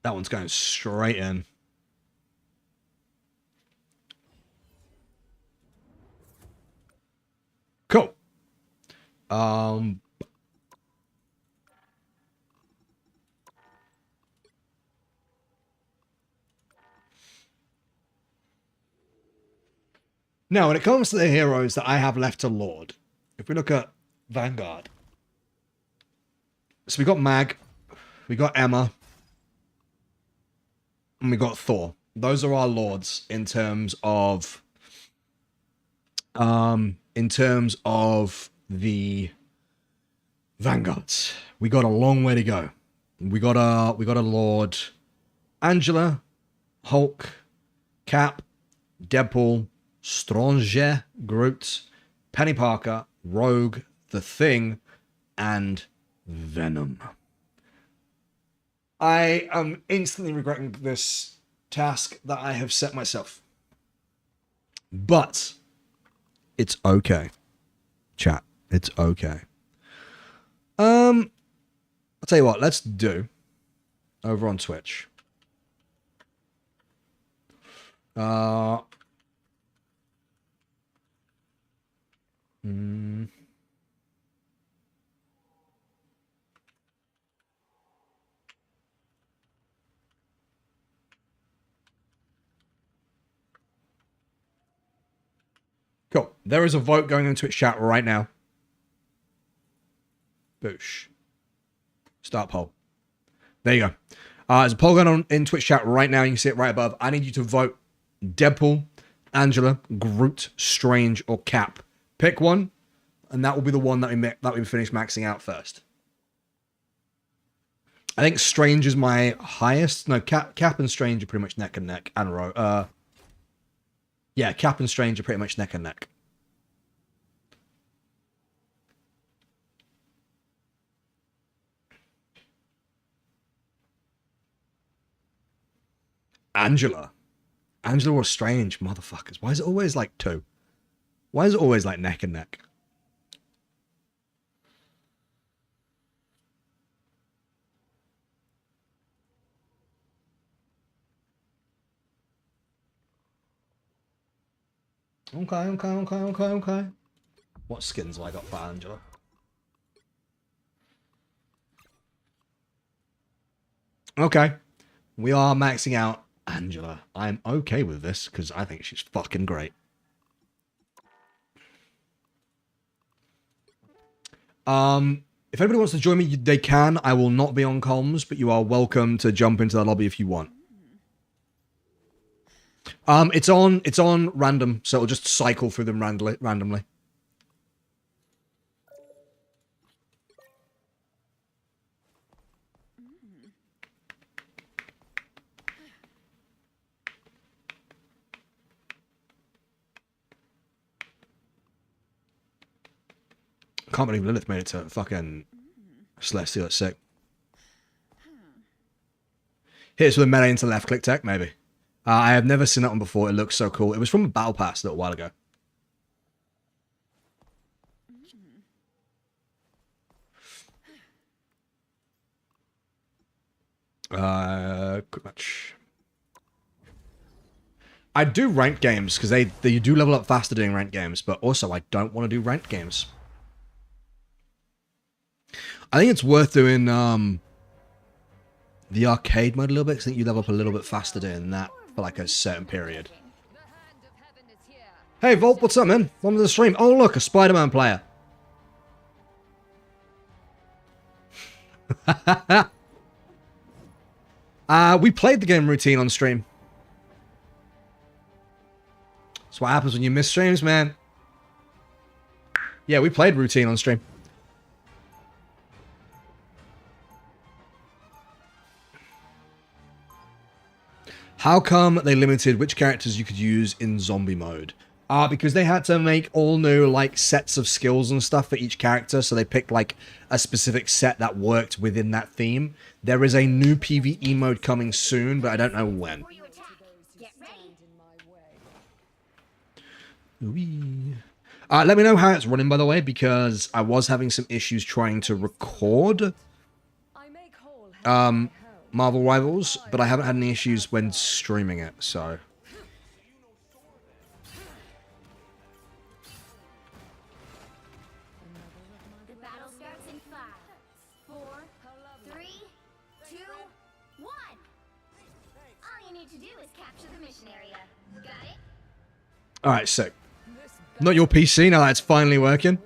That one's going straight in. Cool. Now, when it comes to the heroes that I have left to Lord, if we look at Vanguard, so we got Mag, we got Emma, and we got Thor. Those are our lords in terms of the Vanguards. We got a long way to go. We got a Lord Angela, Hulk, Cap, Deadpool, Strange, Groot, Penny Parker, Rogue, The Thing, and Venom. I am instantly regretting this task that I have set myself. But it's okay. Chat, it's okay. I'll tell you what, let's do over on Twitch. Cool. There is a vote going on Twitch chat right now. Boosh. Start poll. There you go. There's a poll going on in Twitch chat right now. You can see it right above. I need you to vote Deadpool, Angela, Groot, Strange, or Cap. Pick one, and that will be the one that we finish maxing out first. I think Strange is my highest. No, Cap and Strange are pretty much neck and neck. And yeah, Cap and Strange are pretty much neck and neck. Angela or Strange, motherfuckers. Why is it always like two? Why is it always like neck and neck? Okay. What skins have I got for Angela? Okay. We are maxing out Angela. I'm okay with this because I think she's fucking great. If anybody wants to join me, they can. I will not be on comms, but you are welcome to jump into the lobby if you want. It's on random, so it'll just cycle through them randomly. Can't believe Lilith made it to fucking Celestial at sick. Hits with a melee into left click tech, maybe. I have never seen that one before. It looks so cool. It was from a battle pass a little while ago. Quick match. I do ranked games because they do level up faster doing ranked games, but also I don't want to do ranked games. I think it's worth doing the arcade mode a little bit, because I think you level up a little bit faster doing that for like a certain period. Hey Volt, what's up, man? Welcome to the stream. Oh look, a Spider-Man player. We played the game Routine on stream. That's what happens when you miss streams, man. Yeah, we played Routine on stream. How come they limited which characters you could use in zombie mode? Because they had to make all new, like, sets of skills and stuff for each character, so they picked, like, a specific set that worked within that theme. There is a new PvE mode coming soon, but I don't know when. Let me know how it's running, by the way, because I was having some issues trying to record Marvel Rivals, but I haven't had any issues when streaming it, so... Alright, so. Not your PC, now that's finally working.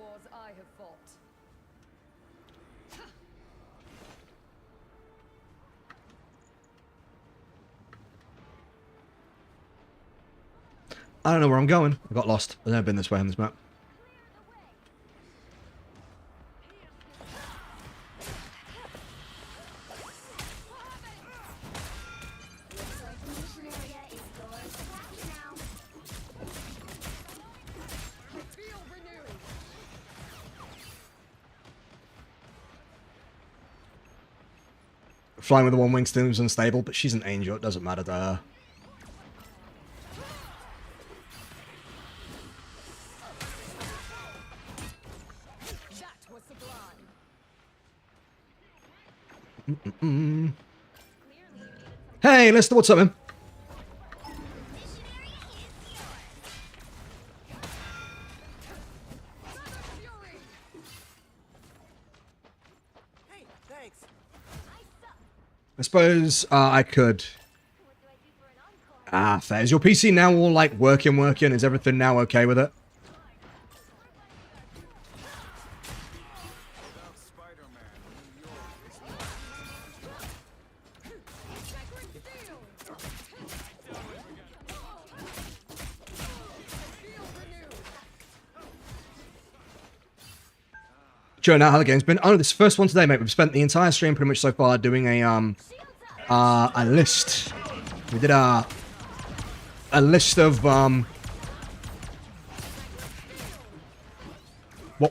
I don't know where I'm going. I got lost. I've never been this way on this map. Flying with the one wing still is unstable, but she's an angel. It doesn't matter to her. Hey, Lister, what's up, man? I suppose I could. Fair. Is your PC now all like working? Is everything now okay with it? Joe, now how the game's been? Oh, this first one today, mate. We've spent the entire stream pretty much so far doing a list. We did a list of what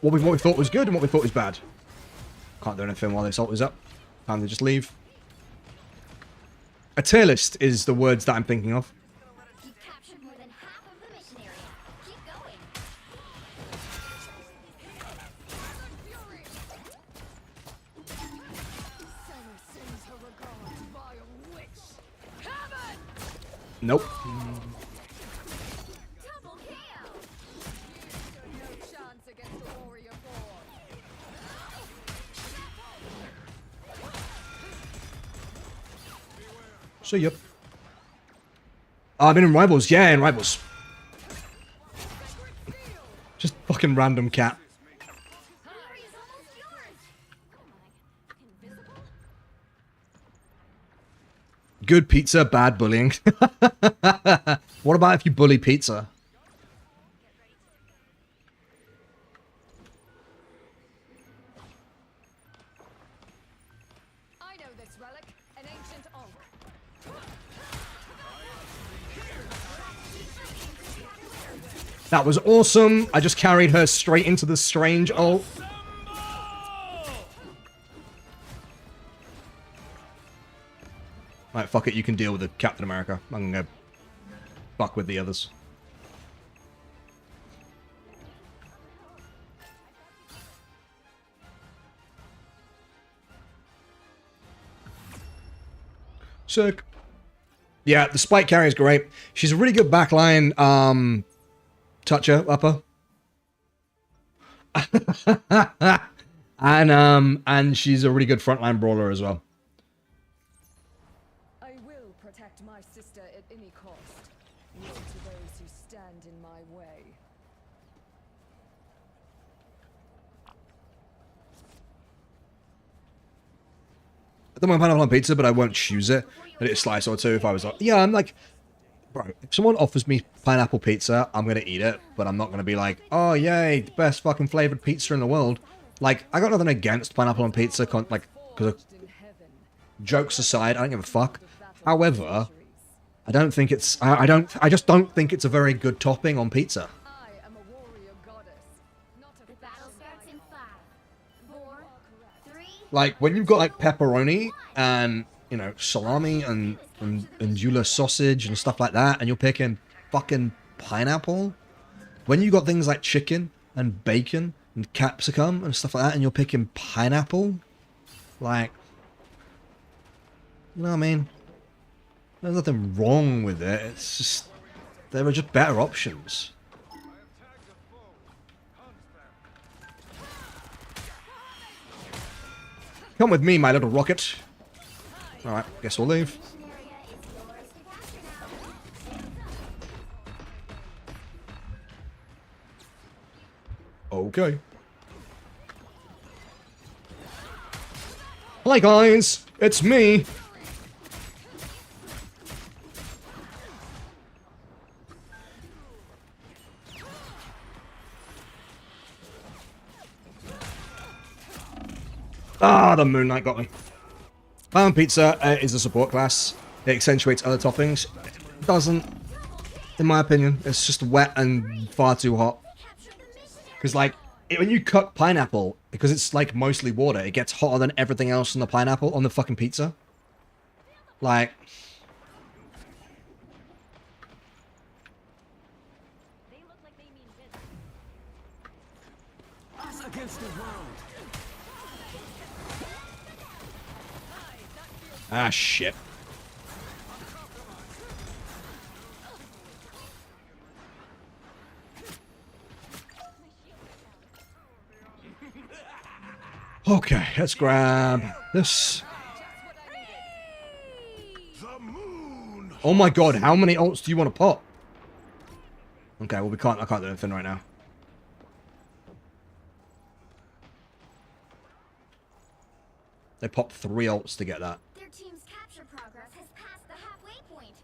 we thought was good and what we thought was bad. Can't do anything while the assault is up. Time to just leave. A tier list is the words that I'm thinking of. Nope. So, yep. I've been in Rivals. Yeah, in Rivals. Just fucking random cat. Good pizza, bad bullying. What about if you bully pizza? I know this relic, an ancient oak. That was awesome. I just carried her straight into the strange ult. Alright, fuck it, you can deal with the Captain America. I'm gonna fuck with the others. Sick. Yeah, the spike carry is great. She's a really good backline toucher upper. and she's a really good frontline brawler as well. I will protect my sister at any cost. Woe to those who stand in my way. I don't mind pineapple on pizza, but I won't choose it. I'd eat a slice or two if I was like, yeah, I'm like, bro, if someone offers me pineapple pizza, I'm going to eat it, but I'm not going to be like, oh, yay, the best fucking flavored pizza in the world. Like, I got nothing against pineapple on pizza, like, because jokes aside, I don't give a fuck. However, I don't think it's, I just don't think it's a very good topping on pizza. Like, when you've got, like, pepperoni and, you know, salami and Jula sausage and stuff like that, and you're picking fucking pineapple. When you got things like chicken and bacon and capsicum and stuff like that, and you're picking pineapple, like, you know what I mean? There's nothing wrong with it. It's just, there are just better options. Come with me, my little rocket. Alright, guess we'll leave. Okay. Hi guys, it's me. Ah, the Moon Knight got me. Pan Pizza is a support class. It accentuates other toppings. It doesn't, in my opinion. It's just wet and far too hot. Because, like, when you cook pineapple, because it's, like, mostly water, it gets hotter than everything else on the pineapple, on the fucking pizza. Like... Ah, shit. Okay, let's grab this. Oh my god, how many ults do you want to pop? Okay, well I can't do anything right now. They popped 3 ults to get that. Their team's capture progress has passed the halfway point.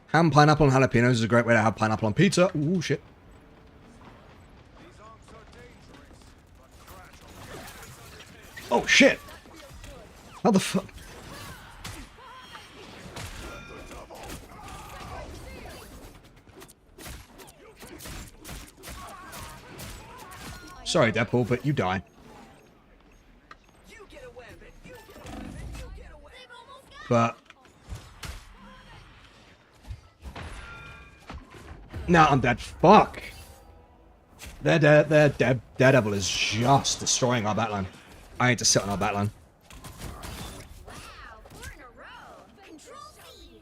Ham, pineapple, and jalapenos is a great way to have pineapple on pizza. Ooh, shit. Oh, shit. How the fuck? Sorry, Deadpool, but you die. But... no, I'm dead. Fuck. Daredevil is just destroying our backline. I need to sit on our backline. Wow, 4 in a row. Control these.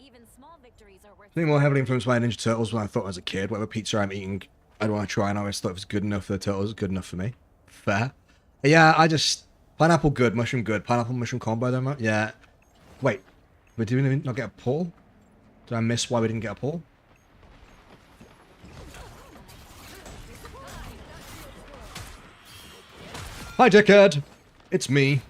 Even small victories are worth. I think more heavily influenced by Ninja Turtles when I thought as a kid. Whatever pizza I'm eating, I don't want to try, and I always thought it was good enough for the Turtles, good enough for me. Fair. Yeah, I just... pineapple good, mushroom good. Pineapple mushroom combo though, yeah. Wait, we didn't not get a pull? Did I miss why we didn't get a pull? Hi, dickhead. It's me.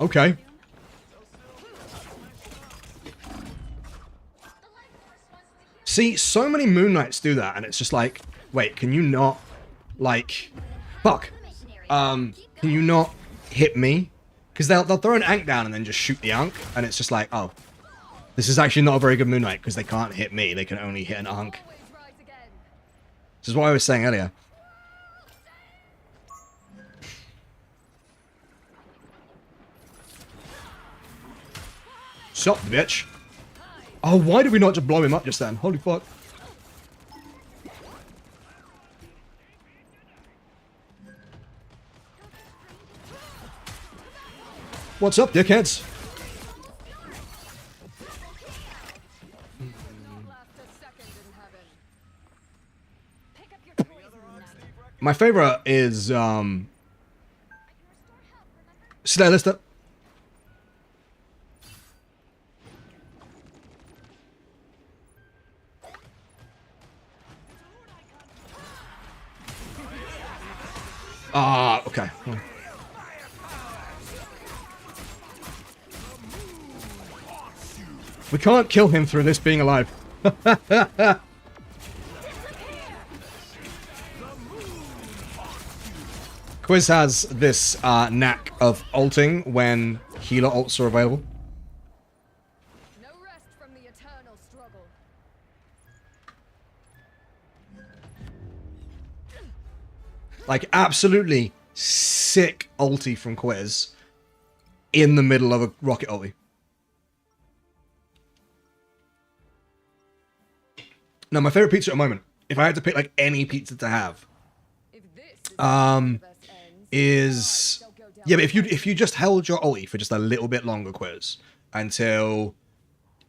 Okay. See, so many Moon Knights do that, and it's just like, wait, can you not, like, fuck. Can you not hit me? Because they'll throw an Ankh down and then just shoot the Ankh, and it's just like, oh, this is actually not a very good Moon Knight, because they can't hit me, they can only hit an Ankh. This is what I was saying earlier. Sup, bitch. Oh, why did we not just blow him up just then? Holy fuck. What's up, dickheads? My favorite is, Slayer Lister. Ah, okay. We can't kill him through this being alive. Quiz has this knack of ulting when healer ults are available. No rest from the eternal struggle. Like, absolutely sick ulti from Quiz in the middle of a rocket ulti. Now, my favorite pizza at the moment, if I had to pick like any pizza to have, If this is how the universe ends, is yeah, but if you just held your ulti for just a little bit longer, Quiz, until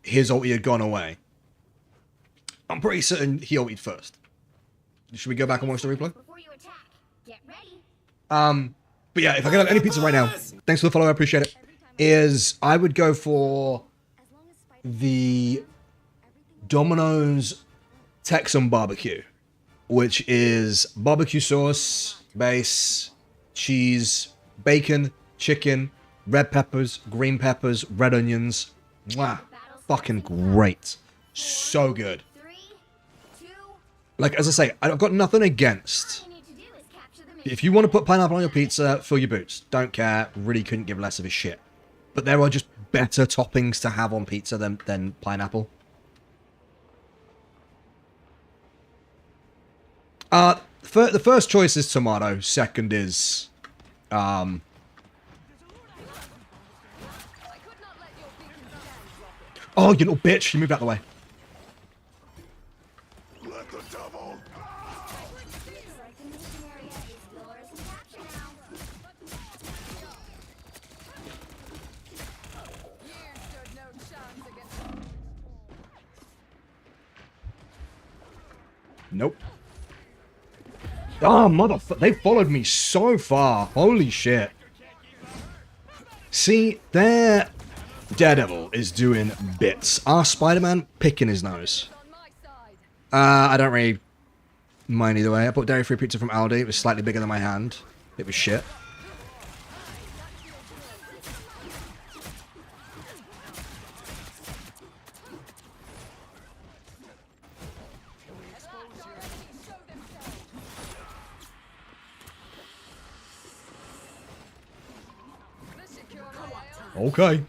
his ulti had gone away, I'm pretty certain he ultied first. Should we go back and watch the replay? Before you attack, get ready. But yeah, if I could have any pizza right now, thanks for the follow, I appreciate it. Is I would go for As long as Spider the Domino's Texan barbecue, which is barbecue sauce, base, cheese, bacon, chicken, red peppers, green peppers, red onions. Mwah. Fucking great. So good. 3, 2, Like, as I say, I've got nothing against. all you need to do is capture the mission. If you want to put pineapple on your pizza, fill your boots. Don't care. Really couldn't give less of a shit. But there are just better toppings to have on pizza than pineapple. The first choice is tomato. Second is, I could not let your beacon stand, Rocket. oh, you little bitch! You moved out the way. Let the devil. Looks like the mission area is yours to capture now. You stood no chance against Nope. Oh, motherfucker. They followed me so far. Holy shit. See, their Daredevil is doing bits. Our Spider-Man picking his nose. on my side. I don't really mind either way. I bought dairy-free pizza from Aldi. It was slightly bigger than my hand. It was shit. The secure rail. Okay.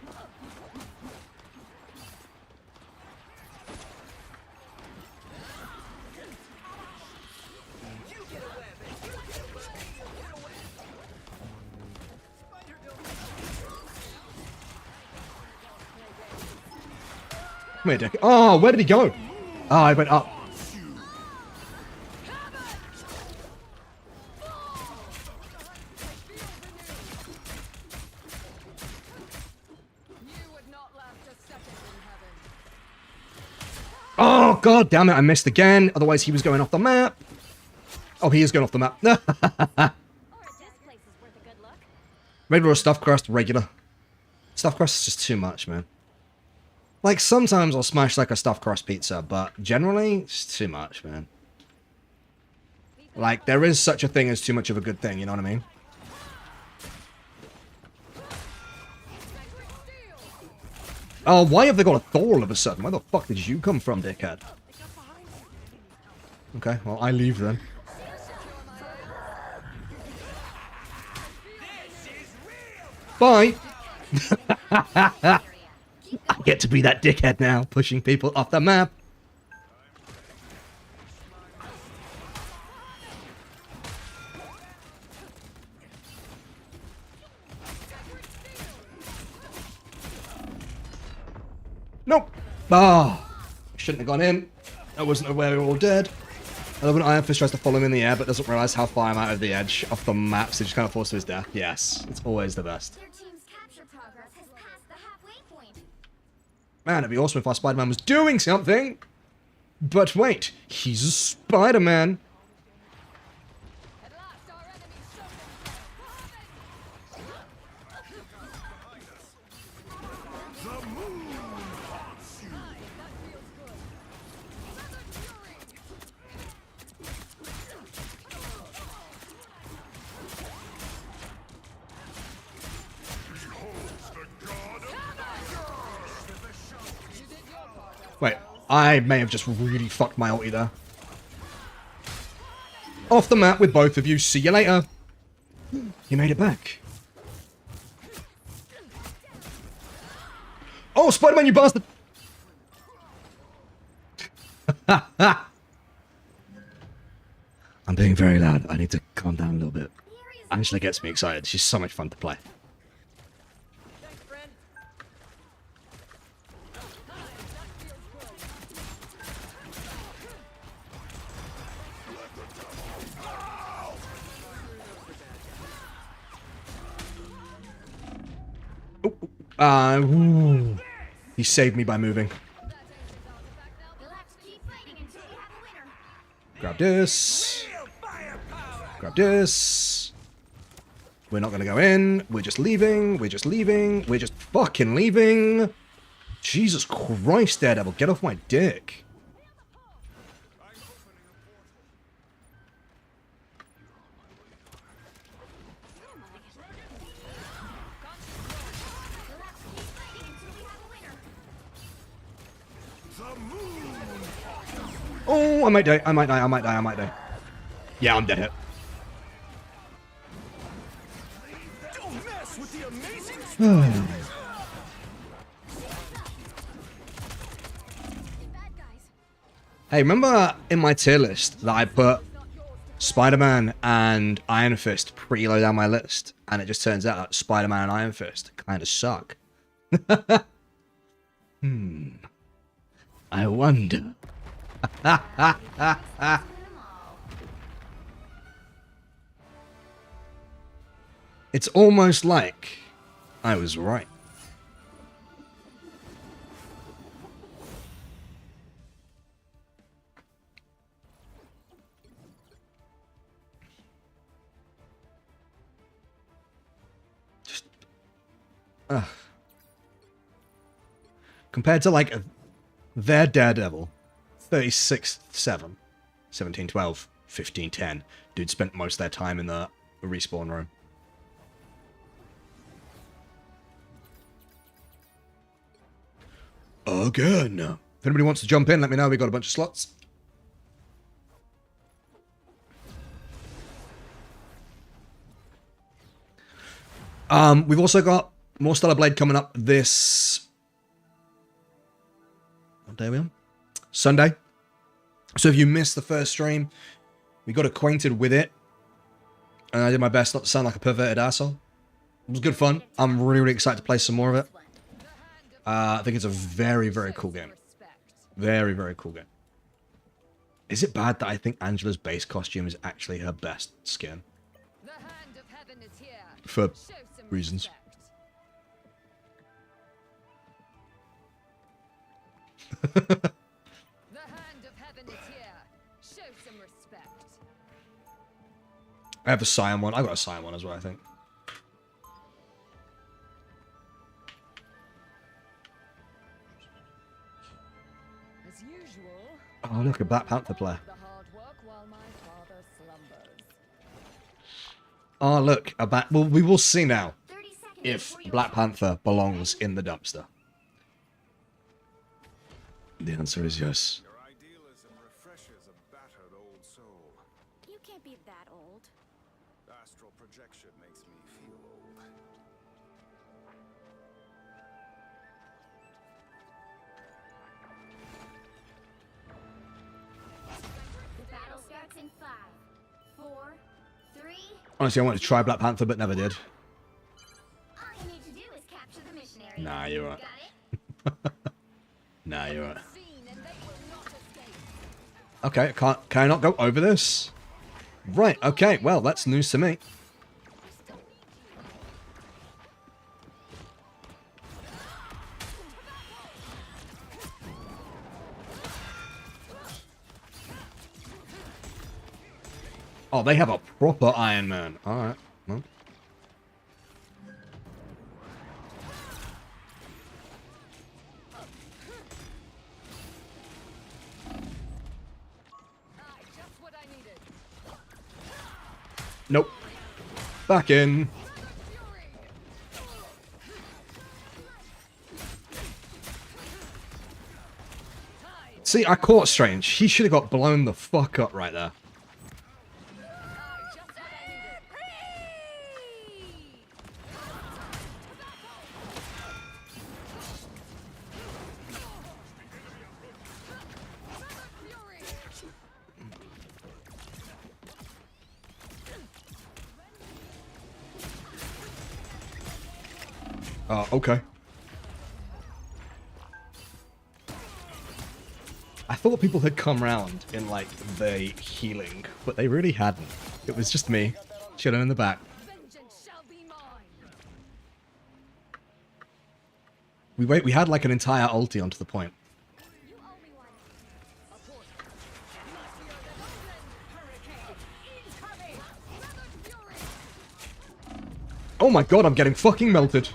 Come here, Dick. Oh, where did he go? Oh, I went up. You would not last a second in heaven. Oh, god damn it, I missed again. Otherwise, he was going off the map. Oh, he is going off the map. Or this place is worth a good look. Regular or stuffed crust? Regular. Stuffed crust is just too much, man. Like, sometimes I'll smash like a stuffed crust pizza, but generally, it's too much, man. Like, there is such a thing as too much of a good thing, you know what I mean? Oh, why have they got a Thor all of a sudden? Where the fuck did you come from, dickhead? Okay, well, I leave then. Bye! I get to be that dickhead now, pushing people off the map. Nope. Ah, shouldn't have gone in. I wasn't aware we were all dead. I love when Iron Fist tries to follow him in the air, but doesn't realize how far I'm out of the edge off the map, so he just kind of falls to his death. Yes, it's always the best. Your team's capture progress has passed the halfway point. Man, it'd be awesome if our Spider-Man was doing something. But wait, he's a Spider-Man. At last our enemies show themselves. The moon haunts you. That feels good. Feather fury. Beholds the god of You did your part. Wait, I may have just really fucked my ulti there. Off the map with both of you. See you later. Your He made it back. Oh, Spider-Man, you bastard! I'm being very loud. I need to calm down a little bit. Angela gets me excited. She's so much fun to play. Thanks, friend. Ooh. He saved me by moving. You'll have to keep fighting until you have a winner. Grab this. Grab this. We're not gonna go in. We're just leaving. We're just leaving. We're just fucking leaving. Jesus Christ, Daredevil, get off my dick. You'll have to keep fighting until you have a winner. Oh, I might die. I might die. I might die. I might die. Yeah, I'm dead hit. Don't mess with the amazing Bad guys. Hey, remember in my tier list that I put Spider-Man and Iron Fist pretty low down my list? And it just turns out that Spider-Man and Iron Fist kind of suck. I wonder. It's almost like I was right. Just, compared to like their Daredevil, 36-7, 17-12, 15-10. Dude spent most of their time in the respawn room. Again. If anybody wants to jump in, let me know. We got a bunch of slots. We've also got more Stellar Blade coming up this... What day are we on? Sunday. So if you missed the first stream, we got acquainted with it. And I did my best not to sound like a perverted asshole. It was good fun. I'm really, really excited to play some more of it. I think it's a very, very cool game. Very, very cool game. Is it bad that I think Angela's base costume is actually her best skin? The hand of heaven is here. For Show some reasons. respect. The hand of heaven is here. Show some respect. I have a Scion one. I got a Scion one as well, I think. As usual. Oh, look, a Black Panther player. The hard work while my father slumbers. Oh, look, a bat. Well, we will see now 30 seconds if before you Black attack. Panther belongs in the dumpster. The answer is yes. Your idealism refreshes a battered old soul. You can't be that old. Astral projection makes me feel old. The battle starts in 5, 4, 3. Honestly, I wanted to try Black Panther, but never did. All you need to do is capture the missionary. Nah, you're right. Got it? Nah, you're right. Seen and they will not escape. Okay, can I not go over this? Right, okay, well, that's news to me. Oh, they have a proper Iron Man. Alright, well. Just what I needed. Nope. Back in. See, I caught Strange. He should have got blown the fuck up right there. Okay. I thought people had come round in, like, the healing, but they really hadn't. It was just me, chilling in the back. Vengeance shall be mine. We had, like, an entire ulti onto the point. You owe me one. Oh my god, I'm getting fucking melted.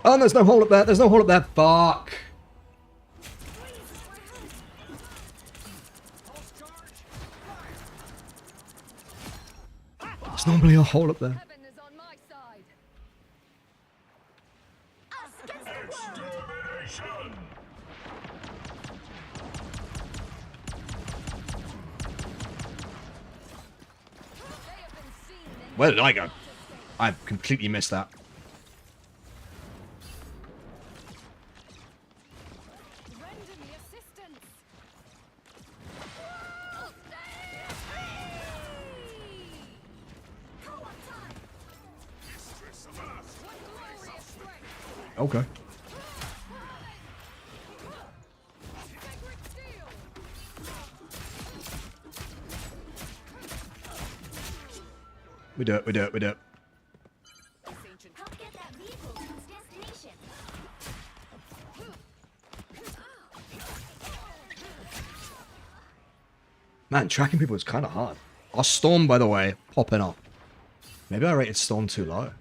Oh, there's no hole up there. There's no hole up there. Fuck. There's normally a hole up there. Heaven is on my side. Us against the world. They have been seen in Where did I go? I completely missed that. render me assistance. Okay. We do it, we do it, we do it. Help get that vehicle to its destination. Man, tracking people is kind of hard. Our Storm, by the way, popping up. Maybe I rated Storm too low.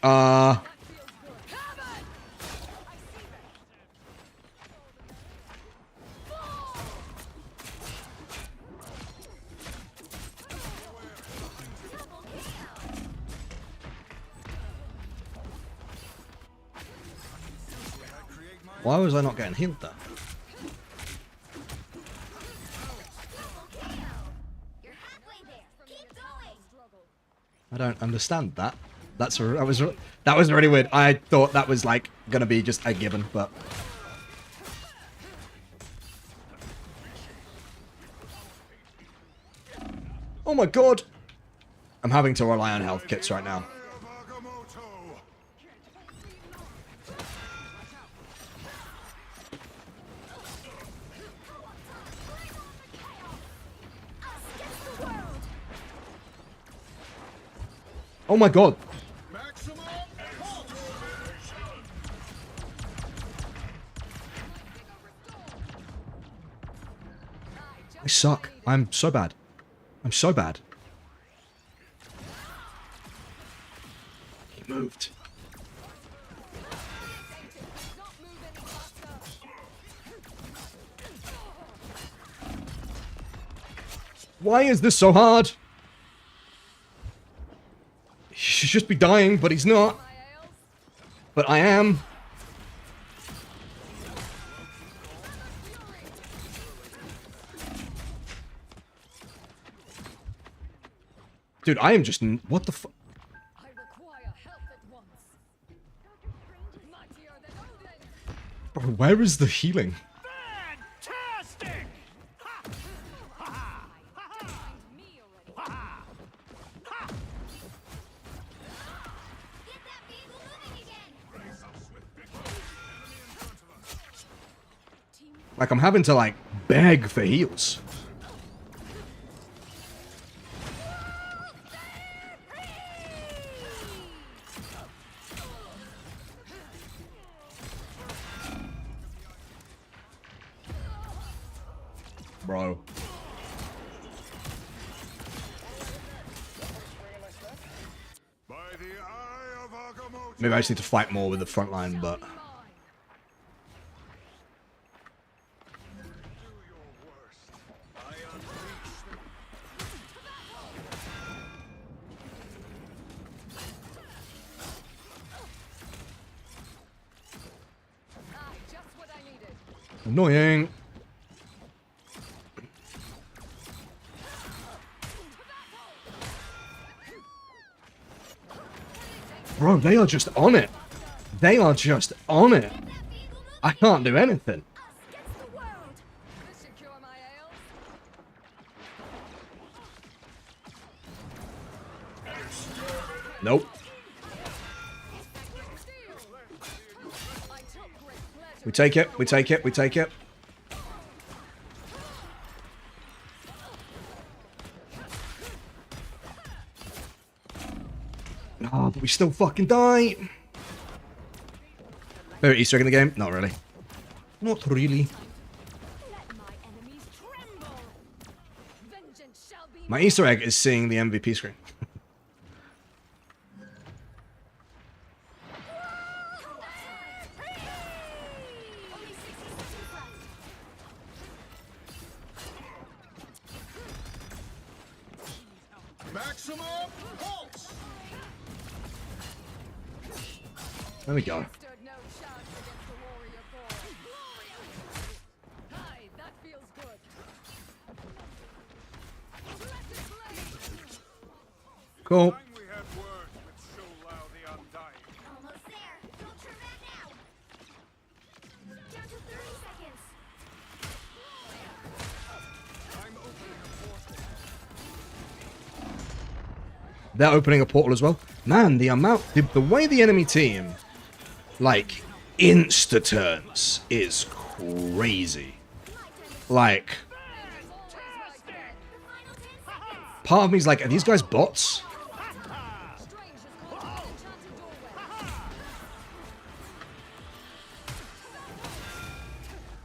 Oh. Why was I not getting healed there? You're halfway there. Keep going. I don't understand that. That was really weird. I thought that was like gonna be just a given, but oh my god! I'm having to rely on health kits right now. Oh my god! I suck. I'm so bad. I'm so bad. He moved. Why is this so hard? He should just be dying, but he's not. But I am. Dude, I am just... What the fu... I require help at once. Mightier than Odin. Bro, where is the healing? Fantastic! Ha! Ha ha! Ha ha! Find me already. Ha ha! Get that vehicle moving again. Like, I'm having to, like, beg for heals. Bro. By the eye of Agamotto. Maybe I just need to fight more with the front line, but... Do your worst. I unleash the Aye, just what I needed. Annoying. Bro, they are just on it. They are just on it. I can't do anything. Us against Nope. We take it. We take it. We take it. Oh, but we still fucking die. Favorite Easter egg in the game? Not really. Not really. My Easter egg is seeing the MVP screen. Maximum pulse. There we go. Stood no chance against the warrior boy. Hi, that feels good. Cool. Time we had words with Sholau the Undying. Almost there. Don't turn back now. Down to 30 seconds. I'm opening a portal. They're opening a portal as well. Man, the amount, the way the enemy team, like, insta-turns is crazy. Like, part of me is like, are these guys bots?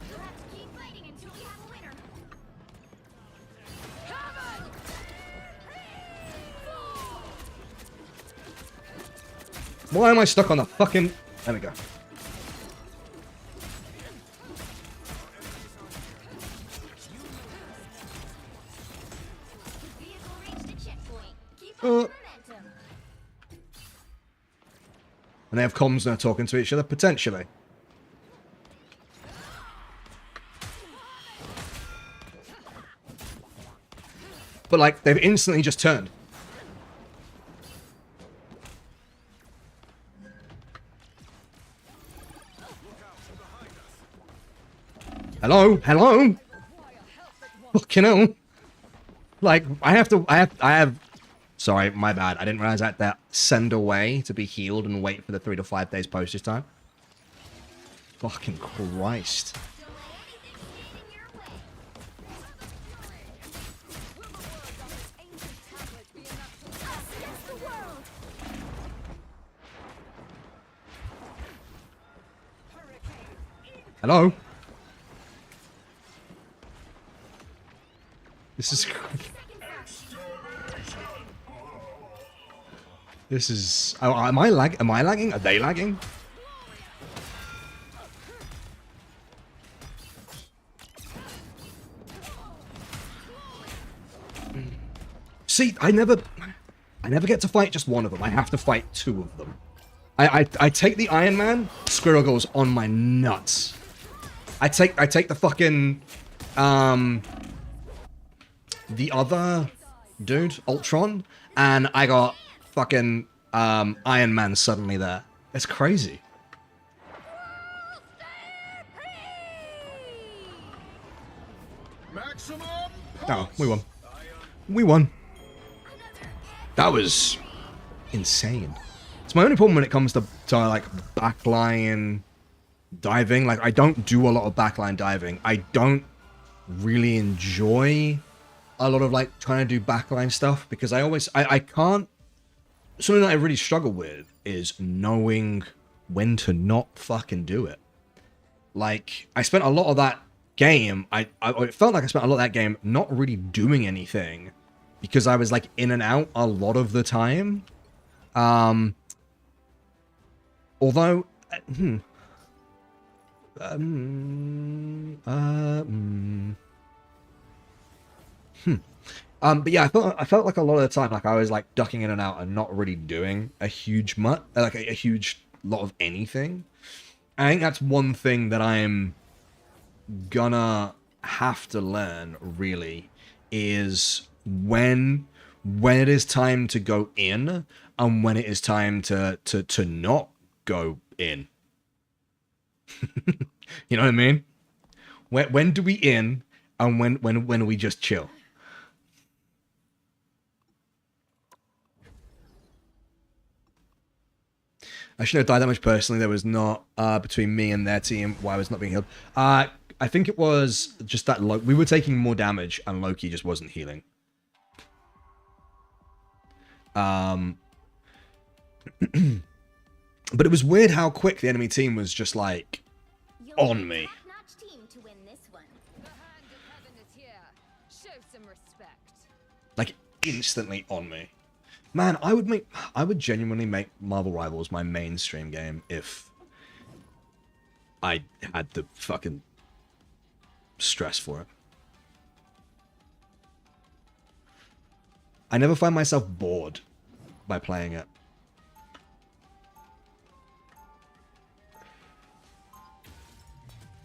You'll have to keep fighting until we have a winner. Why am I stuck on the fucking... There we go. Vehicle reached a checkpoint. Keep up the momentum. And they have comms now talking to each other, potentially. But, like, they've instantly just turned. Hello? Hello? Fucking hell. Like, I have... Sorry, my bad. I didn't realize that send away to be healed and wait for the 3 to 5 days postage time. Fucking Christ. Hello? This is... This is... Oh, am I lagging? Are they lagging? See, I never get to fight just one of them. I have to fight 2 of them. I take the Iron Man, Squirrel goes on my nuts. I take the fucking the other dude, Ultron, and I got fucking Iron Man suddenly there. It's crazy. Maximum Oh, pulse. we won. We won. That was insane. It's my only problem when it comes to like backline diving. Like, I don't do a lot of backline diving. I don't really enjoy a lot of like trying to do backline stuff because I can't. Something that I really struggle with is knowing when to not fucking do it. Like, I spent a lot of that game, it felt like I spent a lot of that game not really doing anything because I was like in and out a lot of the time. Although, but yeah, I felt like a lot of the time, like I was like ducking in and out and not really doing a huge a huge lot of anything. I think that's one thing that I'm gonna have to learn really is when it is time to go in and when it is time to not go in. You know what I mean? When do we in and when we just chill? I shouldn't have died that much personally. There was not between me and their team why I was not being healed. I think it was just that we were taking more damage and Loki just wasn't healing. But it was weird how quick the enemy team was just like on me. Top-notch team to win this one. The hand of heaven is here. Show some respect. Like instantly on me. Man, I would genuinely make Marvel Rivals my mainstream game if I had the fucking stress for it. I never find myself bored by playing it.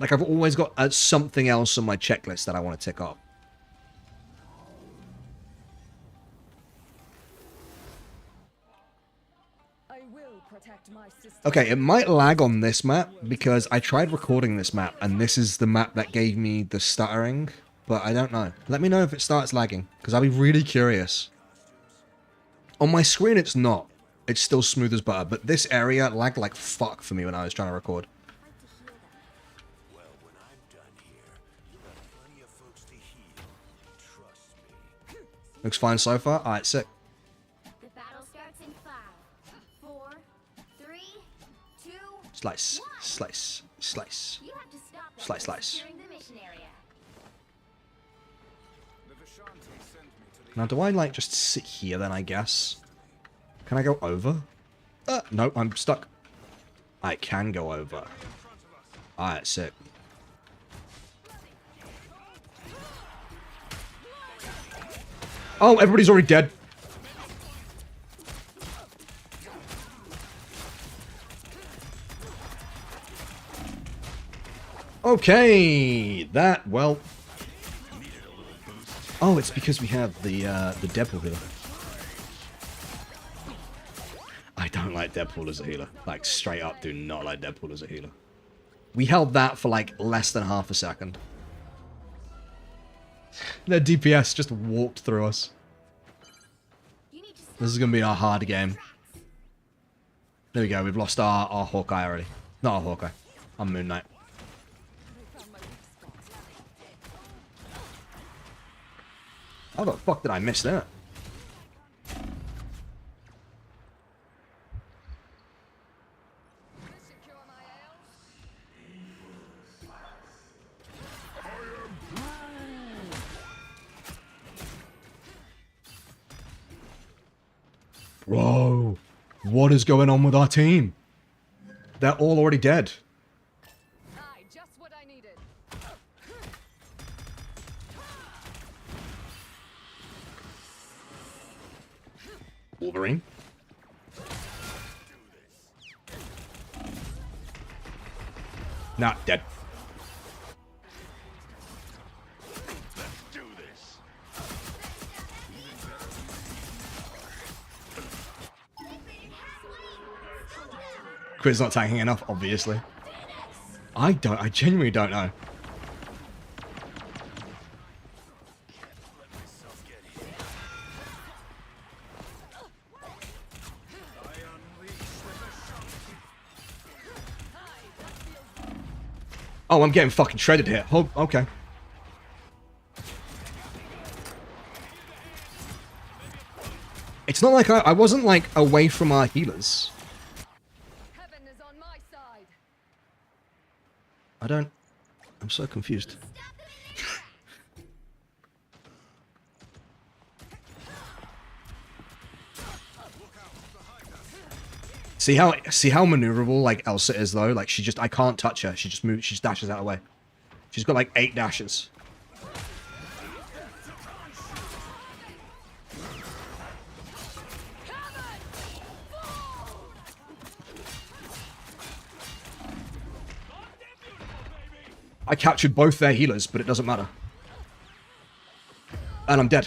Like, I've always got something else on my checklist that I want to tick off. I will protect my sister. Okay, it might lag on this map because I tried recording this map and this is the map that gave me the stuttering, but I don't know. Let me know if it starts lagging because I'll be really curious. On my screen it's not. It's still smooth as butter, but this area lagged like fuck for me when I was trying to record. Well, when I'm done here, you'll have plenty of folks to heal. Trust me. Looks fine so far. Alright, sick. The battle starts in 5, 4, 3, 2. Slice, slice, slice. You have to stop them Slice, from slice. securing the mission area. Now, do I, like, just sit here then, I guess? Can I go over? No, I'm stuck. I can go over. Alright, sick. Oh, everybody's already dead. Okay, that, well... Oh, it's because we have the Deadpool healer. I don't like Deadpool as a healer. Like, straight up, do not like Deadpool as a healer. We held that for, like, less than half a second. Their DPS just walked through us. You need to stop This is going to be our hard game. There we go, we've lost our Hawkeye already. Not our Hawkeye. Our Moon Knight. How the fuck did I miss that? Secure my ale. Bro, what is going on with our team? They're all already dead. Aye, just what I needed. Wolverine. Nah, dead. Do this. Quid's not tanking enough, obviously. I genuinely don't know. Oh, I'm getting fucking shredded here. Oh, okay. It's not like I wasn't like away from our healers. Heaven is on my side. I'm so confused. See how maneuverable like Elsa is though? Like I can't touch her. She just moves, she just dashes out of the way. She's got like 8 dashes. I captured both their healers, but it doesn't matter. And I'm dead.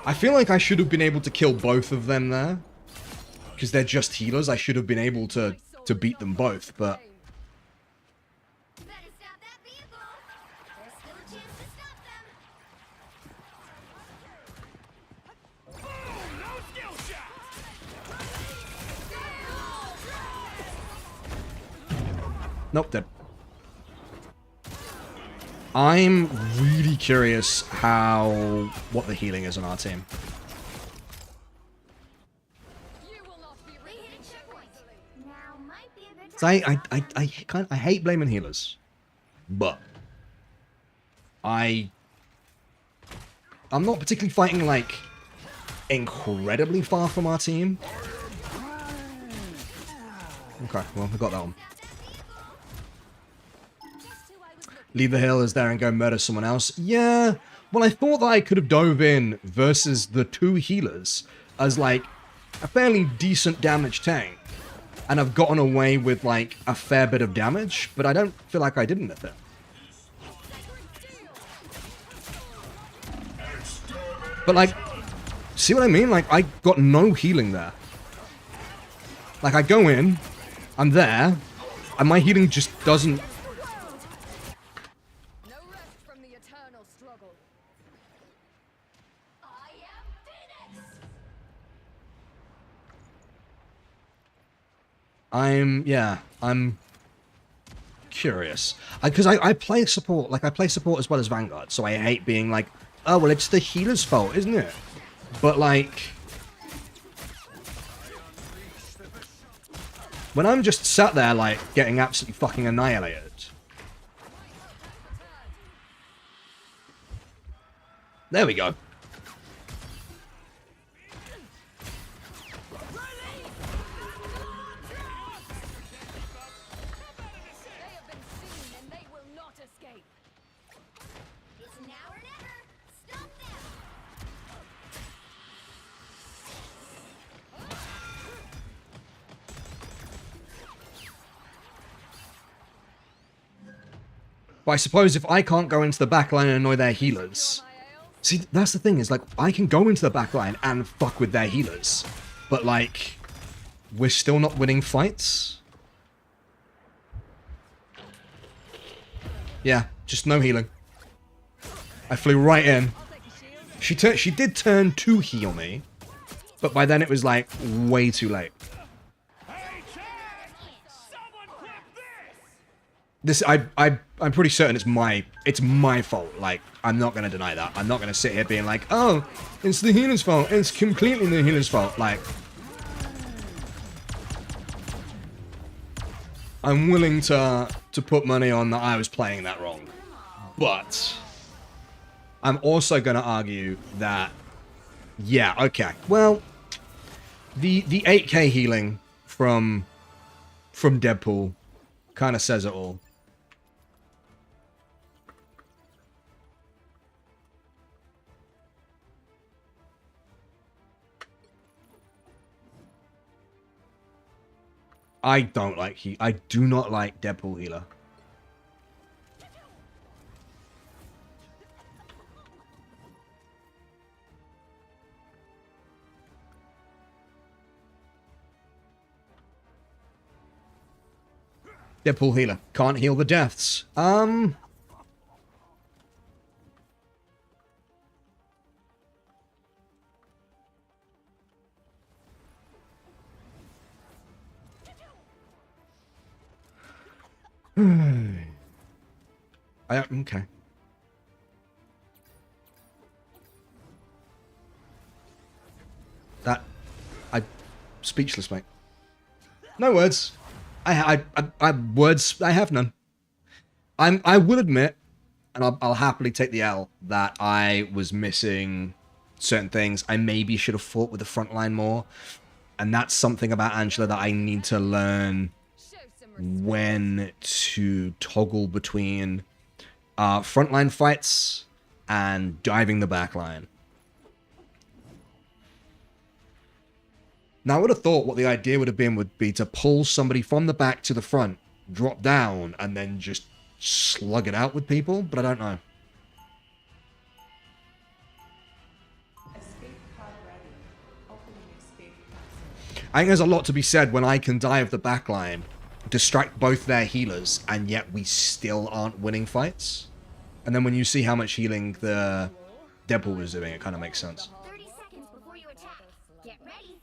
I feel like I should have been able to kill both of them there. Because they're just healers. I should have been able to beat them both, but... Better stop that vehicle. There's still a chance to stop them. Boom! No skill Nope, dead. I'm really curious what the healing is on our team. You will not be They hit a checkpoint. Now might be a good So time. I hate blaming healers, but I'm not particularly fighting like incredibly far from our team. Okay, well we got that one. Leave the healers there and go murder someone else. Yeah, well I thought that I could have dove in versus the 2 healers as like a fairly decent damage tank. And I've gotten away with like a fair bit of damage, but I don't feel like I didn't at that. But like, see what I mean? Like I got no healing there. Like I go in, I'm there, and my healing just doesn't. no rest from the eternal struggle. I am Phoenix. I'm curious. Because I play support, like I play support as well as Vanguard, so I hate being like, oh, well, it's the healer's fault, isn't it? But like, when I'm just sat there, like, getting absolutely fucking annihilated. There we go. They have been seen and they will not escape. It's now or never. Stop them. But I suppose if I can't go into the backline and annoy their healers... See, that's the thing, is like, I can go into the backline and fuck with their healers. But like, we're still not winning fights? Yeah, just no healing. I flew right in. She did turn to heal me, but by then it was like way too late. This I'm pretty certain it's my fault. Like, I'm not gonna deny that. I'm not gonna sit here being like, oh, it's the healer's fault. It's completely the healer's fault. Like, I'm willing to put money on that I was playing that wrong. But I'm also gonna argue that, yeah, okay. Well, the 8k healing from Deadpool kind of says it all. I do not like Deadpool healer. Deadpool healer. Can't heal the deaths. Okay. Speechless, mate. No words. Words, I have none. I will admit, and I'll happily take the L, that I was missing certain things. I maybe should have fought with the front line more. And that's something about Angela that I need to learn Show some respect. when to toggle between frontline fights and diving the backline. Now, I would have thought what the idea would have been would be to pull somebody from the back to the front, drop down, and then just slug it out with people, but I don't know. Escape pod ready. Opening escape passage. I think there's a lot to be said when I can dive the backline, distract both their healers, and yet we still aren't winning fights. And then when you see how much healing the Deadpool was doing, it kind of makes sense. 30 seconds before you attack. Get ready.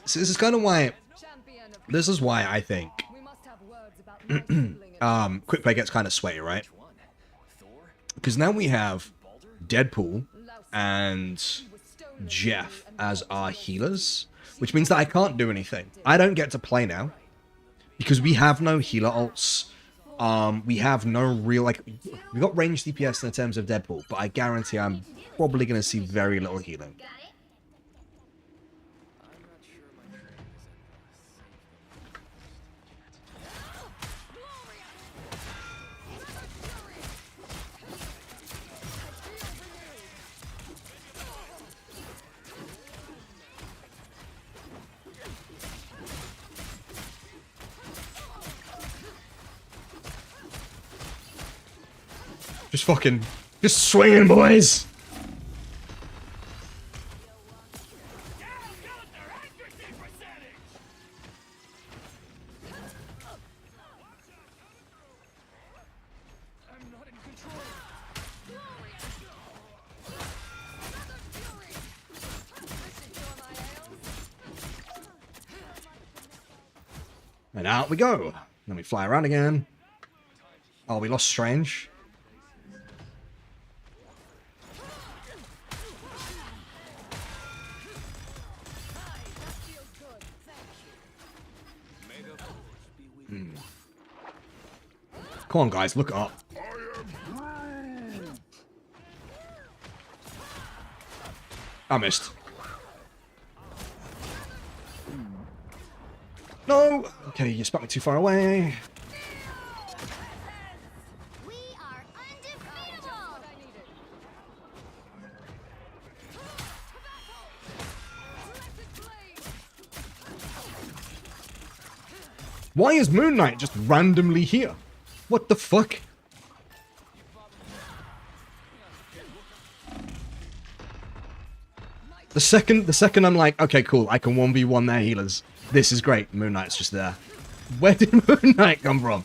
So this is kind of why Champion of This is why I think We must have words about my sibling and quick play gets kind of sweaty, right? Because now we have Deadpool and Jeff as our healers, which means that I can't do anything. I don't get to play now because we have no healer ults. We have no real, like, we got ranged DPS in terms of Deadpool, but I guarantee I'm probably going to see very little healing. Got it? Just swinging, boys. And out we go. Then we fly around again. Oh, we lost Strange. Come on, guys, look up. I missed. No! Okay, you spot me too far away. We are undefeatable! Why is Moon Knight just randomly here? What the fuck? The second I'm like, okay, cool, I can 1v1 their healers. This is great. Moon Knight's just there. Where did Moon Knight come from?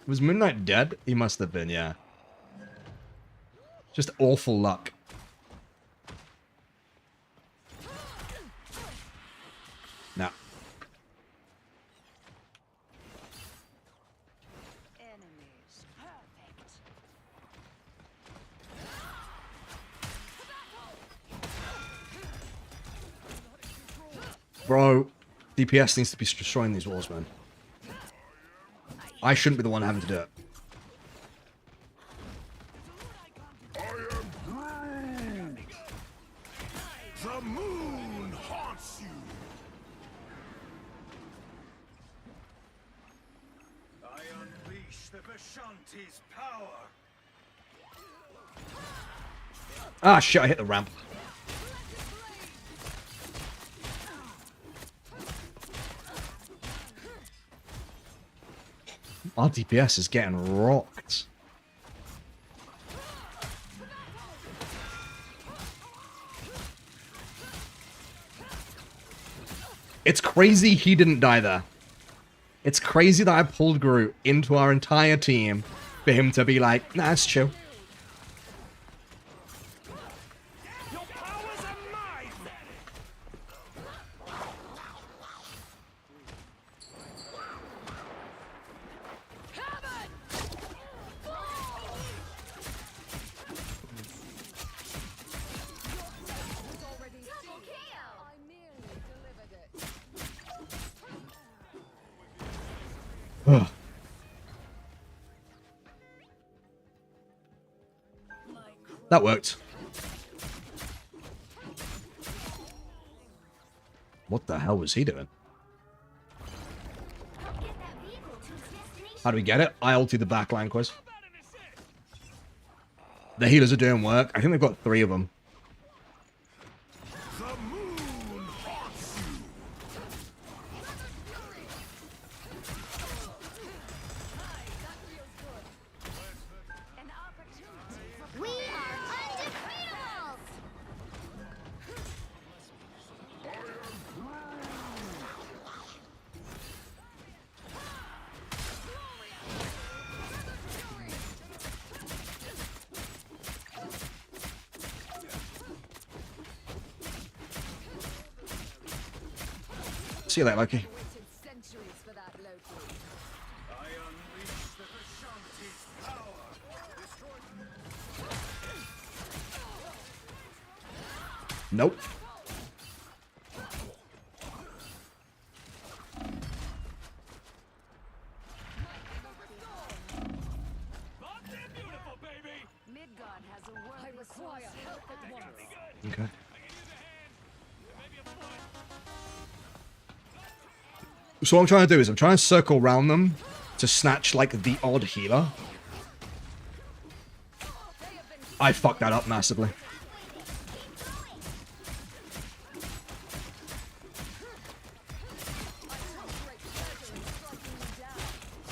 Was Moon Knight dead? He must have been, yeah. Just awful luck. Nah. Bro, DPS needs to be destroying these walls, man. I shouldn't be the one having to do it. The moon haunts you. I unleash the Vishanti's power. Ah, shit, I hit the ramp. Our DPS is getting rocked. It's crazy he didn't die there. It's crazy that I pulled Groot into our entire team for him to be like, nah, it's chill. Your powers are mine. Double KO! I nearly delivered it. That worked. What the hell was he doing? Help get that vehicle to its destination. How do we get it? I ulted the backline quiz. The healers are doing work. I think they've got 3 of them. The moon haunts you. We are undefeatable! See you later, Loki. Waited Nope. Midgard has a world. I require help at once. Okay. So what I'm trying to do is I'm trying to circle around them to snatch like the odd healer. I fucked that up massively.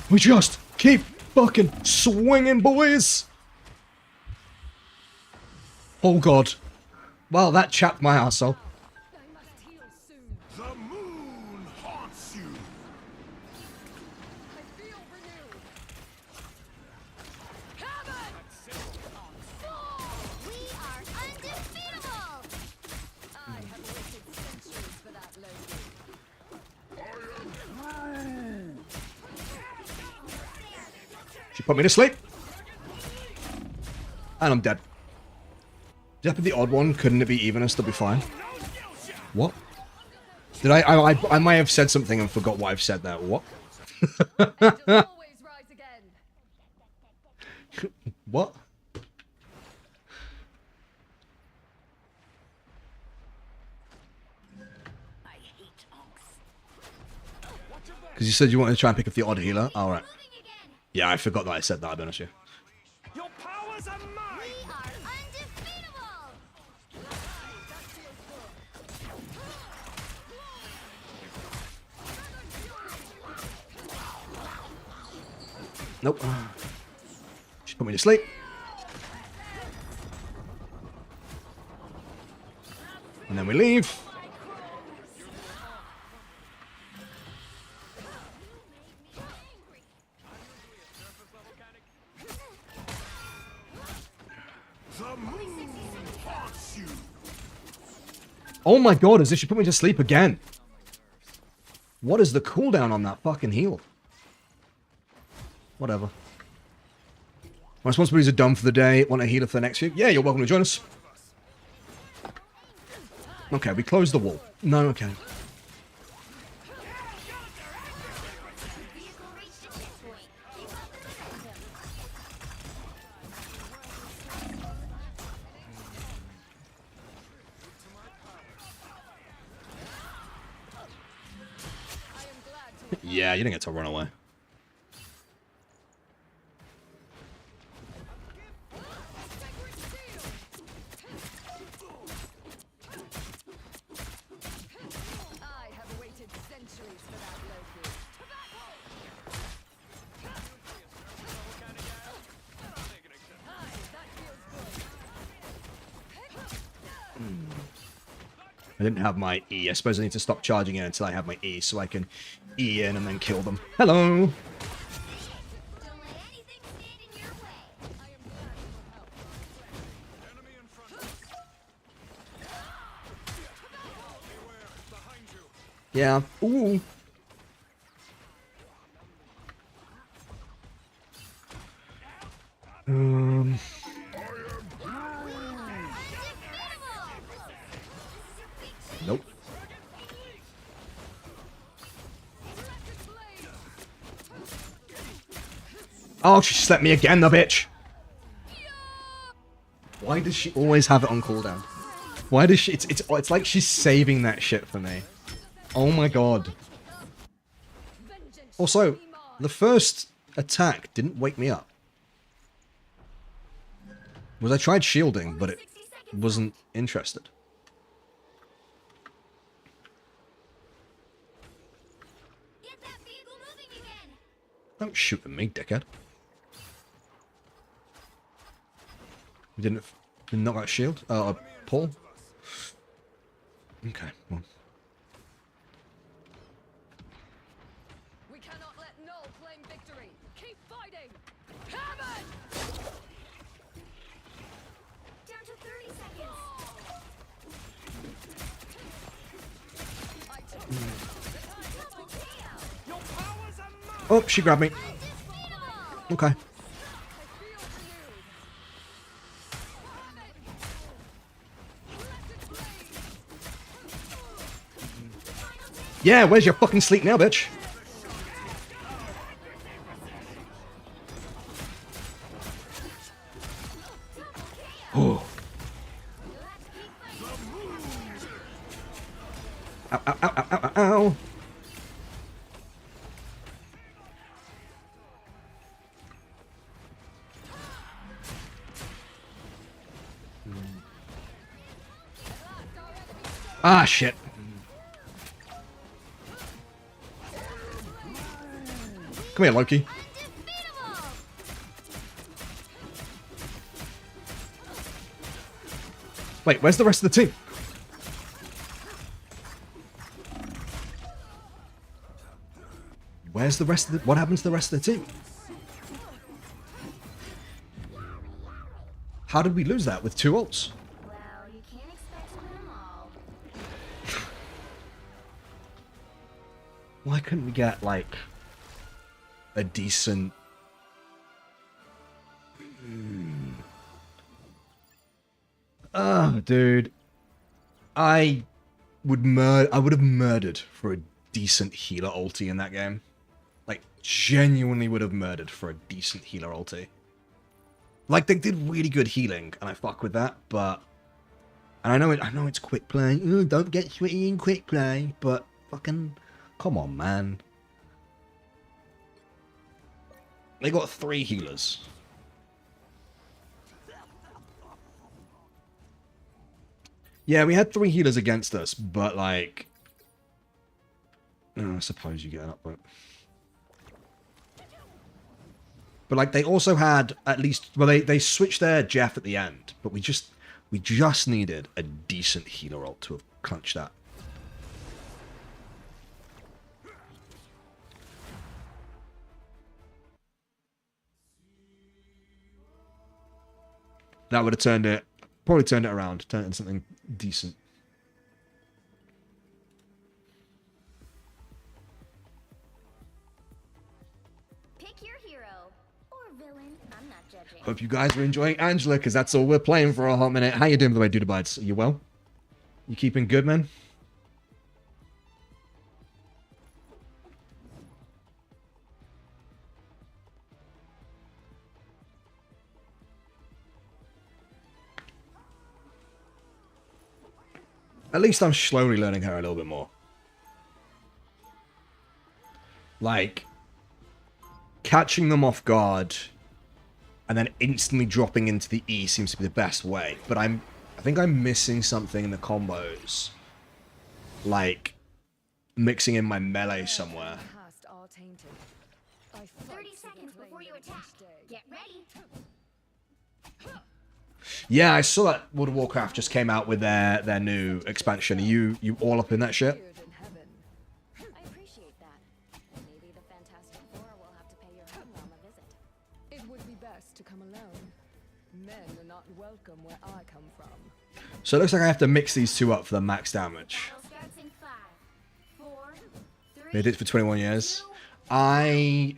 We just keep fucking swinging, boys. Oh god. Well, that chapped my arsehole. I must heal soon. The moon haunts you. I feel renewed. Heaven! We are undefeatable! I have waited centuries for that, Loki. She put me to sleep. And I'm dead. Did I put the odd one? Couldn't it be even and still be fine? What? Did I might have said something and forgot what I've said there. What? Angels always rise again. What? Because you said you wanted to try and pick up the odd healer. Alright. Yeah, I forgot that I said that, I'll be honest with you. Your powers are mine. We are undefeatable! Nope. She put me to sleep. And then we leave. The moon haunts you. Oh my god, as if she put me to sleep again. What is the cooldown on that fucking heal? Whatever. My responsibilities are done for the day. Want a healer for the next few? Yeah, you're welcome to join us. Okay, we closed the wall. No, okay. Vehicle reached a checkpoint. Keep up the momentum. I am glad to Yeah, you didn't get to run away. I have waited centuries for that, Loki. Aye, that feels good. I didn't have my E. I suppose I need to stop charging it until I have my E so I can E in and then kill them. Hello! Don't let anything stand in your way. I am glad to help. Enemy in front of us. Beware, behind you. Yeah. Ooh. Nope. Oh, she slept me again, the bitch. Why does she always have it on cooldown? Why does she? It's like she's saving that shit for me. Oh my god. Vengeance Also, be mine. the first attack didn't wake me up. Was I tried shielding, but it wasn't interested. Get that vehicle moving again. Don't shoot at me, dickhead. You didn't knock out shield? Paul? Okay, well. We cannot let Null claim victory. Keep fighting. Heaven! Down to 30 seconds. I took Double KO. Your powers are mine. Oh, she grabbed me. Undefeatable. Okay. I feel renewed. Let it blaze. Yeah, where's your fucking sleep now, bitch? Oh. Ow, ow, ow, ow, ow, ow. Ah, shit. Come here, Loki. Wait, where's the rest of the team? Where's the rest of the... What happens to the rest of the team? How did we lose that with 2 ults? Well, you can't expect to win them all. Why couldn't we get, like, a decent... Oh, dude. I would have murdered for a decent healer ulti in that game. Like, genuinely would have murdered for a decent healer ulti. Like, they did really good healing, and I fuck with that, but... And I know it's quick play. Ooh, don't get sweaty in quick play, but fucking... Come on, man. They got 3 healers. Yeah, we had 3 healers against us, but like... I suppose you get up, but like, they also had at least... Well, they switched their Jeff at the end, but we just needed a decent healer ult to have clutched that. That would have turned it... Probably turned it around, turned it into something decent. Pick your hero or villain. I'm not judging. Hope you guys are enjoying Angela, because that's all we're playing for a hot minute. How you doing, by the way, Dudabites? Are you well? You keeping good, man? At least I'm slowly learning her a little bit more. Like, catching them off guard and then instantly dropping into the E seems to be the best way. But I think I'm missing something in the combos. Like, mixing in my melee somewhere. Past are tainted. I fight 30 to seconds reclaim before you them attack. each day. Get ready. Yeah, I saw that World of Warcraft just came out with their new expansion. Are you all up in that shit? Feared in heaven. I appreciate that. Maybe the Fantastic Four will have to pay your home realm a visit. It would be best to come alone. Men are not welcome where I come from. So it looks like I have to mix these 2 up for the max damage. Battle starts in 5, 4, 3. They did it for 21 years.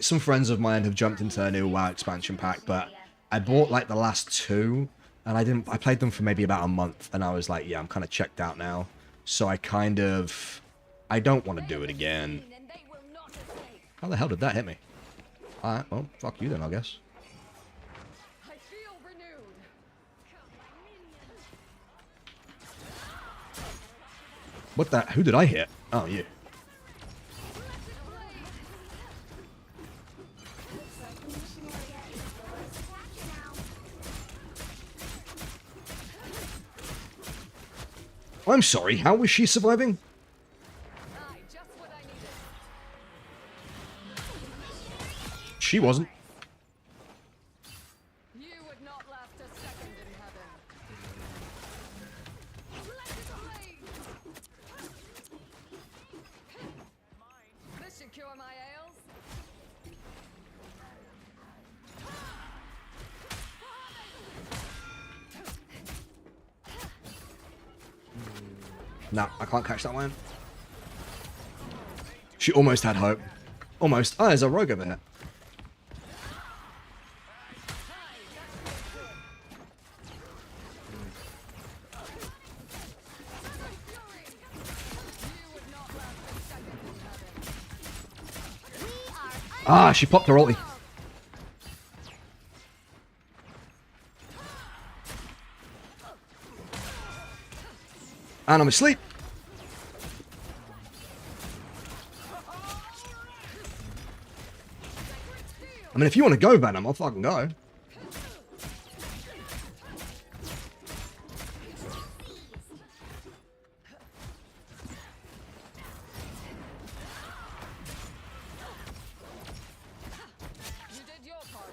Some friends of mine have jumped into a new WoW expansion pack, but I bought like the last 2, and I played them for maybe about a month, and I was like, yeah, I'm kind of checked out now. So I don't want to do it again. And they will not escape. How the hell did that hit me? Alright, well, fuck you then, I guess. I feel renewed. What the? Who did I hit? Oh, you. I'm sorry, how was she surviving? Aye, just what I needed. She wasn't. You would not last a second in heaven. This should cure my ails. No, I can't catch that one. She almost had hope. Almost. Oh, there's a rogue over here. You would not last a second Ah, she popped her ulti. And I'm asleep. I mean, if you want to go, Venom, I'll fucking go.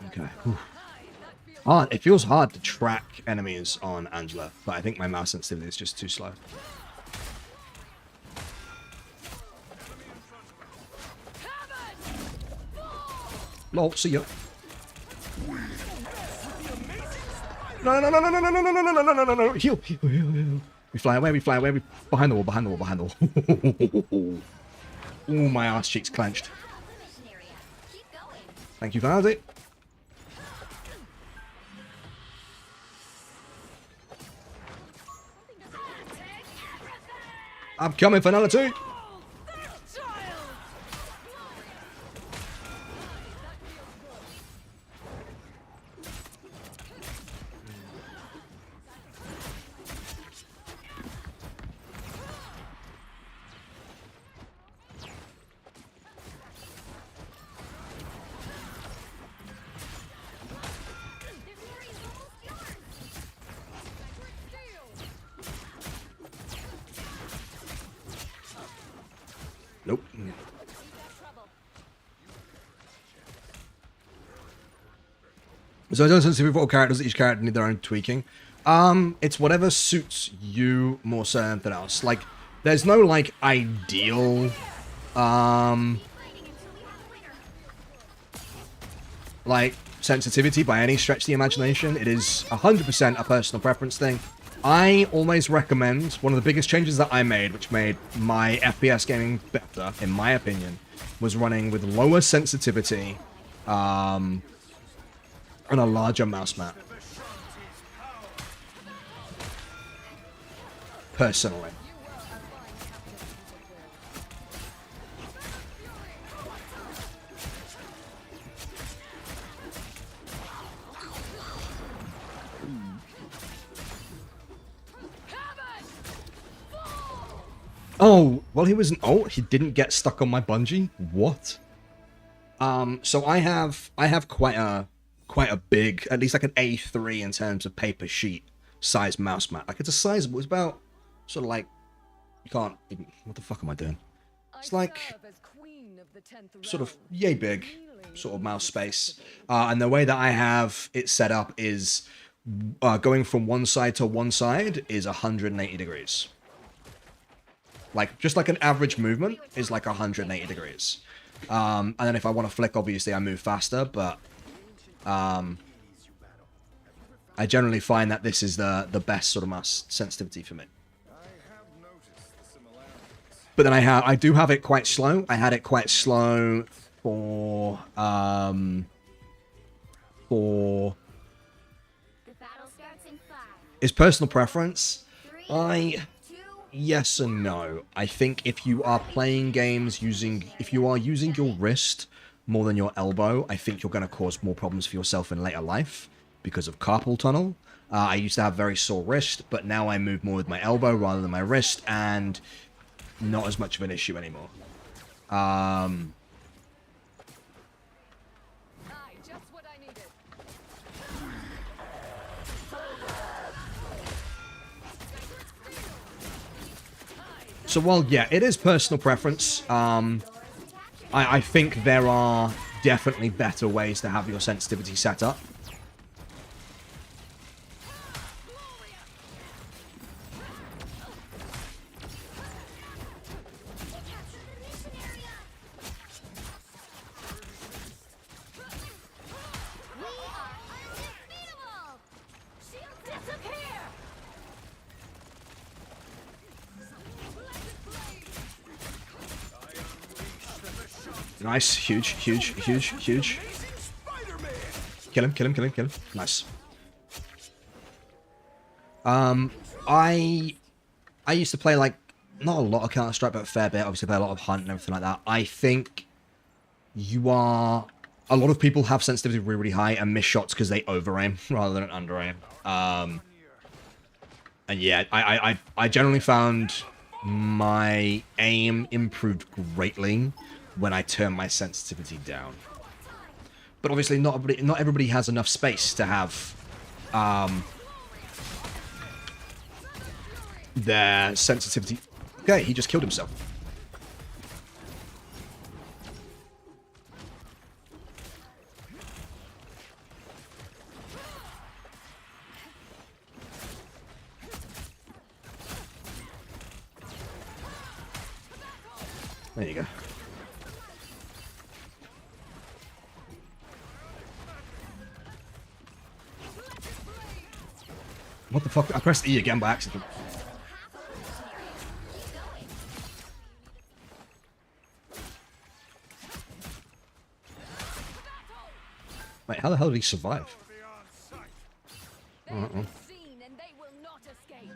Okay. Whew. Hard. It feels hard to track enemies on Angela, but I think my mouse sensitivity is just too slow. Lol, see ya. No, no, no, no, no, no, no, no, no, no, no, no, no, no, heal, heal, heal, heal. We fly away, we fly away, we behind the wall, behind the wall, behind the wall. Ooh, my ass cheeks clenched. Thank you, Vardy. I'm coming for another two. Nope. So I don't sensitive for all characters. Each character need their own tweaking. It's whatever suits you more so than else. Like, there's no like ideal, like sensitivity by any stretch of the imagination. It is 100% a personal preference thing. I always recommend, one of the biggest changes that I made, which made my FPS gaming better, in my opinion, was running with lower sensitivity, and a larger mouse mat. Personally. Oh, well, he was an ult. He didn't get stuck on my bungee. What? So I have quite a big, at least like an A3 in terms of paper sheet size mouse mat. Like it's a sizable. It's about sort of like you can't even. What the fuck am I doing? It's like sort of yay big sort of mouse space. And the way that I have it set up is going from one side to one side is 180 degrees. Like, just like an average movement is like 180 degrees. And then if I want to flick, obviously, I move faster, but I generally find that this is the best sort of mouse sensitivity for me. But then I do have it quite slow. I had it quite slow for The battle starts in 5, his personal preference. 3, 2, Yes and no. I think if you are playing games if you are using your wrist more than your elbow, I think you're going to cause more problems for yourself in later life because of carpal tunnel. I used to have very sore wrist, but now I move more with my elbow rather than my wrist, and not as much of an issue anymore. So while, yeah, it is personal preference, I think there are definitely better ways to have your sensitivity set up. Nice, huge, huge, huge, huge. Kill him, kill him, kill him, kill him. Nice. I used to play, like, not a lot of Counter-Strike, but a fair bit. Obviously, play a lot of Hunt and everything like that. I think you are... A lot of people have sensitivity really, really high and miss shots because they over-aim rather than under-aim. And yeah, I generally found my aim improved greatly when I turned my sensitivity down. But obviously not everybody has enough space to have their sensitivity... Okay, he just killed himself. There you go. What the fuck? I pressed E again by accident. Wait, how the hell did he survive? Uh-oh. Seen and they will not escape.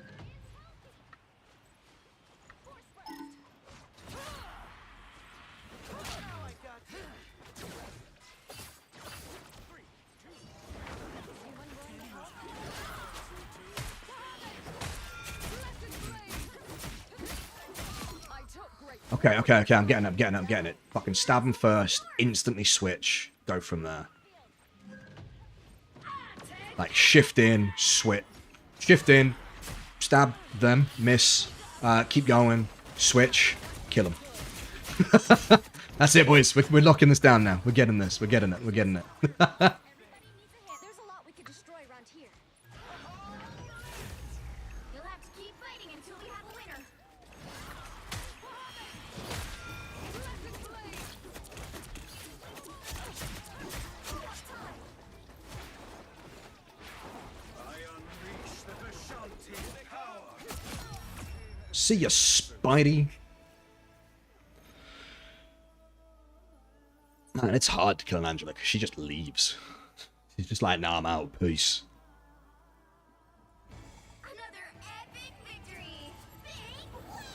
Okay, I'm getting it. Fucking stab him first, instantly switch, go from there. Like, shift in, switch. Shift in, stab them, miss, keep going, switch, kill him. That's it, boys. We're locking this down now. We're getting this. We're getting it. There's a lot we could destroy around here. You'll have to keep fighting until we have a winner. See ya, Spidey. Man, it's hard to kill an Angela because she just leaves. She's just like, nah, I'm out. Peace. Another epic victory. Big win.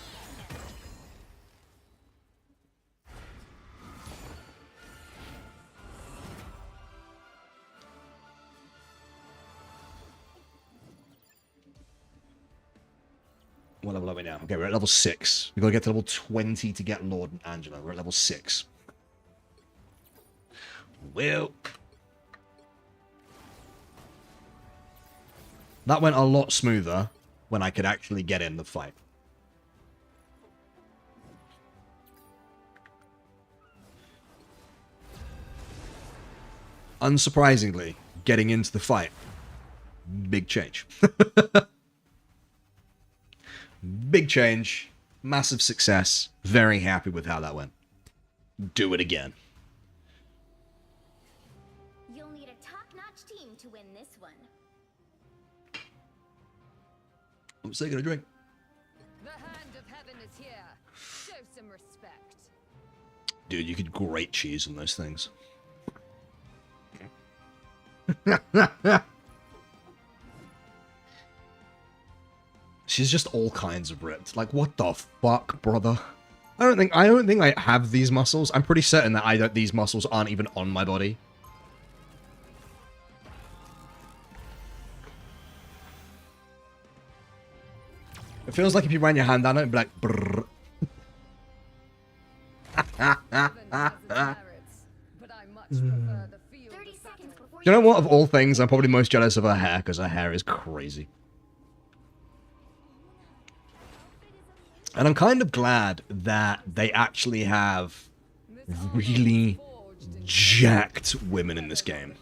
What level are we now? Okay, we're at level 6. We've got to get to level 20 to get Lord and Angela. We're at level 6. Well, that went a lot smoother when I could actually get in the fight. Unsurprisingly, getting into the fight, big change. Big change, massive success, very happy with how that went. Do it again. You'll need a top-notch team to win this one. I'm just taking a drink. The hand of heaven is here. Show some respect. Dude, you could grate cheese in those things. She's just all kinds of ripped. Like, what the fuck, brother? I don't think I have these muscles. I'm pretty certain that these muscles aren't even on my body. It feels like if you ran your hand down it, it'd be like brrr. Heaven has its merits, but I much prefer the field 30 of seconds before You know what? Of all things, I'm probably most jealous of her hair, because her hair is crazy. And I'm kind of glad that they actually have really jacked women in this game,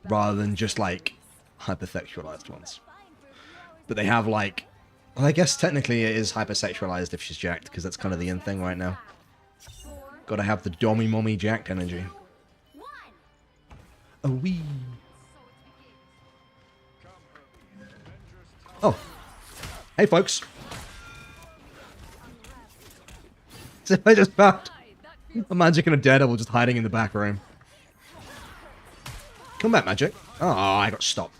rather than just, like, hypersexualized ones. But they have, like... Well, I guess technically it is hypersexualized if she's jacked, because that's kind of the in thing right now. Gotta have the dommy mommy jacked energy. Oh, wee. Oh. Hey, folks. So I just found a Magic and a Daredevil just hiding in the back room. Come back, Magic. Oh, I got stopped.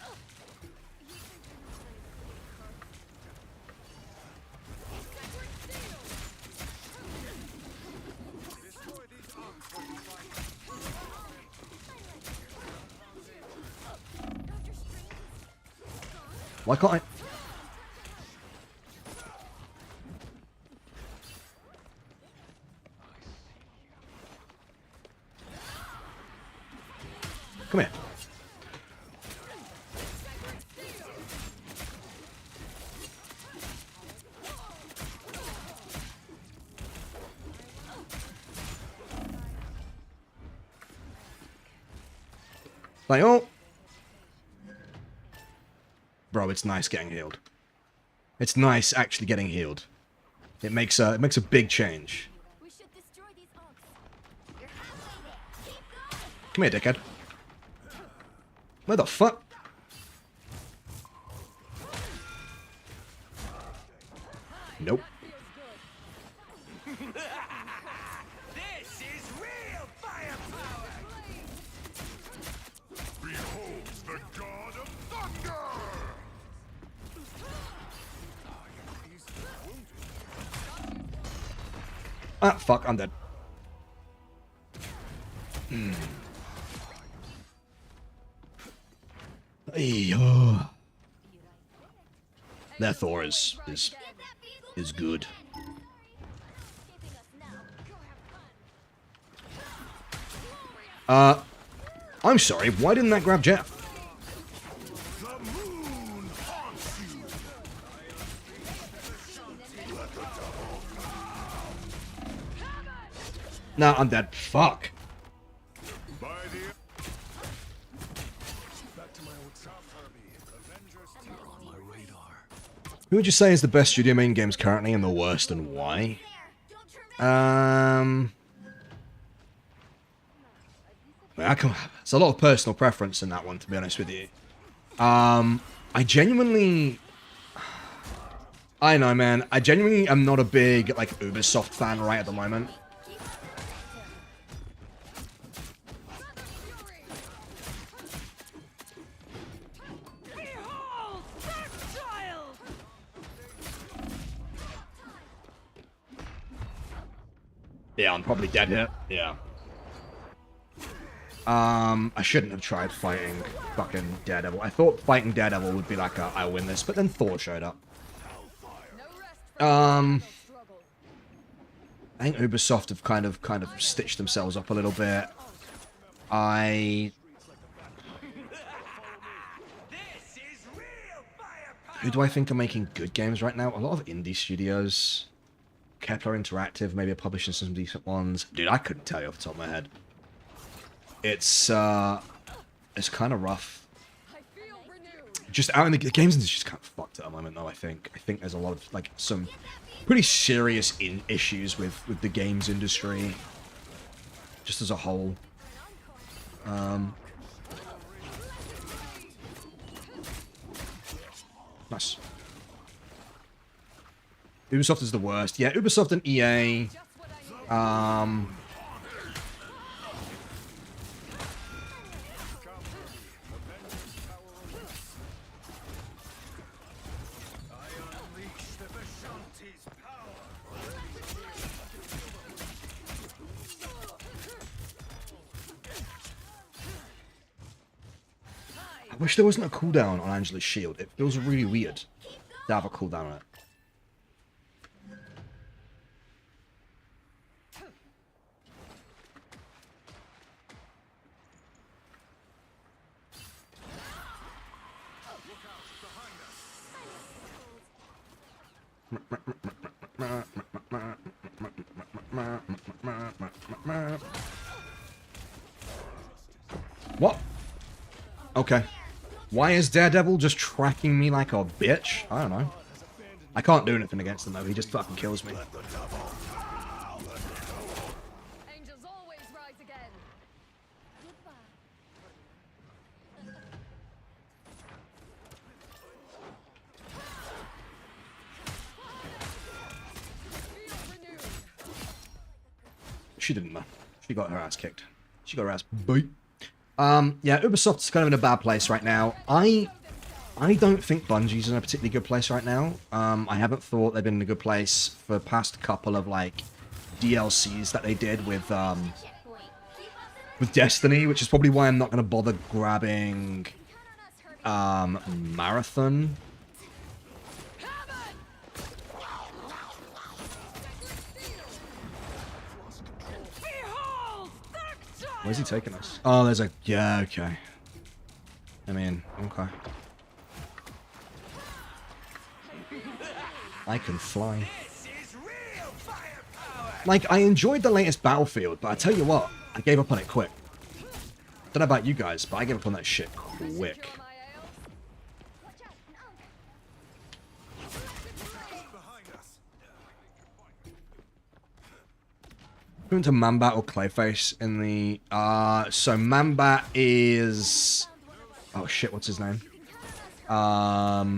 Why can't I? Come here. Like, oh. Bro, it's nice getting healed. It's nice actually getting healed. It makes a big change. We should destroy these orcs. You're halfway there. Keep going. Come here, dickhead. Where the fuck? Nope. This is real firepower! Behold the god of thunder! Ah, fuck, I'm dead. Hey, oh. That Thor is good. I'm sorry, why didn't that grab Jeff? The moon haunts you! Nah, I'm dead. Fuck. By the Who would you say is the best studio main games currently and the worst and why? It's a lot of personal preference in that one, to be honest with you. I genuinely... I know, man. I genuinely am not a big, like, Ubisoft fan right at the moment. Yeah, I'm probably dead here. Yeah. I shouldn't have tried fighting fucking Daredevil. I thought fighting Daredevil would be like a, I win this, but then Thor showed up. I think Ubisoft have kind of stitched themselves up a little bit. Who do I think are making good games right now? A lot of indie studios. Kepler Interactive, maybe are publishing some decent ones. Dude, I couldn't tell you off the top of my head. It's kind of rough. Just out in the games industry just kind of fucked at the moment, though. I think there's a lot of like some pretty serious issues with the games industry, just as a whole. Nice. Ubisoft is the worst. Yeah, Ubisoft and EA. I wish there wasn't a cooldown on Angela's shield. It feels really weird to have a cooldown on it. What? Okay. Why is Daredevil just tracking me like a bitch? I don't know. I can't do anything against him though, he just fucking kills me. Angels always rise again. She didn't know. She got her ass kicked. She got her ass beat. Yeah, Ubisoft's kind of in a bad place right now. I don't think Bungie's in a particularly good place right now. I haven't thought they've been in a good place for the past couple of, like, DLCs that they did with Destiny, which is probably why I'm not going to bother grabbing Marathon Where's he taking us? Oh, there's a... Yeah, okay. I mean, okay. I can fly. Like, I enjoyed the latest Battlefield, but I tell you what, I gave up on it quick. Don't know about you guys, but I gave up on that shit quick. Going to Manbat or Clayface in the... so Manbat is... Oh shit, what's his name? Yeah,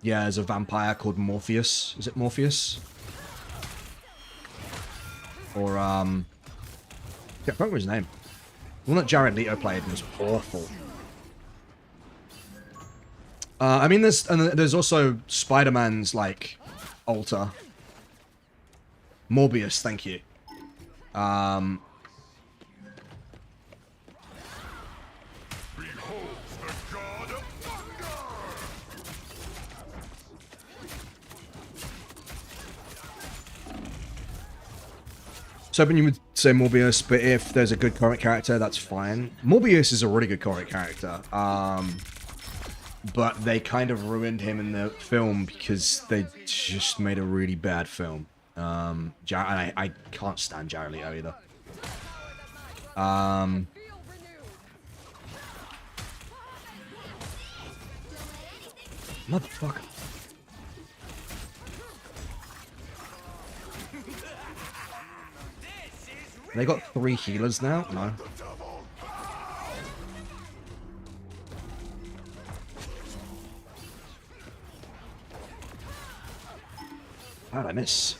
there's a vampire called Morpheus. Is it Morpheus? Or, I can't remember his name. The one that Jared Leto played was awful. I mean, there's also Spider-Man's, like, altar. Morbius, thank you. Behold the god of thunder! So hoping you would say Morbius, but if there's a good comic character, that's fine. Morbius is a really good comic character. But they kind of ruined him in the film because they just made a really bad film. I can't stand Jared Leto either. Motherfucker. They got 3 healers now? No. How did I miss?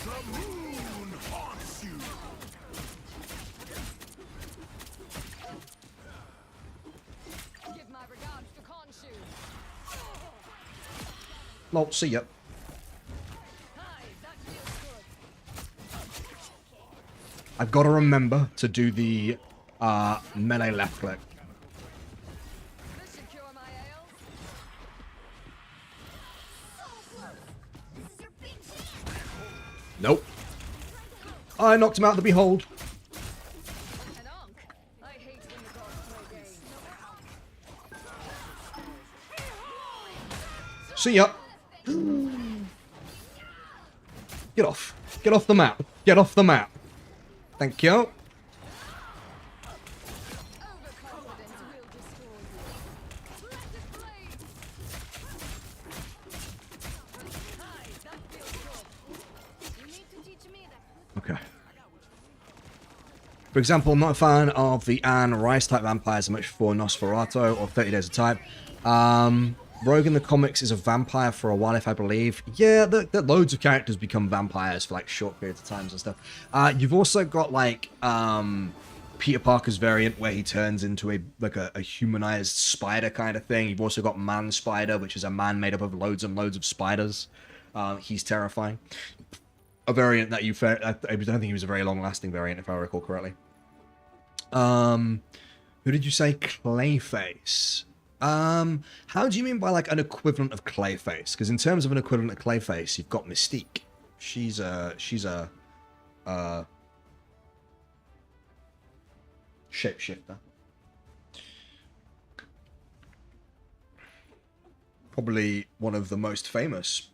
The moon haunts you! Give my regards to Khonshu. Lol, see ya. Hi, that feels good. I've got to remember to do the melee left click. This should cure my ails. This is your big chance. Nope. I knocked him out of the behold. An Ankh. I hate when the gods play games. See ya. Get off. Get off the map. Get off the map. Thank you. Overconfidence will destroy you. Blessed blade. Hi, that feels good. You need to teach me that. Okay. For example, I'm not a fan of the Anne Rice type vampires as much for Nosferatu or 30 Days of Type. Rogue in the comics is a vampire for a while, if I believe. Yeah, loads of characters become vampires for like short periods of times and stuff. You've also got like Peter Parker's variant where he turns into a humanized spider kind of thing. You've also got Man Spider, which is a man made up of loads and loads of spiders. He's terrifying. A variant that I don't think he was a very long-lasting variant, if I recall correctly. Who did you say? Clayface. How do you mean by like an equivalent of Clayface? Because in terms of an equivalent of Clayface, you've got Mystique. She's a shapeshifter. Probably one of the most famous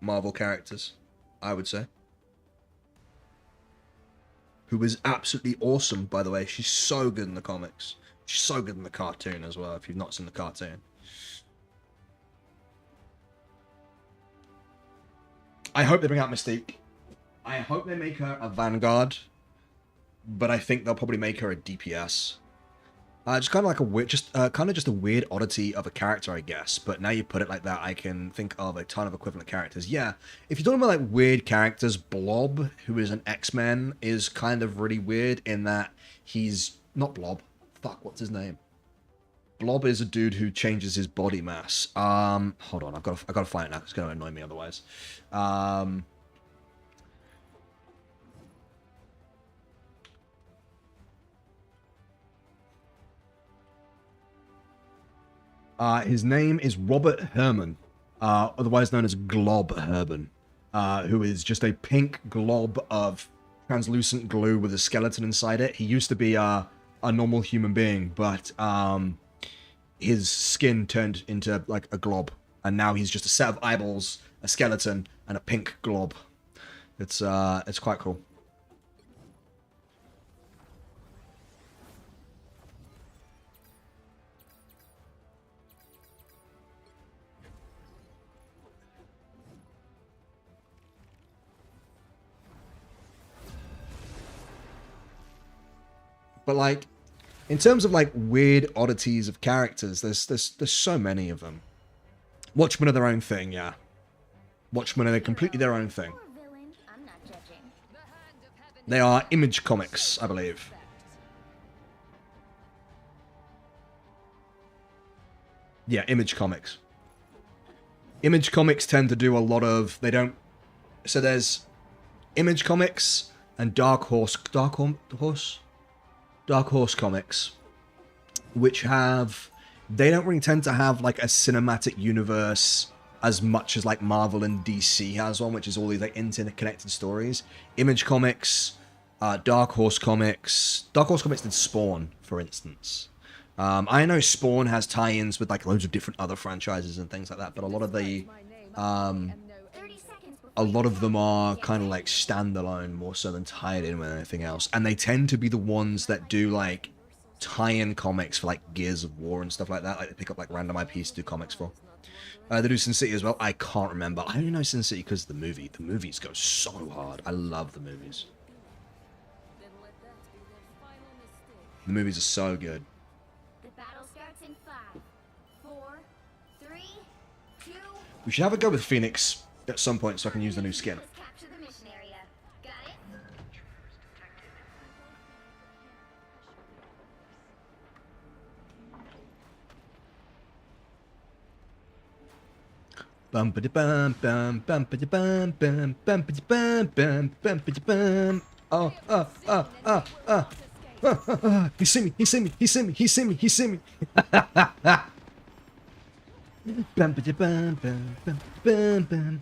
Marvel characters, I would say. Who is absolutely awesome, by the way. She's so good in the comics. She's so good in the cartoon as well, if you've not seen the cartoon. I hope they bring out Mystique. I hope they make her a Vanguard. But I think they'll probably make her a DPS. Just kind of like a weird, kind of just a weird oddity of a character, I guess. But now you put it like that, I can think of a ton of equivalent characters. Yeah, if you're talking about like weird characters, Blob, who is an X-Men, is kind of really weird in that he's not Blob. Fuck, what's his name? Blob is a dude who changes his body mass. Hold on, I've got to find it now. It's going to annoy me otherwise. His name is Robert Herman, otherwise known as Glob Herman, who is just a pink glob of translucent glue with a skeleton inside it. He used to be a normal human being, but his skin turned into like a glob, and now he's just a set of eyeballs, a skeleton, and a pink glob. It's quite cool. But like, in terms of like weird oddities of characters, there's so many of them. Watchmen are their own thing, yeah. Watchmen are completely their own thing. Or villain, I'm not judging. They are Image Comics, I believe. Yeah, Image Comics. Image Comics tend to do a lot of... They don't... So there's Image Comics and Dark Horse Comics, which have... They don't really tend to have like a cinematic universe as much as like Marvel and DC has one, which is all these like interconnected stories. Image Comics, Dark Horse Comics. Dark Horse Comics did Spawn, for instance. I know Spawn has tie-ins with like loads of different other franchises and things like that, but a lot of the 30 seconds before a lot of them are kind of like standalone more so than tied in with anything else, and they tend to be the ones that do like tie-in comics for like Gears of War and stuff like that. Like they pick up like random IPs to do comics for. They do Sin City as well. I can't remember. I only know Sin City because of the movie. The movies go so hard. I love the movies. The movies are so good. the battle starts in 5, 4, 3, 2. We should have a go with Phoenix at some point so I can use the new skin. Let's capture the mission area. Got it? Bum ba bum bum bum ba bum bum bum ba bum bum bum ba bum. Oh. He see me. He see me. He see me. He see me. He see me. Bum ba bum bum bum bum bum.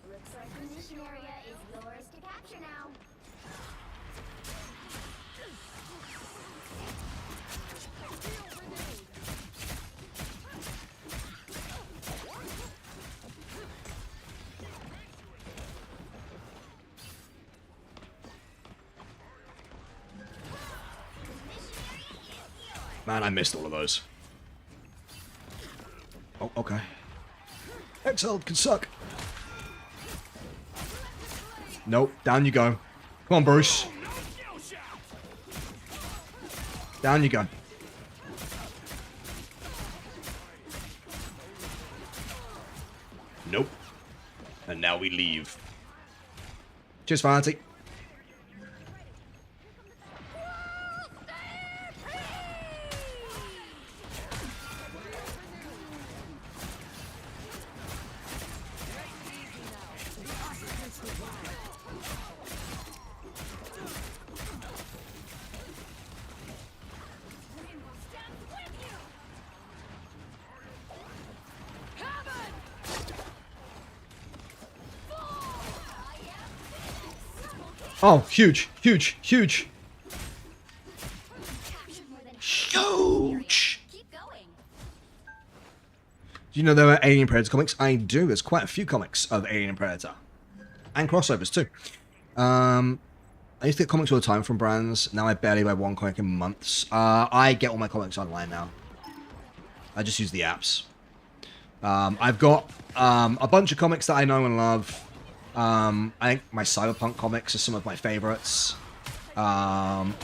Looks like the mission area is yours to capture now. Man, I missed all of those. Oh, okay. Exiled can suck. Nope, down you go. Come on, Bruce. Down you go. Nope. And now we leave. Cheers, Fancy. Oh, huge, huge, huge. Captured more than half the mission area. Huge! Keep going. Do you know there are Alien Predator comics? I do. There's quite a few comics of Alien Predator. And crossovers, too. I used to get comics all the time from brands. Now I barely buy one comic in months. I get all my comics online now. I just use the apps. I've got a bunch of comics that I know and love. I think my Cyberpunk comics are some of my favorites. No,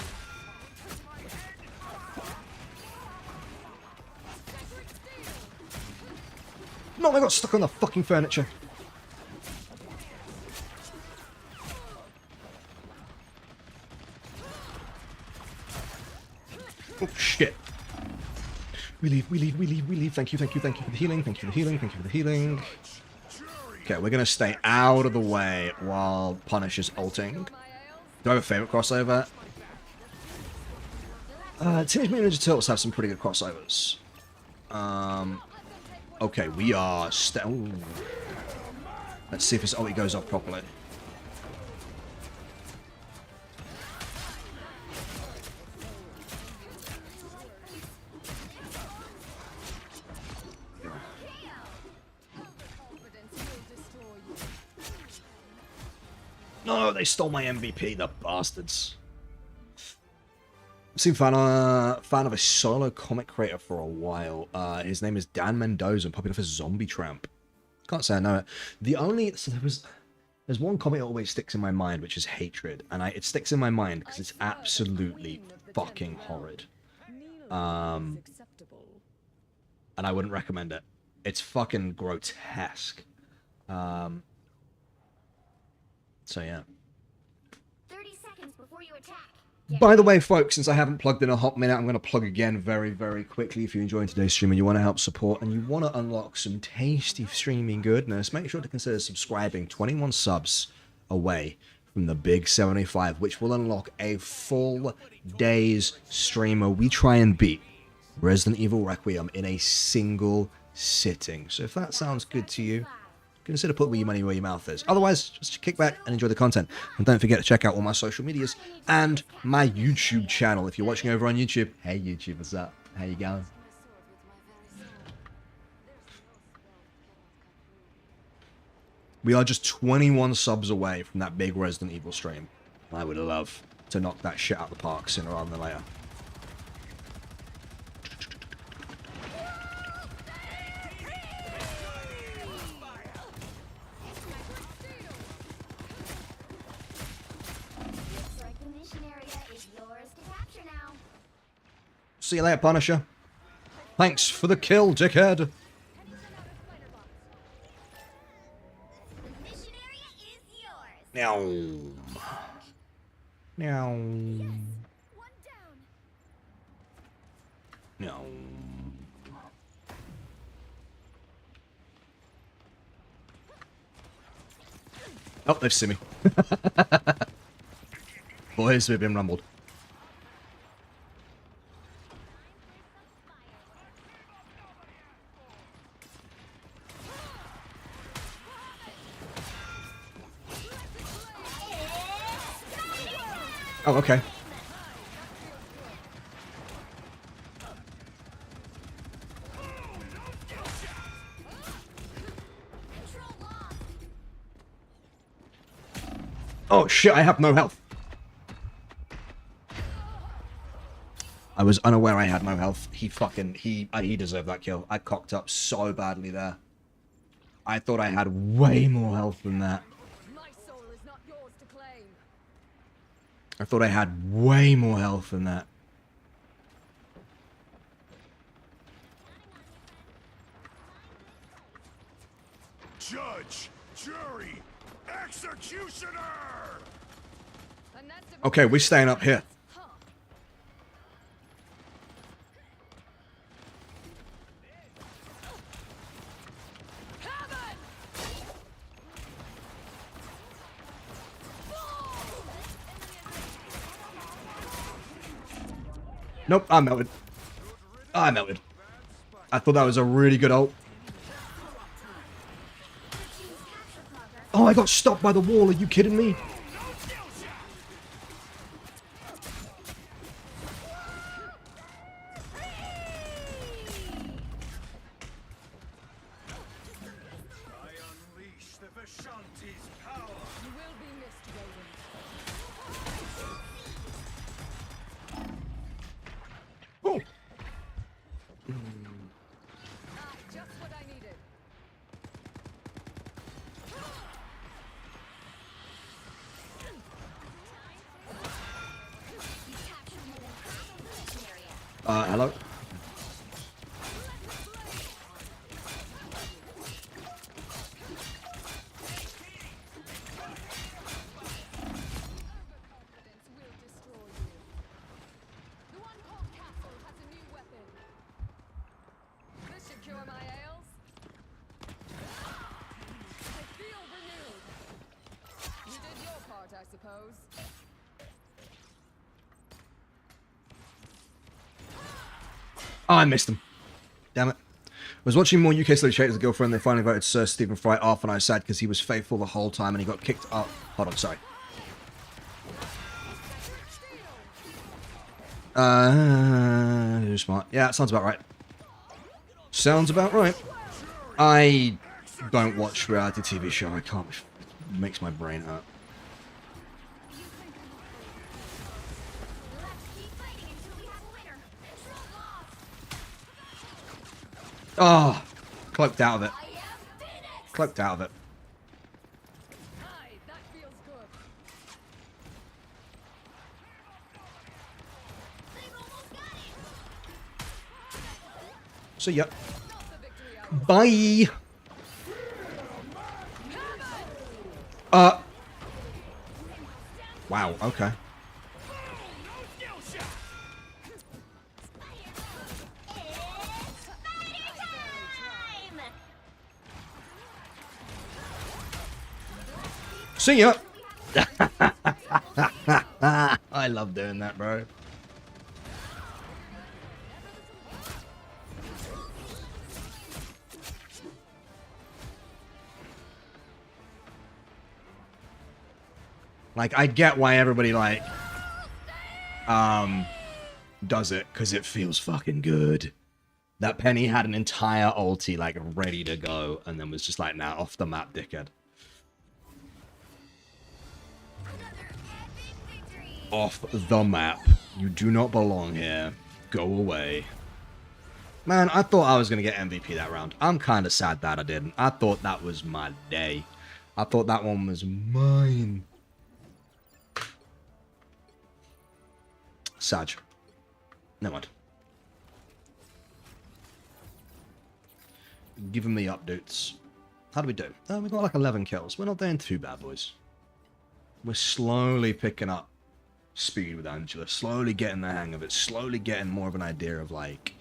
I got stuck on the fucking furniture. Oh, shit. We leave. Thank you for the healing. Thank you for the healing. Okay, we're gonna stay out of the way while Punisher's ulting. Do I have a favorite crossover? Teenage Mutant Ninja Turtles have some pretty good crossovers. Okay, we are ooh. Let's see if his ulti goes off properly. No, they stole my MVP, the bastards. I've been fan of a solo comic creator for a while. His name is Dan Mendoza, popular for Zombie Tramp. Can't say I know it. So there's one comic that always sticks in my mind, which is Hatred, and it sticks in my mind because it's absolutely fucking horrid. And I wouldn't recommend it. It's fucking grotesque. So yeah. 30 seconds before you attack. By the way, folks, since I haven't plugged in a hot minute, I'm going to plug again very, very quickly. If you're enjoying today's stream and you want to help support and you want to unlock some tasty streaming goodness, make sure to consider subscribing. 21 subs away from the big 75, which will unlock a full day's streamer. We try and beat Resident Evil Requiem in a single sitting. So if that sounds good to you, consider putting your money where your mouth is. Otherwise, just kick back and enjoy the content. And don't forget to check out all my social medias and my YouTube channel. If you're watching over on YouTube, hey YouTube, what's up? How you going? We are just 21 subs away from that big Resident Evil stream. I would love to knock that shit out of the park sooner rather than later. See you later, Punisher. Thanks for the kill, dickhead. Meow. Meow. Meow. Oh, they've seen me. Boys, we've been rumbled. Oh, okay. Oh shit, I have no health. I was unaware I had no health. He deserved that kill. I cocked up so badly there. I thought I had way more health than that. I thought I had way more health than that. Judge, jury, executioner! Okay, we're staying up here. Nope, I melted. I melted. I thought that was a really good ult. Oh, I got stopped by the wall. Are you kidding me? Hello? Oh, I missed him. Damn it. I was watching more UK Slowly Shaders' girlfriend. They finally voted Sir Stephen Fry off, and I was sad because he was faithful the whole time and he got kicked up. Hold on, sorry. Smart. Yeah, that sounds about right. Sounds about right. I don't watch reality TV show. I can't. It makes my brain hurt. Oh, cloaked out of it. Cloaked out of it. Aye, that feels good. See ya. Not the victory I Bye. Wow, okay. See ya. I love doing that, bro. Like, I get why everybody, like, does it, because it feels fucking good. That Penny had an entire ulti, like, ready to go, and then was just like, nah, off the map, dickhead. Off the map. You do not belong here. Go away. Man, I thought I was going to get MVP that round. I'm kind of sad that I didn't. I thought that was my day. I thought that one was mine. Sag. Never mind. Give him the updates. How do we do? Oh, we got like 11 kills. We're not doing too bad, boys. We're slowly picking up speed with Angela. Slowly getting the hang of it. Slowly getting more of an idea of like...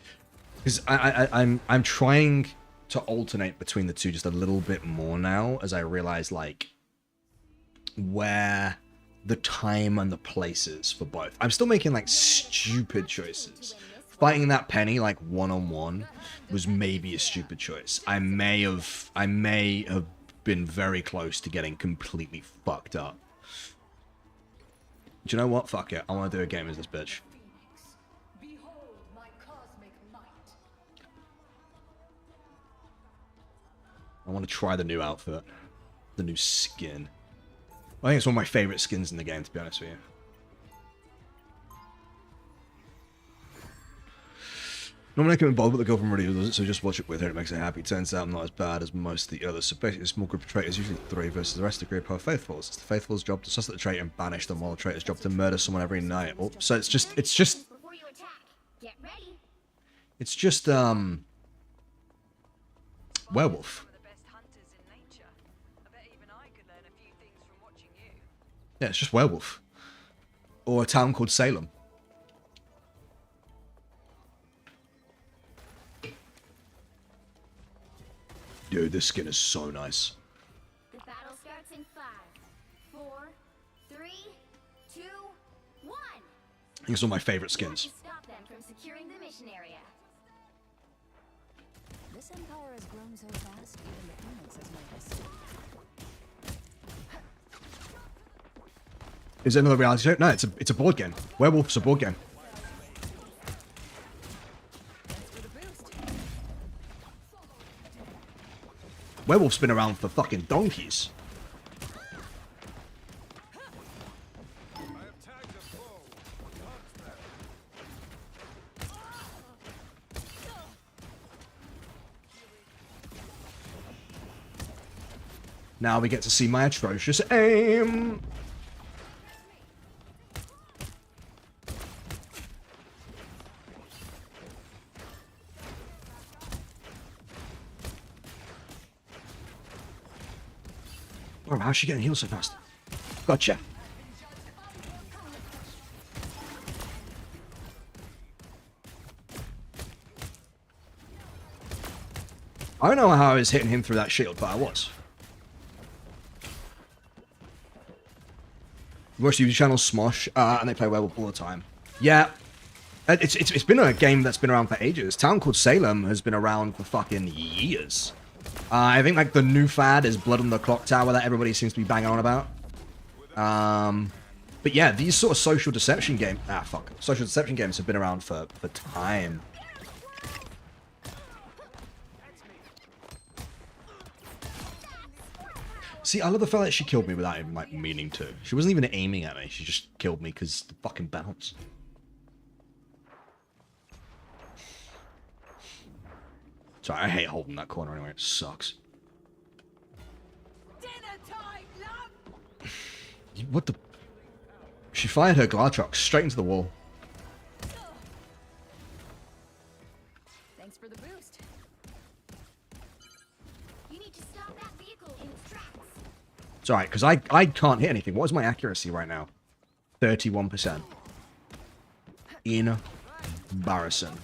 Because I'm trying to alternate between the two just a little bit more now as I realize like where the time and the places for both. I'm still making like stupid choices. Fighting that Penny like one-on-one was maybe a stupid choice. I may have been very close to getting completely fucked up. Do you know what? Fuck it. I want to do a game as this bitch. behold my cosmic might. I want to try the new outfit. The new skin. I think it's one of my favorite skins in the game, to be honest with you. Normally I can't be bothered with the girlfriend really does it, so just watch it with her, it makes her happy. Turns out I'm not as bad as most of the others. So basically a small group of traitors, usually 3 versus the rest of the group are faithfuls. It's the faithfuls' job to suss out the traitor and banish them, while the traitor's job to murder someone every night. Oh, so it's just Before you attack, get ready. it's just werewolf. Yeah, it's just werewolf. Or a town called Salem. Dude, this skin is so nice. The battle starts in 5, 4, 3, 2, 1. I think it's one of my favorite skins. Stop them from securing the mission area. This empire has grown so fast, even the Phoenix has noticed. Is it another reality show? No, it's a board game. Werewolf's a board game. Werewolf's been around for fucking donkeys. Now we get to see my atrocious aim. Oh, how's she getting healed so fast? Gotcha. I don't know how I was hitting him through that shield, but I was. Watch the YouTube channel Smosh, and they play Werewolf all the time. Yeah, it's been a game that's been around for ages. A town called Salem has been around for fucking years. I think like the new fad is Blood on the Clock Tower that everybody seems to be banging on about. But yeah, these sort of social deception games, social deception games have been around for time. See, I love the fact that she killed me without even like meaning to. She wasn't even aiming at me. She just killed me because the fucking bounce. Sorry, I hate holding that corner anyway. It sucks. Dinner time, love. What the? She fired her Glartrox straight into the wall. Thanks for the boost. You need to stop that vehicle in its tracks. It's alright, because I can't hit anything. What is my accuracy right now? 31%. Embarrassing.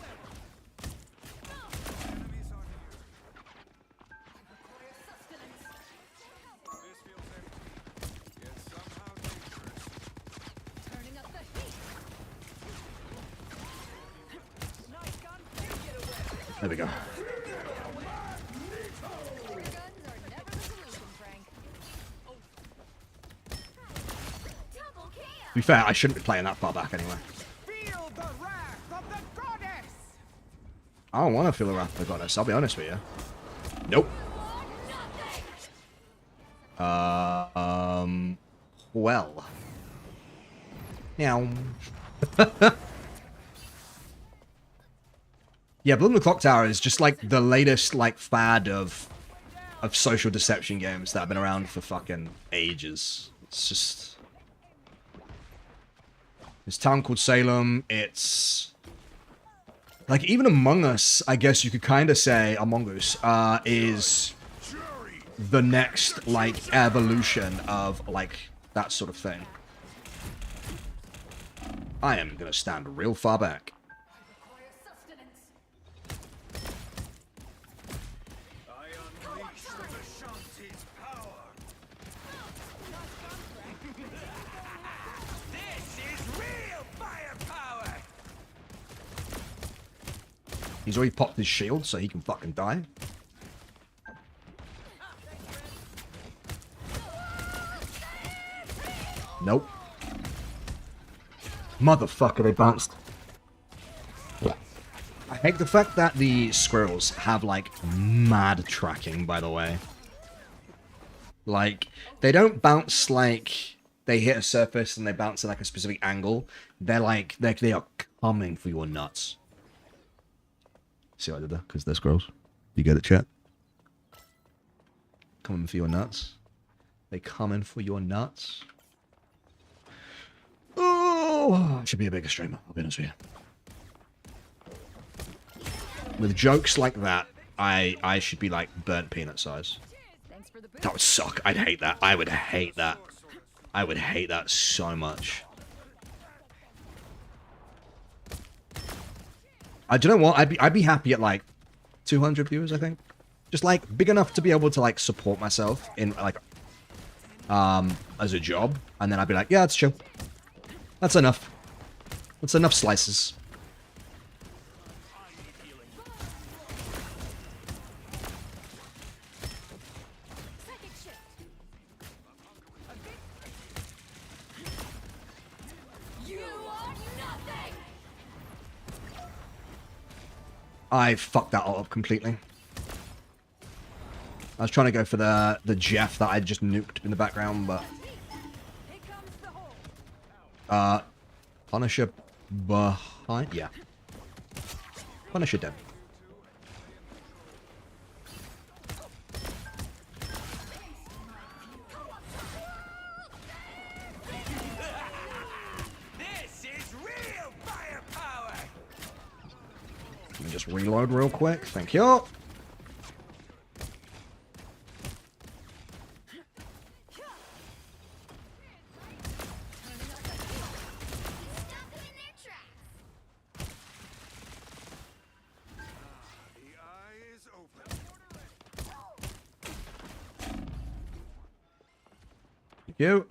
Turning up the heat. Nice gun. Get away. There we go. Ray guns are never the solution, Frank. Double kill. To be fair, I shouldn't be playing that far back anyway. Feel the wrath of the goddess! I don't want to feel the wrath of the goddess, I'll be honest with you. Nope. Well. Meow. Yeah, Blood on the Clock Tower is just like the latest like fad of social deception games that have been around for fucking ages. It's just this town called Salem. It's like even Among Us, I guess you could kind of say Among Us is the next like evolution of like that sort of thing. I am gonna stand real far back. I unleash the Vishanti's power. This is real firepower. He's already popped his shield, so he can fucking die. Nope. Motherfucker, they bounced. I hate the fact that the squirrels have, like, mad tracking, by the way. Like, they don't bounce like they hit a surface and they bounce at, like, a specific angle. They're, like, they are coming for your nuts. See what I did there? Because they're squirrels. You get it, chat? Coming for your nuts. They coming for your nuts. Oh, I should be a bigger streamer, I'll be honest with you. With jokes like that, I should be like burnt peanut size. Thanks for the boost. That would suck. I'd hate that. I would hate that. I would hate that so much. I don't know what. I'd be happy at like 200 viewers, I think. Just like big enough to be able to like support myself in like as a job, and then I'd be like, yeah, that's chill. That's enough. That's enough slices. Second shift. You are nothing. I fucked that all up completely. I was trying to go for the Jeff that I just nuked in the background, but Here comes the hole. Punisher behind, yeah. Punisher dead. This is real firepower. Let me just reload real quick. Thank you. Stop them in their tracks. The eye is open. Thank you.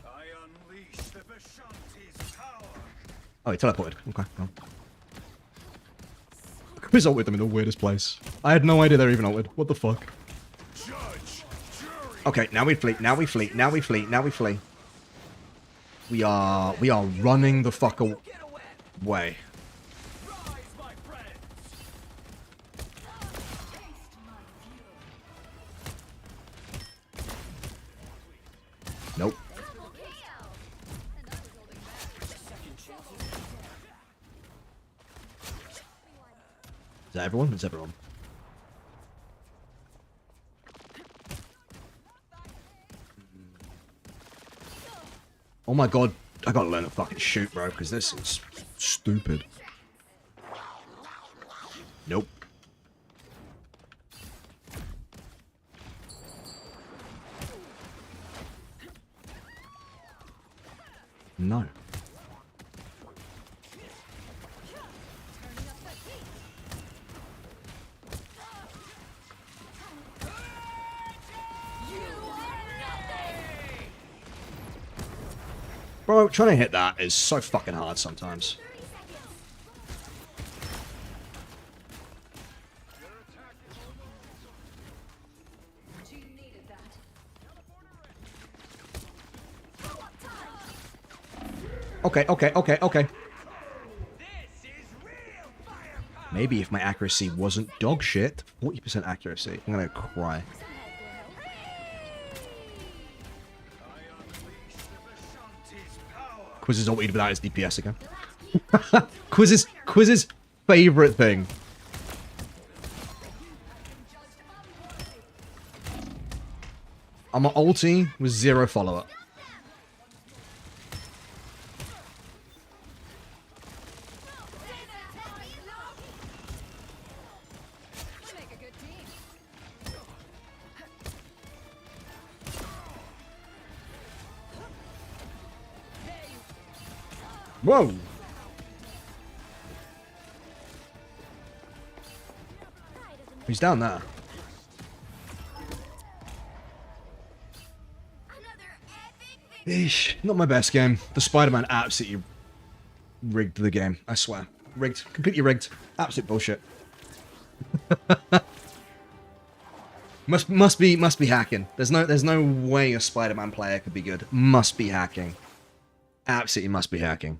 I unleash the Vishanti's power. Oh, he teleported. Okay. Well. Who's ulted them in the weirdest place? I had no idea they were even ulted. What the fuck? Judge, jury, Okay, now we flee. Now we flee. Now we flee. Now we flee. We are running the fuck away. Rise, my friends. Nope. Double kill. Is that everyone? It's everyone. Oh my god, I gotta learn to fucking shoot, bro, because this is stupid. Nope. No. Bro, trying to hit that is so fucking hard sometimes. Okay. Maybe if my accuracy wasn't dog shit, 40% accuracy, I'm gonna cry. Quizzes don't eat without his DPS again. Quizzes favorite thing. I'm an ulti with 0 follow-up. Whoa! He's down there. Eesh, not my best game. The Spider-Man absolutely rigged the game. I swear, rigged, completely rigged. Absolute bullshit. must be hacking. There's no way a Spider-Man player could be good. Must be hacking. Absolutely must be hacking.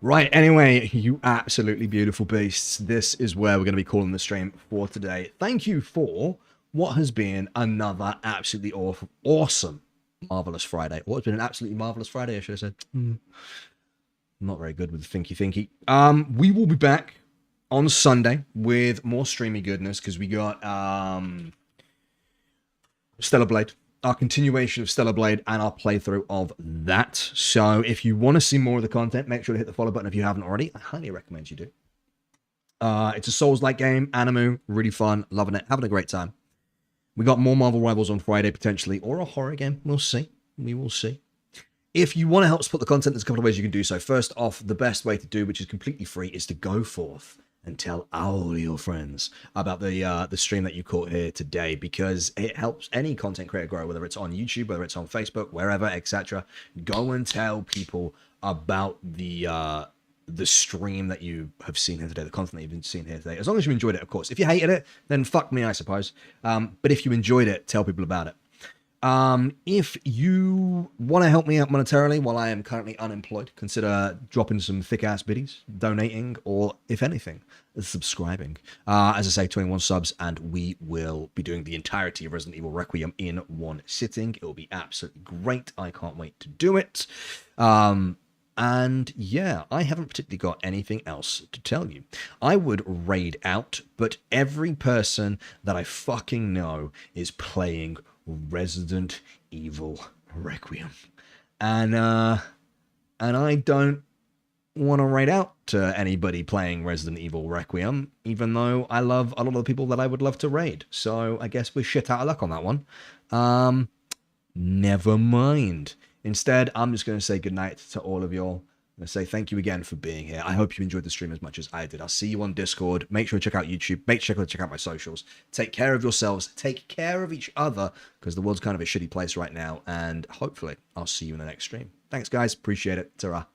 Right, anyway, you absolutely beautiful beasts. This is where we're going to be calling the stream for today. Thank you for what has been another absolutely awesome, marvelous Friday. Or it's been an absolutely marvelous Friday, I should have said. Not very good with the thinky. We will be back on Sunday with more streamy goodness because we got Stellar Blade. Our continuation of Stellar Blade and our playthrough of that. So if you want to see more of the content, make sure to hit the follow button if you haven't already. I highly recommend you do. It's a Souls-like game, Animu, really fun, loving it, having a great time. We got more Marvel Rivals on Friday potentially, or a horror game. We'll see. We will see. If you want to help support the content, there's a couple of ways you can do so. First off, the best way to do, which is completely free, is to go forth and tell all your friends about the stream that you caught here today, because it helps any content creator grow, whether it's on YouTube, whether it's on Facebook, wherever, etc. Go and tell people about the stream that you have seen here today, the content that you've been seeing here today. As long as you enjoyed it, of course. If you hated it, then fuck me, I suppose. But if you enjoyed it, tell people about it. If you want to help me out monetarily while I am currently unemployed, consider dropping some thick-ass biddies, donating, or, if anything, subscribing. As I say, 21 subs, and we will be doing the entirety of Resident Evil Requiem in one sitting. It will be absolutely great. I can't wait to do it. And yeah, I haven't particularly got anything else to tell you. I would raid out, but every person that I fucking know is playing Resident Evil Requiem, and I don't want to raid out to anybody playing Resident Evil Requiem, even though I love a lot of the people that I would love to raid. So I guess we're shit out of luck on that one. Never mind. Instead, I'm just going to say goodnight to all of y'all. I'm going to say thank you again for being here. I hope you enjoyed the stream as much as I did. I'll see you on Discord. Make sure to check out YouTube. Make sure to check out my socials. Take care of yourselves. Take care of each other, because the world's kind of a shitty place right now. And hopefully, I'll see you in the next stream. Thanks, guys. Appreciate it. Ta-ra.